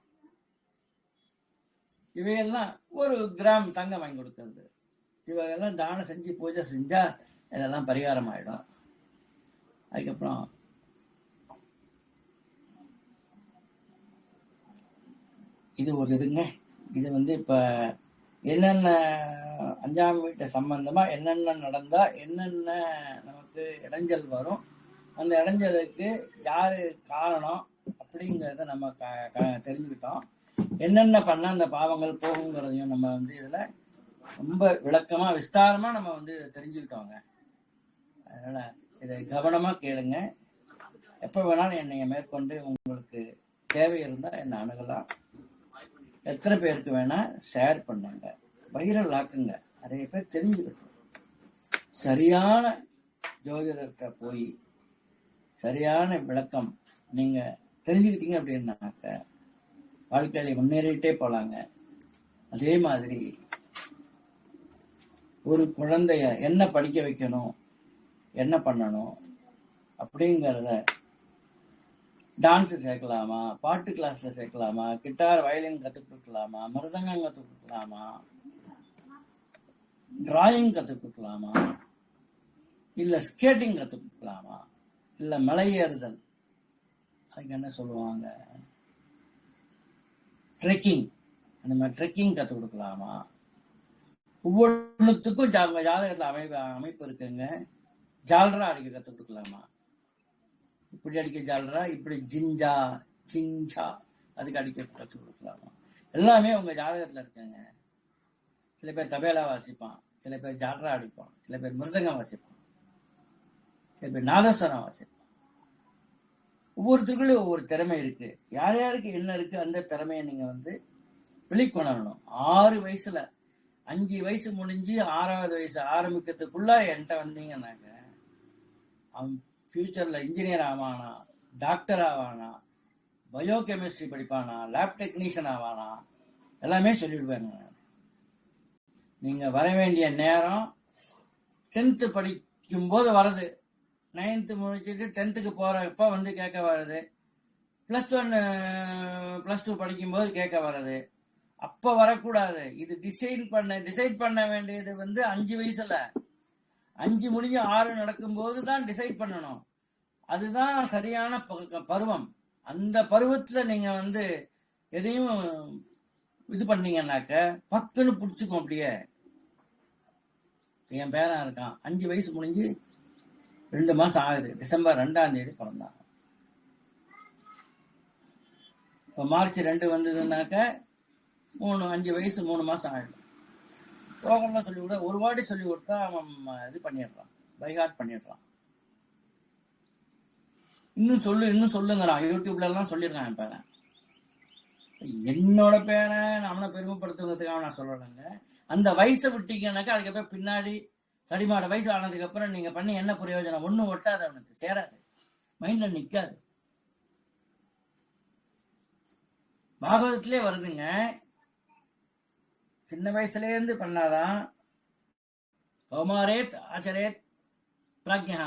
இவையெல்லாம் 1 கிராம் தங்கம் வாங்கி கொடுக்கறது. இவையெல்லாம் தானம் செஞ்சு பூஜை செஞ்சா இதெல்லாம் பரிகாரம் ஆயிடும். அதுக்கப்புறம் இது ஒரு இதுங்க. இது வந்து இப்ப என்னென்ன 5ஆம் வீட்டு சம்பந்தமா என்னென்ன நடந்தா என்னென்ன நமக்கு இடைஞ்சல் வரும், அந்த இடைஞ்சலுக்கு யாரு காரணம் அப்படிங்கிறத நம்ம தெரிஞ்சுக்கிட்டோம். என்னென்ன பண்ண அந்த பாவங்கள் போகுங்கிறதையும் நம்ம வந்து இதுல ரொம்ப விளக்கமா விஸ்தாரமா நம்ம வந்து தெரிஞ்சுக்கிட்டோங்க. அதனால இதை கவனமா கேளுங்க. எப்ப வேணாலும் என்னைய மேற்கொண்டு உங்களுக்கு தேவை இருந்தா என்ன அணுகலாம். எத்தனை பேருக்கு வேணா ஷேர் பண்ணுங்க, வைரல் ஆக்குங்க, நிறைய பேர் தெரிஞ்சுக்கிட்டோம். சரியான ஜோதிடர்கிட்ட போய் சரியான விளக்கம் நீங்க தெரிஞ்சுக்கிட்டீங்க அப்படின்னாக்க வாழ்க்கையில முன்னேறிட்டே போலாங்க. அதே மாதிரி ஒரு குழந்தைய என்ன படிக்க வைக்கணும், என்ன பண்ணணும் அப்படிங்கிறத டான்ஸ் சேர்க்கலாமா, பாட்டு கிளாஸ்ல சேர்க்கலாமா, கிட்டார் வயலின் கற்றுக் கொடுக்கலாமா, மிருதங்கம் கற்றுக் கொடுக்கலாமா, டிராயிங் கற்றுக் கொடுக்கலாமா, இல்ல ஸ்கேட்டிங் கற்றுக் கொடுக்கலாமா, இல்ல மலை ஏறுதல், அதுக்கு என்ன சொல்லுவாங்க, ட்ரெக்கிங், அந்த மாதிரி ட்ரெக்கிங் கற்றுக் கொடுக்கலாமா? ஒவ்வொன்றுத்துக்கும் ஜாதகத்துல அமைப்பு இருக்குங்க. ஜால்ரா அடிக்க கற்றுக் கொடுக்கலாமா? இப்படி அடிக்க ஜால்ரா, இப்படி ஜிஞ்சா சிஞ்சா அதுக்கு அடிக்க கற்றுக் கொடுக்கலாமா? எல்லாமே உங்க ஜாதகத்துல இருக்குங்க. சில பேர் தபேலா வாசிப்பான், சில பேர் ஜால்ரா அடிப்பான், சில பேர் மிருதங்கம் வாசிப்பான், சில பேர் நாதஸ்வரம் வாசிப்பான். ஒவ்வொருத்தருக்குள்ளயும் ஒவ்வொரு திறமை இருக்கு. யார் யாருக்கு என்ன இருக்கு அந்த திறமையை நீங்க வெளிக்கொணரணும். 6 வயசுல 5 வயசு முடிஞ்சு 6வது வயசு ஆரம்பிக்கிறதுக்குள்ள என்கிட்ட வந்தீங்கன்னாக்க அவன் ஃபியூச்சர்ல இன்ஜினியர் ஆவானா, டாக்டர் ஆவானா, பயோகெமிஸ்ட்ரி படிப்பானா, லேப் டெக்னீஷியன் ஆவானா, எல்லாமே சொல்லிவிடுவாங்க. நீங்க வர வேண்டிய நேரம் 10th படிக்கும் போது வருது, 9th முடிச்சுட்டு 10th போறப்ப கேட்க வருது, +1 +2 படிக்கும் போது கேட்க வருது. அப்ப வரக்கூடாது. இது டிசைட் பண்ண வேண்டியது 5 வயசுல, 5 முடிஞ்சு 6 நடக்கும்போது தான் டிசைட் பண்ணணும். அதுதான் சரியான பருவம். அந்த பருவத்துல நீங்க எதையும் இது பண்ணீங்கன்னாக்க பக்குன்னு பிடிச்சுக்கும். அப்படியே என் பேரன் இருக்கான், 5 வயசு முடிஞ்சு 2 மாசம் ஆகுது, டிசம்பர் 2ஆம் தேதி பிறந்தான். இப்ப மார்ச் 2 வந்ததுன்னாக்க 5 வயசு 3 மாசம் ஆயிடும். ப்ரோக்ராம்லாம் சொல்லி கொடுத்தா, ஒரு வாட்டி சொல்லி கொடுத்தா அவன் இது பண்ணிடுறான், பைஹார்ட் பண்ணிடுறான். இன்னும் சொல்லுங்கிறான், யூடியூப்ல எல்லாம் சொல்லிடுறான் என் பேரன். என்னோட பேரன் அவனை பெருமைப்படுத்துவதற்காக நான் சொல்லலைங்க. அந்த வயசை விட்டீங்கன்னாக்கா அதுக்கப்புறம் பின்னாடி தடிமாட வயசு ஆனதுக்கு அப்புறம் நீங்க பண்ணி என்ன பிரயோஜனம்? ஒன்றும் ஒட்டாது, அவனுக்கு சேராது, மைண்ட்ல நிக்காது. பாகவதத்திலே வருதுங்க, சின்ன வயசுல இருந்து பண்ணாதான் கௌமாரேத் ஆச்சரேத் பிராக்யா.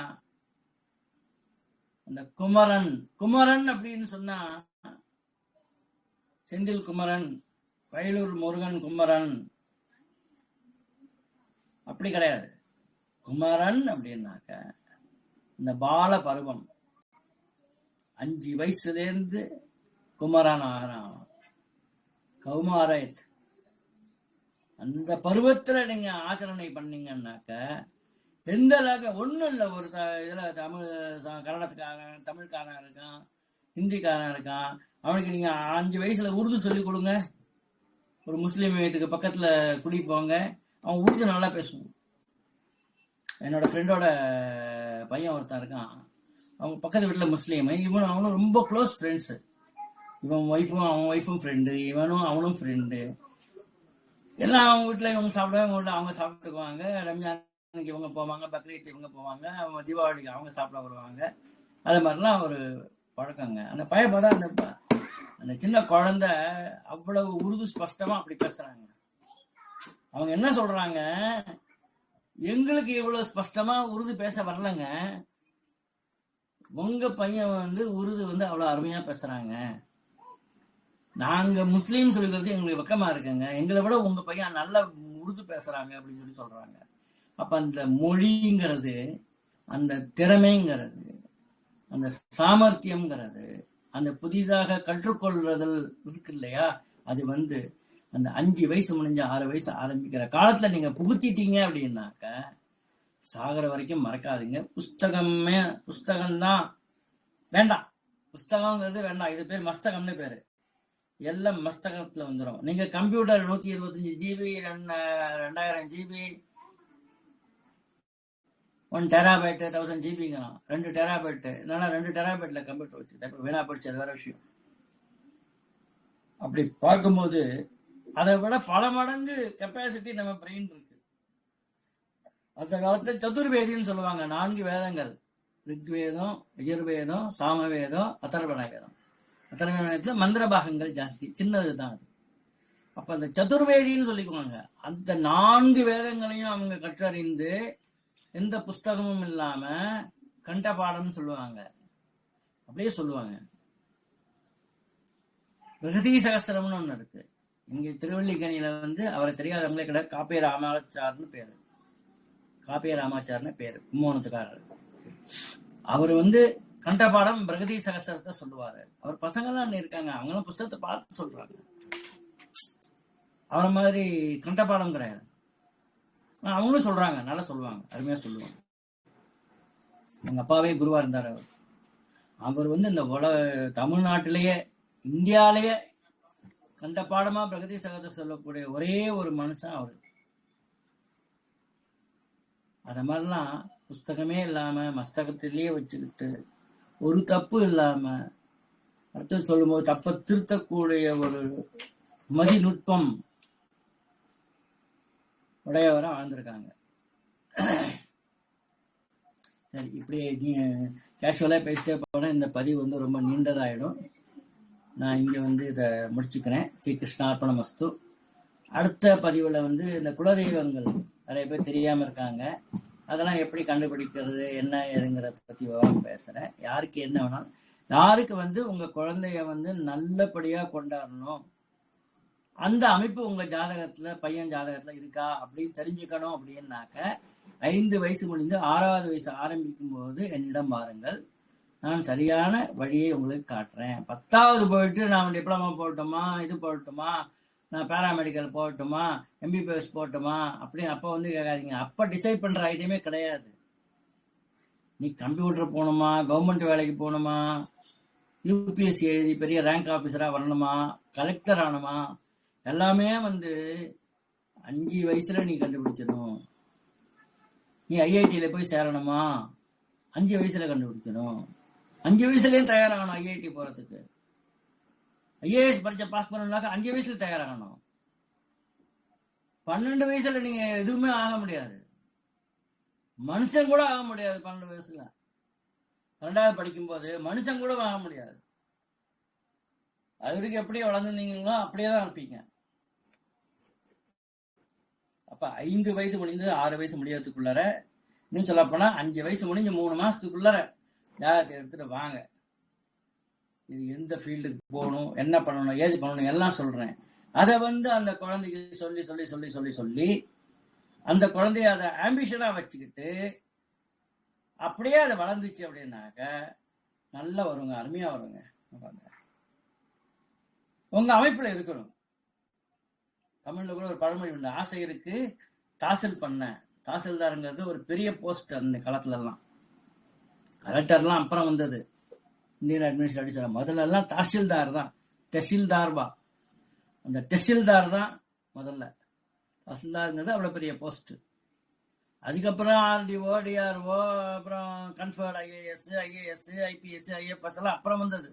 அந்த குமரன் அப்படின்னு சொன்னா செந்தில் குமரன், வயலூர் முருகன் குமரன் அப்படி கிடையாது. குமரன் அப்படின்னாக்க இந்த பால பருவம் 5 வயசுல இருந்து குமரன் ஆகிறான். கௌமாரேத் அந்த பருவத்துல நீங்க ஆச்சரணை பண்ணீங்கன்னாக்க எந்த அளவுக்கு ஒன்றும் இல்லை. ஒரு இதுல கன்னடத்துக்காரன், தமிழ்காரன் இருக்கான், ஹிந்திக்காரன் இருக்கான், அவனுக்கு நீங்க 5 வயசுல உருது சொல்லி கொடுங்க. ஒரு முஸ்லீம் வீட்டுக்கு பக்கத்துல குடி போங்க, அவன் உருது நல்லா பேசுவான். என்னோட ஃப்ரெண்டோட பையன் ஒருத்தன் இருக்கான், அவங்க பக்கத்து வீட்டுல முஸ்லீம், அவனும் ரொம்ப க்ளோஸ் ஃப்ரெண்ட்ஸ். இவன் ஒய்ஃபும் அவன் ஒய்ஃபும் ஃப்ரெண்டு, இவனும் அவனும் ஃப்ரெண்டு. எல்லாம் அவங்க வீட்டுல இவங்க சாப்பிடுவாங்க, அவங்க வீட்டுல அவங்க சாப்பிட்டுக்குவாங்க. ரம்ஜானுக்கு இவங்க போவாங்க, பக்ரீத் இவங்க போவாங்க, அவங்க தீபாவளிக்கு அவங்க சாப்பிட வருவாங்க. அது மாதிரிலாம் ஒரு பழக்கங்க. அந்த பையன் பார்த்தா அந்த சின்ன குழந்தை அவ்வளவு உருது ஸ்பஷ்டமா அப்படி பேசுறாங்க. அவங்க என்ன சொல்றாங்க, எங்களுக்கு இவ்வளவு ஸ்பஷ்டமா உருது பேச வரலங்க, உங்க பையன் உருது அவ்வளவு அருமையா பேசுறாங்க. நாங்க முஸ்லீம் சொல்லிக்கிறது எங்களுக்கு வெக்கமா இருக்குங்க, எங்களை விட உங்க பையன் நல்லா உருது பேசுறாங்க அப்படின்னு சொல்றாங்க. அப்ப அந்த மொழிங்கிறது, அந்த திறமைங்கிறது, அந்த சாமர்த்தியம்ங்கிறது, அந்த புதிதாக கற்றுக்கொள்றதல் இருக்கு இல்லையா, அது அந்த 5 வயசு முடிஞ்ச 6 வயசு ஆரம்பிக்கிற காலத்துல நீங்க புகுத்திட்டீங்க அப்படின்னாக்க சாகர வரைக்கும் மறக்காதீங்க. புஸ்தகம்தான் வேண்டாம், புஸ்தகங்கிறது வேண்டாம். இது பேர் மஸ்தகம்னு பேரு. எல்லாம் மஸ்தகத்துல வந்துடும். நீங்க computer 125 GB 2000 GB 1 TB 1000 GBங்கிறான், 2 TB. என்னன்னா 2 TBல கம்ப்யூட்டர் வச்சு வீணா படிச்சு, அது வேற விஷயம். அப்படி பார்க்கும்போது அதை விட பல மடங்கு கெப்பாசிட்டி நம்ம பிரெயின் இருக்கு. அந்த காலத்துல சதுர்வேதின்னு சொல்லுவாங்க, 4 வேதங்கள், ரிக்வேதம், யஜுர்வேதம், சாமவேதம், அதர்வண வேதம். அத்தனை வேதத்துல மந்திர பாகங்கள் ஜாஸ்தி, சின்னதுதான் அது. அப்ப அந்த சதுர்வேதின்னு சொல்லிக்குவாங்க. அந்த 4 வேதங்களையும் அவங்க கற்றறிந்து எந்த புஸ்தகமும் இல்லாம கண்டபாடம்னு சொல்லுவாங்க. அப்படியே சொல்லுவாங்க. பிரகதி சகஸ்திரம்னு ஒண்ணு இருக்கு. இங்க திருவள்ளிக்கணியில அவரை தெரியாதவங்களே கிடையாது. காப்பிய ராமாச்சார்னு பேரு. காப்பிய ராமாச்சார்னு பேரு, கும்போணத்துக்காரர். அவர் கண்டபாடம் பிரகதி சகஸ்திரத்தை சொல்லுவாரு. அவர் பசங்கள்லாம் இருக்காங்க, அவங்களும் புஸ்தகத்தை பார்த்து சொல்றாங்க. அவரை மாதிரி கண்டபாடம் கிடையாது. அவங்களும் சொல்றாங்க, நல்லா சொல்லுவாங்க, அருமையா சொல்லுவாங்க. எங்க அப்பாவே குருவா இருந்தார். அவர் இந்த தமிழ்நாட்டிலேயே இந்தியாலேயே கண்டபாடமா பிரகதி சகஸ்திரம் சொல்லக்கூடிய ஒரே ஒரு மனுஷன் அவரு. அத மாதிரிலாம் புஸ்தகமே இல்லாம மஸ்தகத்திலேயே வச்சுக்கிட்டு ஒரு தப்பு இல்லாம அடுத்து சொல்லும்போது தப்ப திருத்தக்கூடிய ஒரு மதிநுட்பம் உடையவரா வாழ்ந்திருக்காங்க. சரி, இப்படியே கேஷுவலா பேசிட்டே போனா இந்த பதிவு ரொம்ப நீண்டதாயிடும். நான் இங்க இதை முடிச்சுக்கிறேன். ஸ்ரீ கிருஷ்ணார்ப்பணமஸ்து. அடுத்த பதிவுல இந்த குலதெய்வங்கள் நிறைய பேர் தெரியாம இருக்காங்க, அதெல்லாம் எப்படி கண்டுபிடிக்கிறது என்ன ஏதுங்கிறத பத்தி விவரம் பேசுறேன். யாருக்கு என்ன வேணாலும், யாருக்கு உங்க குழந்தைய நல்லபடியா கொண்டாடணும், அந்த அமைப்பு உங்க ஜாதகத்துல பையன் ஜாதகத்துல இருக்கா அப்படின்னு தெரிஞ்சுக்கணும் அப்படின்னாக்க 5 வயசு முடிந்து 6வது வயசு ஆரம்பிக்கும் போது என்னிடம் வாருங்கள். நான் சரியான வழியை உங்களுக்கு காட்டுறேன். 10வது போயிட்டு நான் டிப்ளமா போகட்டுமா, இது போகட்டுமா, நான் பேராமெடிக்கல் போகட்டுமா, எம்பிபிஎஸ் போகட்டுமா அப்படின்னு அப்ப கேட்காதீங்க. அப்ப டிசைட் பண்ற ஐடியமே கிடையாது. நீ கம்ப்யூட்டர் போகணுமா, கவர்மெண்ட் வேலைக்கு போகணுமா, யூபிஎஸ்சி எழுதி பெரிய ரேங்க் ஆபீசரா வரணுமா, கலெக்டர் ஆகணுமா, எல்லாமே 5 வயசுல நீ கண்டுபிடிக்கணும். நீ ஐஐடியில போய் சேரணுமா, 5 வயசுல கண்டுபிடிக்கணும். 5 வயசுலயும் தயாராகணும். ஐஐடி போறதுக்கு ஐஏஎஸ் பரீட்சை பாஸ் பண்ணணும்னாக்க 5 வயசுல தயாராகணும். 12 வயசுல நீங்க எதுவுமே ஆக முடியாது. மனுஷன் கூட ஆக முடியாது. 12 வயசுல 2வது படிக்கும் போது மனுஷன் கூட ஆக முடியாது. அது வரைக்கும் எப்படியே வளர்ந்துருந்தீங்களோ அப்படியேதான் இருப்பீங்க. அப்ப 5 வயது முடிந்து 6 வயசு முடியறதுக்குள்ளார, இன்னும் சொல்ல போனா 5 வயசு முடிஞ்சு 3 மாசத்துக்குள்ளார ஜாதகத்தை எடுத்துட்டு வாங்க. இது எந்த ஃபீல்டுக்கு போகணும், என்ன பண்ணணும், ஏது பண்ணணும் எல்லாம் சொல்றேன். அதை அந்த குழந்தைக்கு சொல்லி சொல்லி சொல்லி சொல்லி சொல்லி அந்த குழந்தைய அதை ஆம்பிஷனா வச்சுக்கிட்டு அப்படியே அதை வளர்ந்துச்சு அப்படின்னாக்க நல்லா வருங்க, அருமையா வருங்க. உங்க அமைப்புல இருக்கணும். தமிழ்ல கூட ஒரு பழமொழி உண்டு, ஆசை இருக்கு தாசில் பண்ண. தாசில்தாருங்கிறது ஒரு பெரிய போஸ்ட். அந்த காலத்துல எல்லாம் கலெக்டர்லாம் அப்புறம் வந்தது, இந்தியன் அட்மினிஸ்ட்ரேட்டிவ். முதல்ல எல்லாம் தாசில்தார் தான், தெசில்தார்பா. அந்த தெசில்தார் தான் முதல்ல. தாசில்தார்ங்கிறது அவ்வளவு பெரிய போஸ்ட். அதுக்கப்புறம் ஆர்டிஓ, டிஆர்ஓ, அப்புறம் கன்ஃபர்ட் ஐஏஎஸ், ஐபிஎஸ், ஐஎஃப்எஸ் எல்லாம் அப்புறம் வந்தது.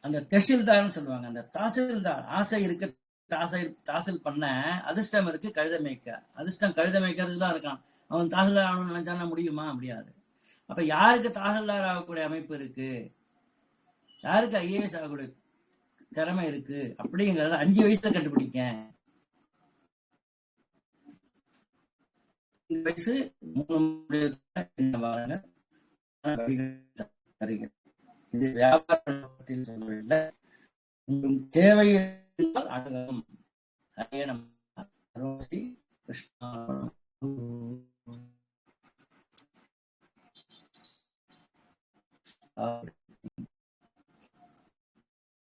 அந்த தெசில்தார்னு சொல்லுவாங்க. அந்த தாசில்தார் ஆசை இருக்கு தாசில் பண்ண, அதிர்ஷ்டம் இருக்கு கழுத மேய்க்க. அதிர்ஷ்டம் கழுத மேய்க்கிறதுக்கு தான் இருக்கான். அவன் தாசில்தார் ஆகணும்னு நினைச்சானா முடியுமா? முடியாது. அப்ப யாருக்கு தாசில்தார் ஆகக்கூடிய அமைப்பு இருக்கு, யாருக்கு ஐஏஎஸ் ஆகக்கூடிய திறமை இருக்கு அப்படிங்கிறத 5 வயசுல கண்டுபிடிக்க. 5 வயசு 3 வாரங்க. இது வியாபாரத்தில் சொல்லவில்லை. தேவை என்றால் அணுகம். கிருஷ்ணா